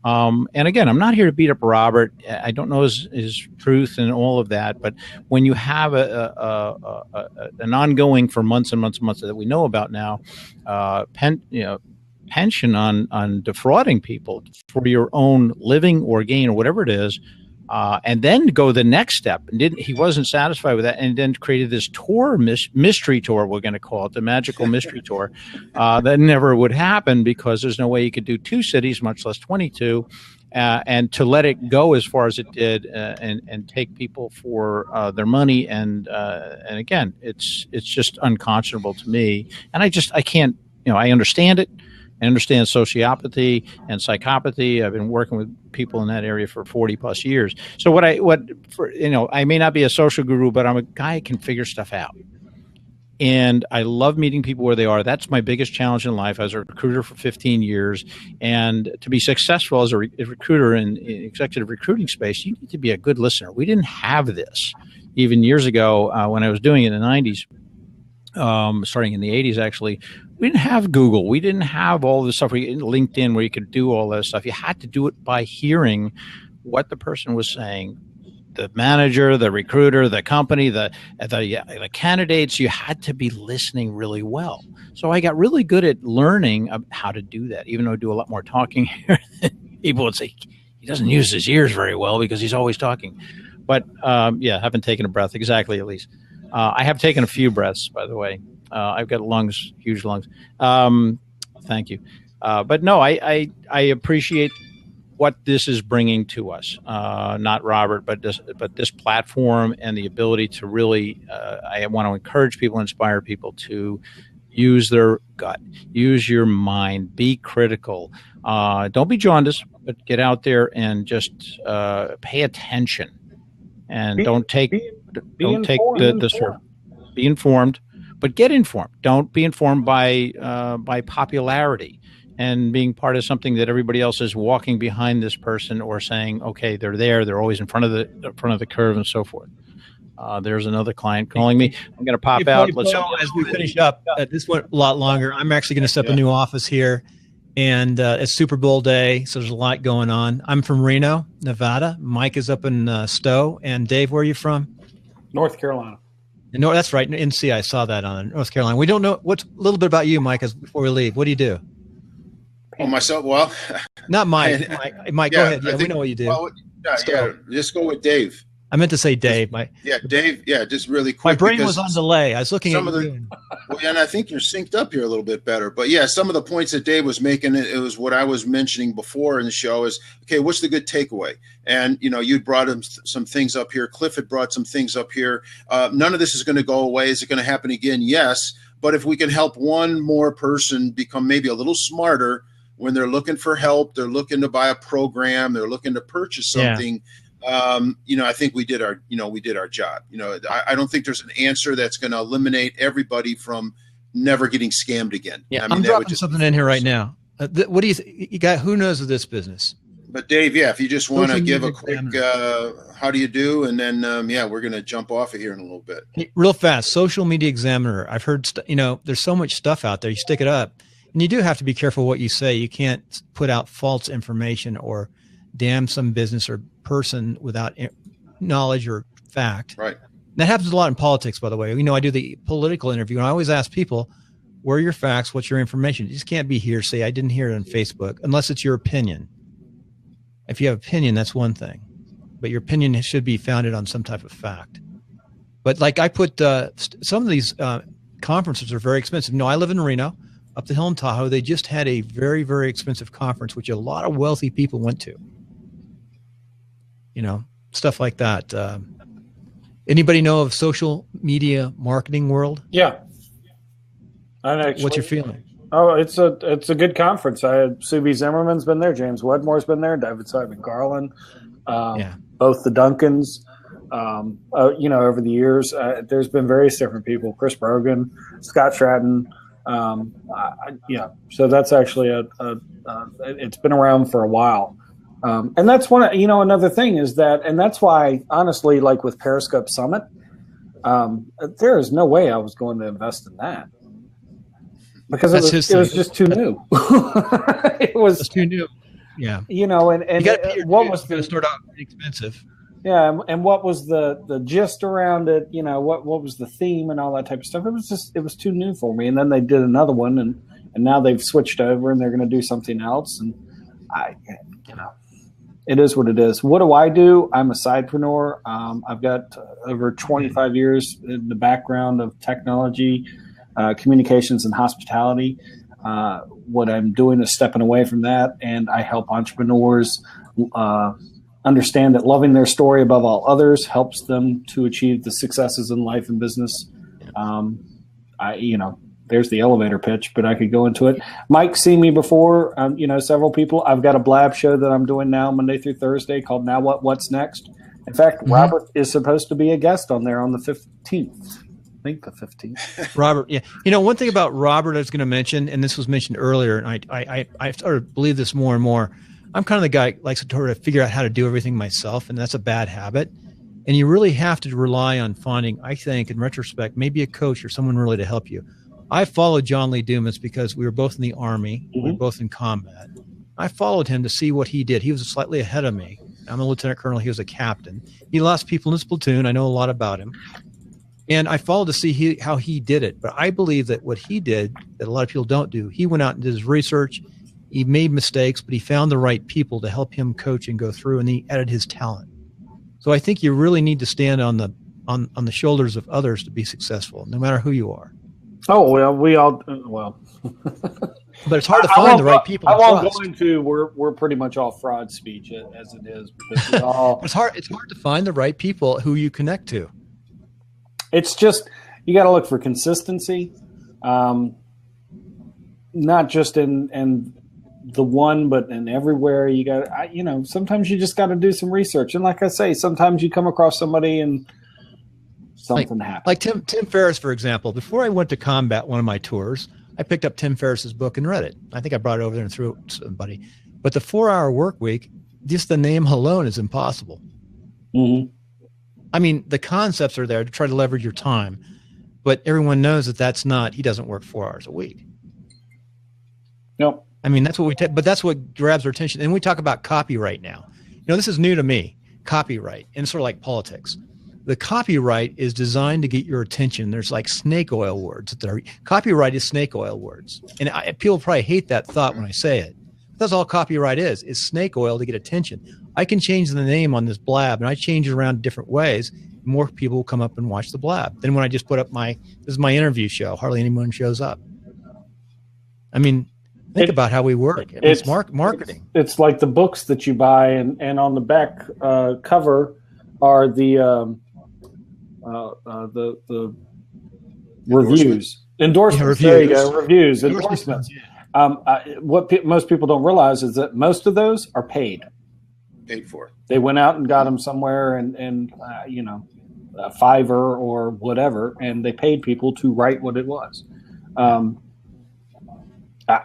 And again, I'm not here to beat up Robert. I don't know his truth and all of that. But when you have an ongoing for months and months and months that we know about now, pension on defrauding people for your own living or gain or whatever it is, and then go the next step. And he wasn't satisfied with that, and then created this tour, mystery tour, we're going to call it, the magical mystery tour, that never would happen because there's no way you could do 2 cities, much less 22, and to let it go as far as it did, and take people for their money, and again, it's just unconscionable to me, and I can't, I understand it. I understand sociopathy and psychopathy. I've been working with people in that area for 40 plus years. So I may not be a social guru, but I'm a guy who can figure stuff out. And I love meeting people where they are. That's my biggest challenge in life. I was a recruiter for 15 years. And to be successful as a recruiter in executive recruiting space, you need to be a good listener. We didn't have this even years ago when I was doing it in the 90s, starting in the 80s, actually. We didn't have Google. We didn't have all this stuff. LinkedIn, where you could do all this stuff. You had to do it by hearing what the person was saying. The manager, the recruiter, the company, the candidates. You had to be listening really well. So I got really good at learning how to do that. Even though I do a lot more talking here, people would say he doesn't use his ears very well because he's always talking. But haven't taken a breath. Exactly, Elise. I have taken a few breaths, by the way. I've got lungs, huge lungs. Thank you. But no, I appreciate what this is bringing to us. Not Robert, but this platform and the ability to really, I want to encourage people, inspire people to use their gut, use your mind, be critical. Don't be jaundiced, but get out there and just pay attention, and don't take the sort of, be informed. But get informed. Don't be informed by popularity and being part of something that everybody else is walking behind this person or saying, okay, they're there. They're always in front of the curve and so forth. There's another client calling me. I'm going to pop out. As we finish up, this went a lot longer. I'm actually going to set up a new office here, and it's Super Bowl day, so there's a lot going on. I'm from Reno, Nevada. Mike is up in Stowe. And Dave, where are you from? North Carolina. No, that's right. NC, I saw that on North Carolina. We don't know what's a little bit about you, Mike, before we leave. What do you do? Oh, myself? Well, not Mike. Mike, go ahead. Yeah, we know what you do. Well, just go with Dave. I meant to say Dave. Dave. Yeah, just really quick. My brain was on delay. I was looking at and I think you're synced up here a little bit better. But yeah, some of the points that Dave was making, it was what I was mentioning before in the show is, okay, what's the good takeaway? And, you brought him some things up here. Cliff had brought some things up here. None of this is going to go away. Is it going to happen again? Yes. But if we can help one more person become maybe a little smarter when they're looking for help, they're looking to buy a program, they're looking to purchase something. I think we did our job. I don't think there's an answer that's going to eliminate everybody from never getting scammed again. Yeah, I'm dropping something in here right now. What do you think? You got, who knows of this business? But Dave, if you just want to give a quick, how do you do? And then, we're going to jump off of here in a little bit. Real fast. Social Media Examiner. I've heard, there's so much stuff out there. You stick it up and you do have to be careful what you say. You can't put out false information or damn some business or person without knowledge or fact. Right. That happens a lot in politics, by the way. I do the political interview and I always ask people, where are your facts? What's your information? You just can't be hearsay. I didn't hear it on Facebook unless it's your opinion. If you have opinion, that's one thing, but your opinion should be founded on some type of fact. But like I put some of these conferences are very expensive. I live in Reno, up the hill in Tahoe. They just had a very, very expensive conference, which a lot of wealthy people went to. Stuff like that. Anybody know of social media marketing world? Yeah. What's your feeling? Oh, it's a good conference. Sue B. Zimmerman's been there. James Wedmore's been there. David Simon Garland. Both the Duncans. Over the years, there's been various different people. Chris Brogan, Scott Stratton. So that's actually it's been around for a while. And that's another thing is that, and that's why, honestly, like with Periscope Summit, there is no way I was going to invest in that. Because it was just too new. It was too new. Yeah. And what was going to start out expensive. Yeah, and what was the gist around it? What was the theme and all that type of stuff? It was too new for me. And then they did another one, and now they've switched over and they're going to do something else. And it is what it is. What do I do? I'm a sidepreneur. I've got over 25 years in the background of technology, communications, and hospitality. What I'm doing is stepping away from that, and I help entrepreneurs understand that loving their story above all others helps them to achieve the successes in life and business. There's the elevator pitch, but I could go into it. Mike's seen me before, several people. I've got a blab show that I'm doing now Monday through Thursday called Now What's Next? In fact, Robert is supposed to be a guest on there on the 15th. I think the 15th. Robert, yeah. One thing about Robert I was going to mention, and this was mentioned earlier, and I started to believe this more and more. I'm kind of the guy who likes to sort of figure out how to do everything myself, and that's a bad habit. And you really have to rely on finding, I think, in retrospect, maybe a coach or someone really to help you. I followed John Lee Dumas because we were both in the Army. Mm-hmm. We were both in combat. I followed him to see what he did. He was slightly ahead of me. I'm a lieutenant colonel. He was a captain. He lost people in his platoon. I know a lot about him. And I followed to see how he did it. But I believe that what he did, that a lot of people don't do, he went out and did his research. He made mistakes, but he found the right people to help him coach and go through, and he added his talent. So I think you really need to stand on the shoulders of others to be successful, no matter who you are. Oh, well, we all, well. But it's hard to find the right people. I won't go into, we're pretty much all fraud speech as it is. Because we all, it's hard to find the right people who you connect to. It's just, you got to look for consistency, not just in the one, but in everywhere. You got, sometimes you just got to do some research. And like I say, sometimes you come across somebody and something happens. Like Tim Ferriss, for example. Before I went to combat one of my tours, I picked up Tim Ferriss's book and read it. I think I brought it over there and threw it to somebody. But the 4-hour work week, just the name alone is impossible. Mm-hmm. I mean, the concepts are there to try to leverage your time, but everyone knows that that's not, he doesn't work 4 hours a week. Nope. I mean, that's what we take, but that's what grabs our attention. And we talk about copyright now. This is new to me, copyright, and it's sort of like politics. The copyright is designed to get your attention. There's like snake oil words. Copyright is snake oil words. And people probably hate that thought when I say it. That's all copyright is snake oil to get attention. I can change the name on this blab, and I change it around different ways. More people will come up and watch the blab. Then when I just put up this is my interview show, hardly anyone shows up. I mean, think about how we work. It's marketing. It's like the books that you buy, and on the back cover are the reviews, endorsements. Yeah, there you go, reviews, endorsements. Most people don't realize is that most of those are paid for. They went out and got them somewhere, and Fiverr or whatever, and they paid people to write what it was.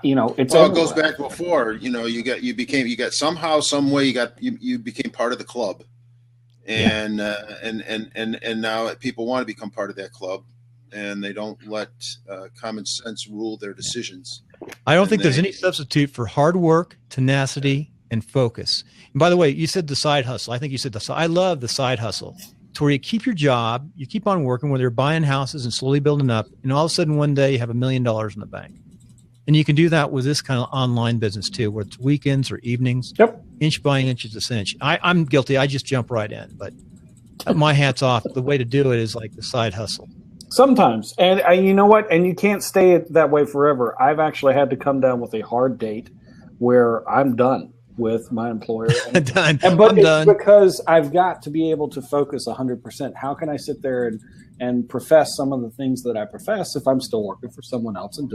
It's it goes back before. You became somehow, some way you became part of the club, and now people want to become part of that club, and they don't let common sense rule their decisions. I don't think there's any substitute for hard work, tenacity, and focus. And by the way, you said the side hustle. I think you said I love the side hustle. It's where you keep your job, you keep on working, whether you're buying houses and slowly building up, and all of a sudden one day you have $1 million in the bank. And you can do that with this kind of online business too, where it's weekends or evenings. Yep. Inch by inch is a cinch. I'm guilty. I just jump right in, but my hat's off. The way to do it is like the side hustle. Sometimes. And you know what? And you can't stay that way forever. I've actually had to come down with a hard date where I'm done with my employer. Done. But I'm it's done. because I've got to be able to focus 100%. How can I sit there and profess some of the things that I profess if I'm still working for someone else and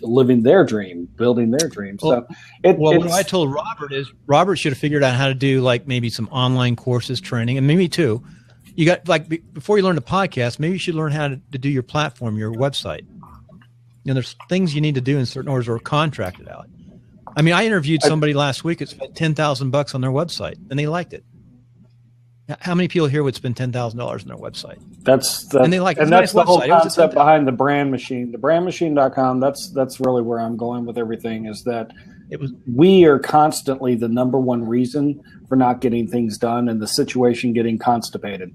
living their dream, building their dream? So what I told Robert is Robert should have figured out how to do like maybe some online courses, training, and maybe too. You got before you learn to podcast, maybe you should learn how to do your platform, your website. There's things you need to do in certain orders or contract it out. I mean, I interviewed somebody last week that spent $10,000 on their website, and they liked it. How many people here would spend $10,000 on their website? And they like it. And that's the whole concept behind the brand machine. The brandmachine.com, that's really where I'm going with everything, is that we are constantly the number one reason for not getting things done and the situation getting constipated.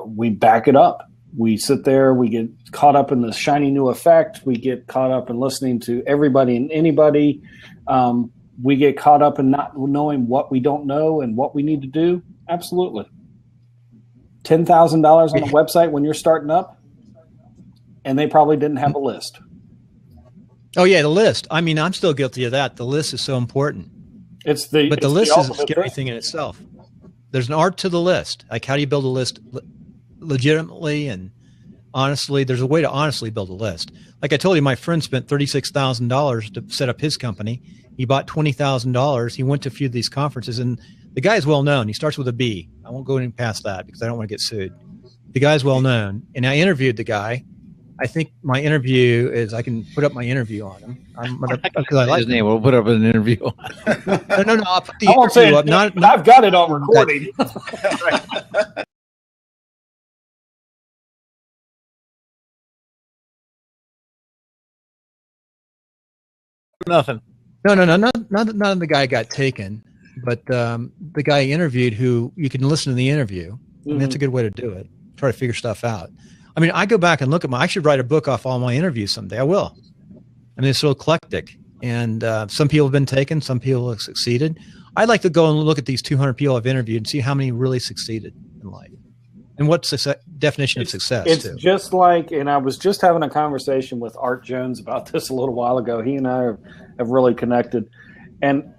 We back it up. We sit there, we get caught up in the shiny new effect. We get caught up in listening to everybody and anybody. We get caught up in not knowing what we don't know and what we need to do. Absolutely. $10,000 on a website when you're starting up, and they probably didn't have a list. Oh, yeah, the list. I mean, I'm still guilty of that. The list is so important. But the list is a scary thing in itself. There's an art to the list. Like, how do you build a list legitimately and honestly? There's a way to honestly build a list. Like I told you, my friend spent $36,000 to set up his company. He bought $20,000. He went to a few of these conferences, and the guy is well known. He starts with a B. I won't go any past that because I don't want to get sued. The guy's well known, and I interviewed the guy. I think my interview is I can put up my interview on him. Because I like his name. We'll put up an interview on. No. I'll put the interview up. I've got it on recording. Nothing. No. Not the guy got taken, but the guy interviewed who you can listen to the interview. Mm-hmm. And that's a good way to do it. Try to figure stuff out. I mean, I go back and look at I should write a book off all my interviews someday. I will. I mean, it's so eclectic. And some people have been taken. Some people have succeeded. I'd like to go and look at these 200 people I've interviewed and see how many really succeeded in life. And what's the definition of success? It's just like, and I was just having a conversation with Art Jones about this a little while ago. He and I have really connected. And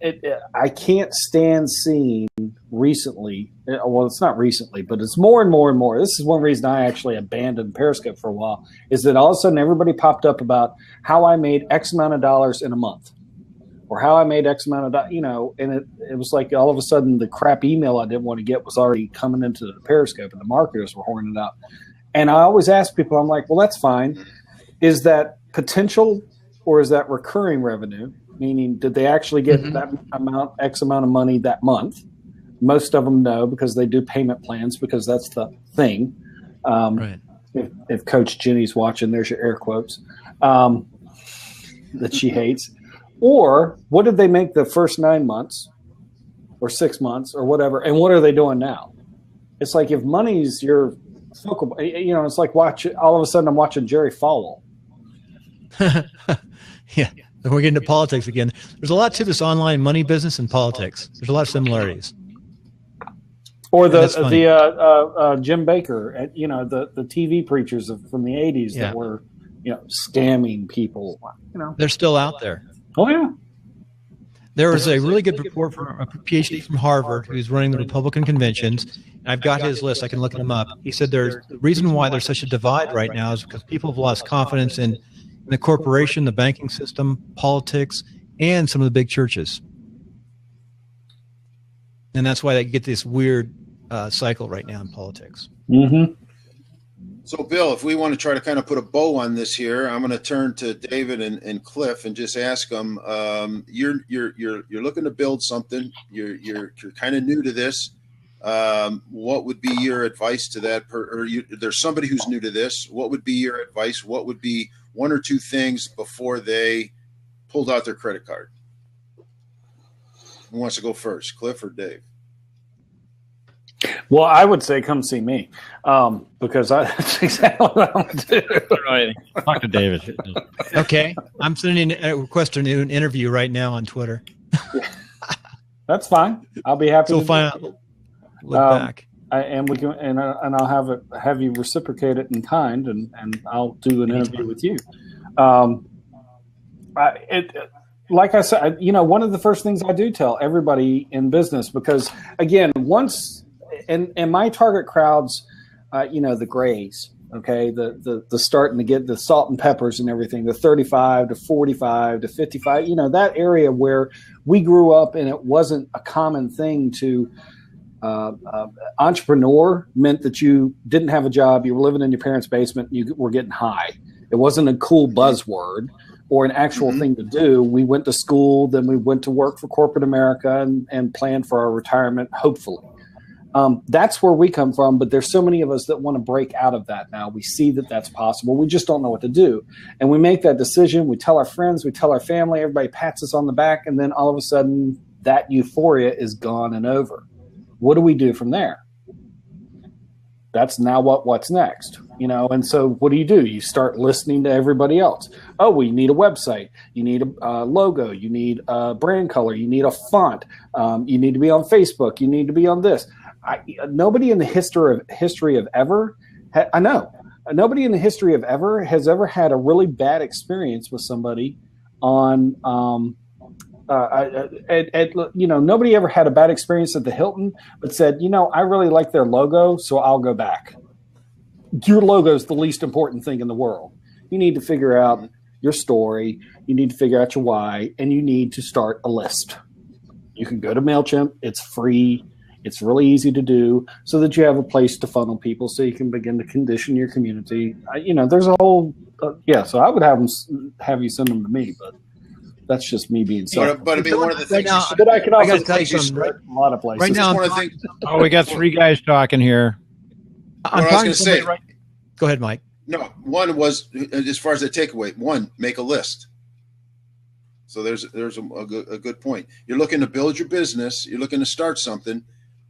I can't stand seeing recently, well, it's not recently, but it's more and more and more. This is one reason I actually abandoned Periscope for a while, is that all of a sudden everybody popped up about how I made X amount of dollars in a month, or how I made X amount of, and it was like all of a sudden the crap email I didn't want to get was already coming into the Periscope, and the marketers were horning it out. And I always ask people, I'm like, well, that's fine. Is that potential or is that recurring revenue? Meaning, did they actually get that amount, X amount of money that month? Most of them no, because they do payment plans, because that's the thing. Right. If Coach Jenny's watching, there's your air quotes that she hates. Or what did they make the first 9 months or 6 months or whatever, and what are they doing now? It's like if money's your focal, it's like all of a sudden I'm watching Jerry Falwell. Yeah. Then we get into politics again. There's a lot to this online money business and politics. There's a lot of similarities. Or the Jim Baker, the TV preachers from the 80s that were, scamming people. They're still out there. Oh yeah. There was a really good report from a PhD from Harvard who's running the Republican conventions. I've got his list. I can look him up. He said the reason why there's such a divide right now is because people have lost confidence in the corporation, the banking system, politics, and some of the big churches. And that's why they get this weird cycle right now in politics. Mm-hmm. So, Bill, if we want to try to kind of put a bow on this here, I'm going to turn to David and Cliff and just ask them. You're looking to build something. You're kind of new to this. What would be your advice to that? There's somebody who's new to this. What would be your advice? What would be one or two things before they pulled out their credit card? Who wants to go first, Cliff or Dave? Well, I would say come see me because that's exactly what I'm doing. Right. Talk to David. Okay. I'm sending a request to an interview right now on Twitter. That's fine. I'll be happy to find out. Look back. I'll have you reciprocate it in kind, and I'll do an interview with you. Like I said, one of the first things I do tell everybody in business, because again, and my target crowds, the grays, okay, the starting to get the salt and peppers and everything, the 35 to 45 to 55, that area where we grew up and it wasn't a common thing to entrepreneur meant that you didn't have a job, you were living in your parents' basement, you were getting high. It wasn't a cool buzzword or an actual thing to do. We went to school, then we went to work for corporate America and planned for our retirement, hopefully. That's where we come from, but there's so many of us that want to break out of that now. We see that that's possible. We just don't know what to do. And we make that decision. We tell our friends, we tell our family, everybody pats us on the back, and then all of a sudden that euphoria is gone and over. What do we do from there? That's now what's next, and so what do? You start listening to everybody else. Oh, we need a website. You need a logo. You need a brand color. You need a font. You need to be on Facebook. You need to be on this. Nobody in the history of ever, nobody in the history of ever has ever had a really bad experience with somebody on, nobody ever had a bad experience at the Hilton, but said, I really like their logo, so I'll go back. Your logo is the least important thing in the world. You need to figure out your story. You need to figure out your why, and you need to start a list. You can go to MailChimp. It's free. It's really easy to do so that you have a place to funnel people so you can begin to condition your community. There's a whole, so I would have you send them to me, but that's just me being selfish. But I mean, one of the things that I can also tell you a lot of places. Right now, we got three guys talking here. I was going to say. Go ahead, Mike. No, one was, as far as the takeaway, make a list. So there's a good point. You're looking to build your business. You're looking to start something.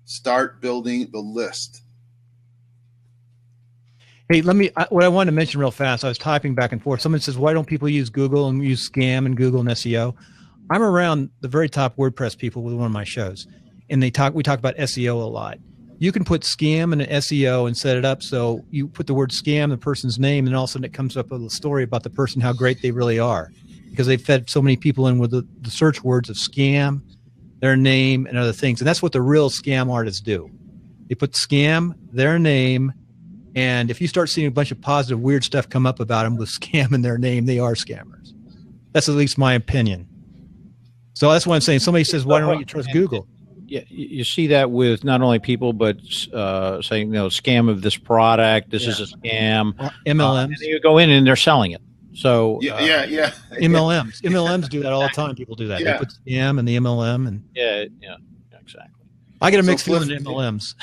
Start building the list. Hey, what I wanted to mention real fast, I was typing back and forth. Someone says, why don't people use Google and use Scam and Google and SEO? I'm around the very top WordPress people with one of my shows, and we talk about SEO a lot. You can put Scam and an SEO and set it up so you put the word Scam, the person's name, and all of a sudden it comes up with a story about the person, how great they really are, because they fed so many people in with the search words of scam, their name, and other things. And that's what the real scam artists do. They put scam, their name, and if you start seeing a bunch of positive, weird stuff come up about them with scam in their name, they are scammers. That's at least my opinion. So that's why I'm saying, somebody says, why don't you trust Google? Yeah, you see that with not only people, but saying, scam of this product. This is a scam. MLMs. And you go in and they're selling it. So yeah. MLMs do that all the time. People do that. Yeah. They put scam and the MLM, and yeah, exactly. I get a mixed feeling in MLMs.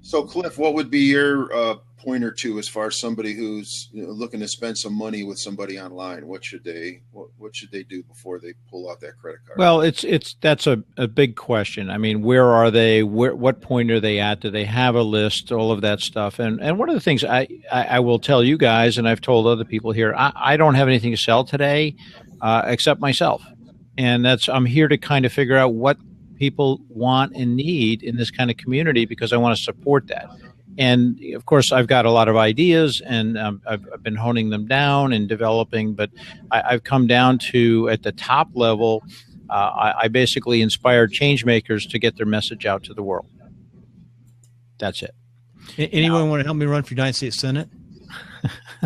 So, Cliff, what would be your point or two as far as somebody who's looking to spend some money with somebody online? What should they do before they pull out that credit card? Well, that's a big question. I mean, where are they? What point are they at? Do they have a list? All of that stuff. And one of the things I will tell you guys, and I've told other people here, I don't have anything to sell today. except myself. And I'm here to kind of figure out what people want and need in this kind of community because I want to support that. And of course, I've got a lot of ideas, and I've been honing them down and developing. But I've come down to, at the top level, I basically inspire change makers to get their message out to the world. That's it. Anyone want to help me run for United States Senate?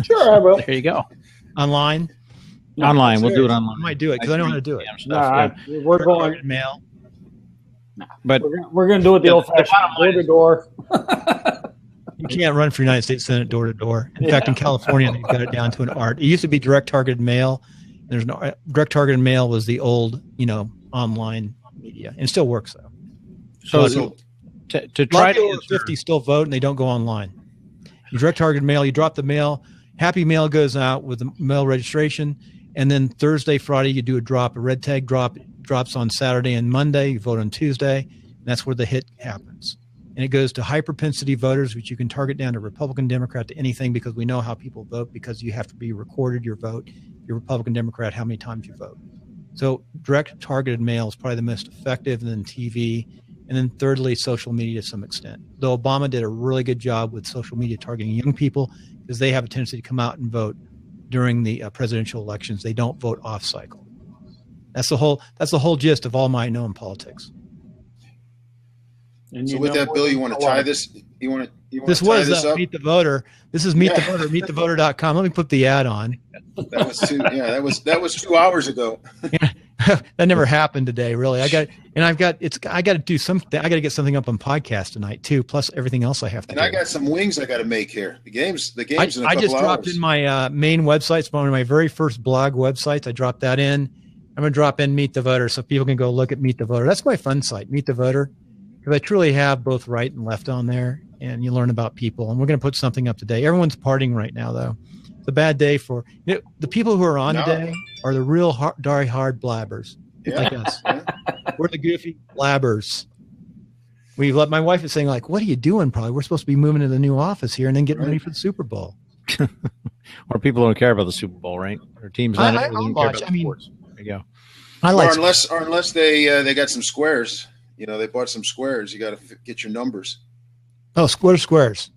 Sure, I will. There you go. Online? Online. We'll do it online. I might do it because I know how to do it. We're going mail. But we're going to do it the old-fashioned door to door. You can't run for United States Senate door to door. In fact, in California, they've got it down to an art. It used to be direct targeted mail. There's no direct targeted mail was the old, online media, and it still works though. So to try to over 50 still vote and they don't go online. You direct targeted mail, you drop the mail. Happy Mail goes out with the mail registration, and then Thursday, Friday, you do a red tag drop. It drops on Saturday and Monday. You vote on Tuesday, and that's where the hit happens. And it goes to high propensity voters, which you can target down to Republican, Democrat, to anything, because we know how people vote, because you have to be recorded your vote, your Republican, Democrat, how many times you vote. So direct targeted mail is probably the most effective, and then TV, and then thirdly, social media to some extent. Though Obama did a really good job with social media targeting young people, because they have a tendency to come out and vote during the presidential elections. They don't vote off cycle. That's the whole gist of all my know in politics. And so with that, Bill, you want to tie this? You want to this tie was this up? Meet the Voter. This is Meet the Voter. MeetTheVoter.com. Let me put the ad on. That was 2 hours ago. That never happened today, really. I got to do something. I got to get something up on podcast tonight too, plus everything else I have to do. I got some wings I got to make here. The game's in a couple I just dropped hours. in my main website. It's one of my very first blog websites. I dropped that in. I'm going to drop in Meet the Voter so people can go look at Meet the Voter. That's my fun site, Meet the Voter, because I truly have both right and left on there, and you learn about people. And we're going to put something up today. Everyone's partying right now, though. It's a bad day for the people who are on today are the real die hard blabbers like us. Yeah. We're the goofy blabbers. My wife is saying, like, what are you doing? Probably we're supposed to be moving to the new office here and then getting ready for the Super Bowl. Or people don't care about the Super Bowl, right? Or teams not I'll watch. I mean, sports. There you go. Unless they got some squares. They bought some squares. You got to get your numbers. Oh, squares.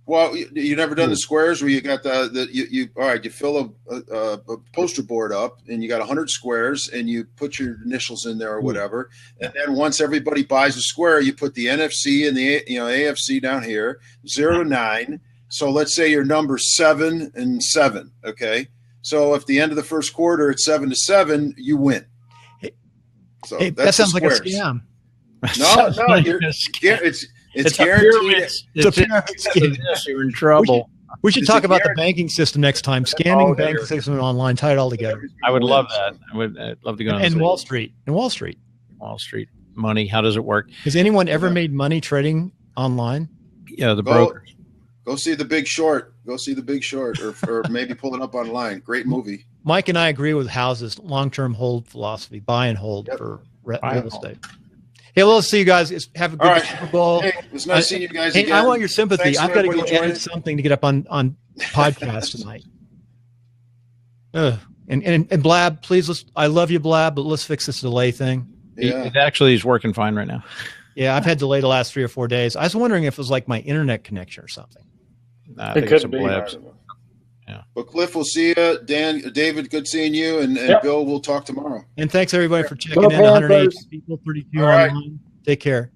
Well, you never done the squares where you got you fill a poster board up and you got 100 squares and you put your initials in there or whatever. And then once everybody buys a square, you put the NFC and the AFC down here, 0 to 9. So let's say your number's 7 and 7. Okay. So if the end of the first quarter it's 7 to 7, you win. So that sounds like a scam. No, it's guaranteed. It's a pyramid scheme. You're in trouble. We should talk about the banking system next time. Scamming banking system and online, tie it all together. I would love that. I'd love to go on. And Wall Street. Wall Street money. How does it work? Has anyone ever made money trading online? Yeah, the brokers. Go see The Big Short. Or maybe pull it up online. Great movie. Mike and I agree with houses, long-term hold philosophy, buy and hold for real estate. Hey, well, let's see you guys. Have a good Super Bowl. Hey, it was nice seeing you guys again. I want your sympathy. Thanks I've got to go edit something to get up on podcast tonight. And Blab, please. I love you, Blab, but let's fix this delay thing. Yeah. It actually is working fine right now. Yeah, I've had delay the last 3 or 4 days. I was wondering if it was like my internet connection or something. I think it's a blabs. Yeah. But Cliff, we'll see you. David, good seeing you. And Bill, we'll talk tomorrow. And thanks everybody for checking in. 108 people, 32 online. Take care.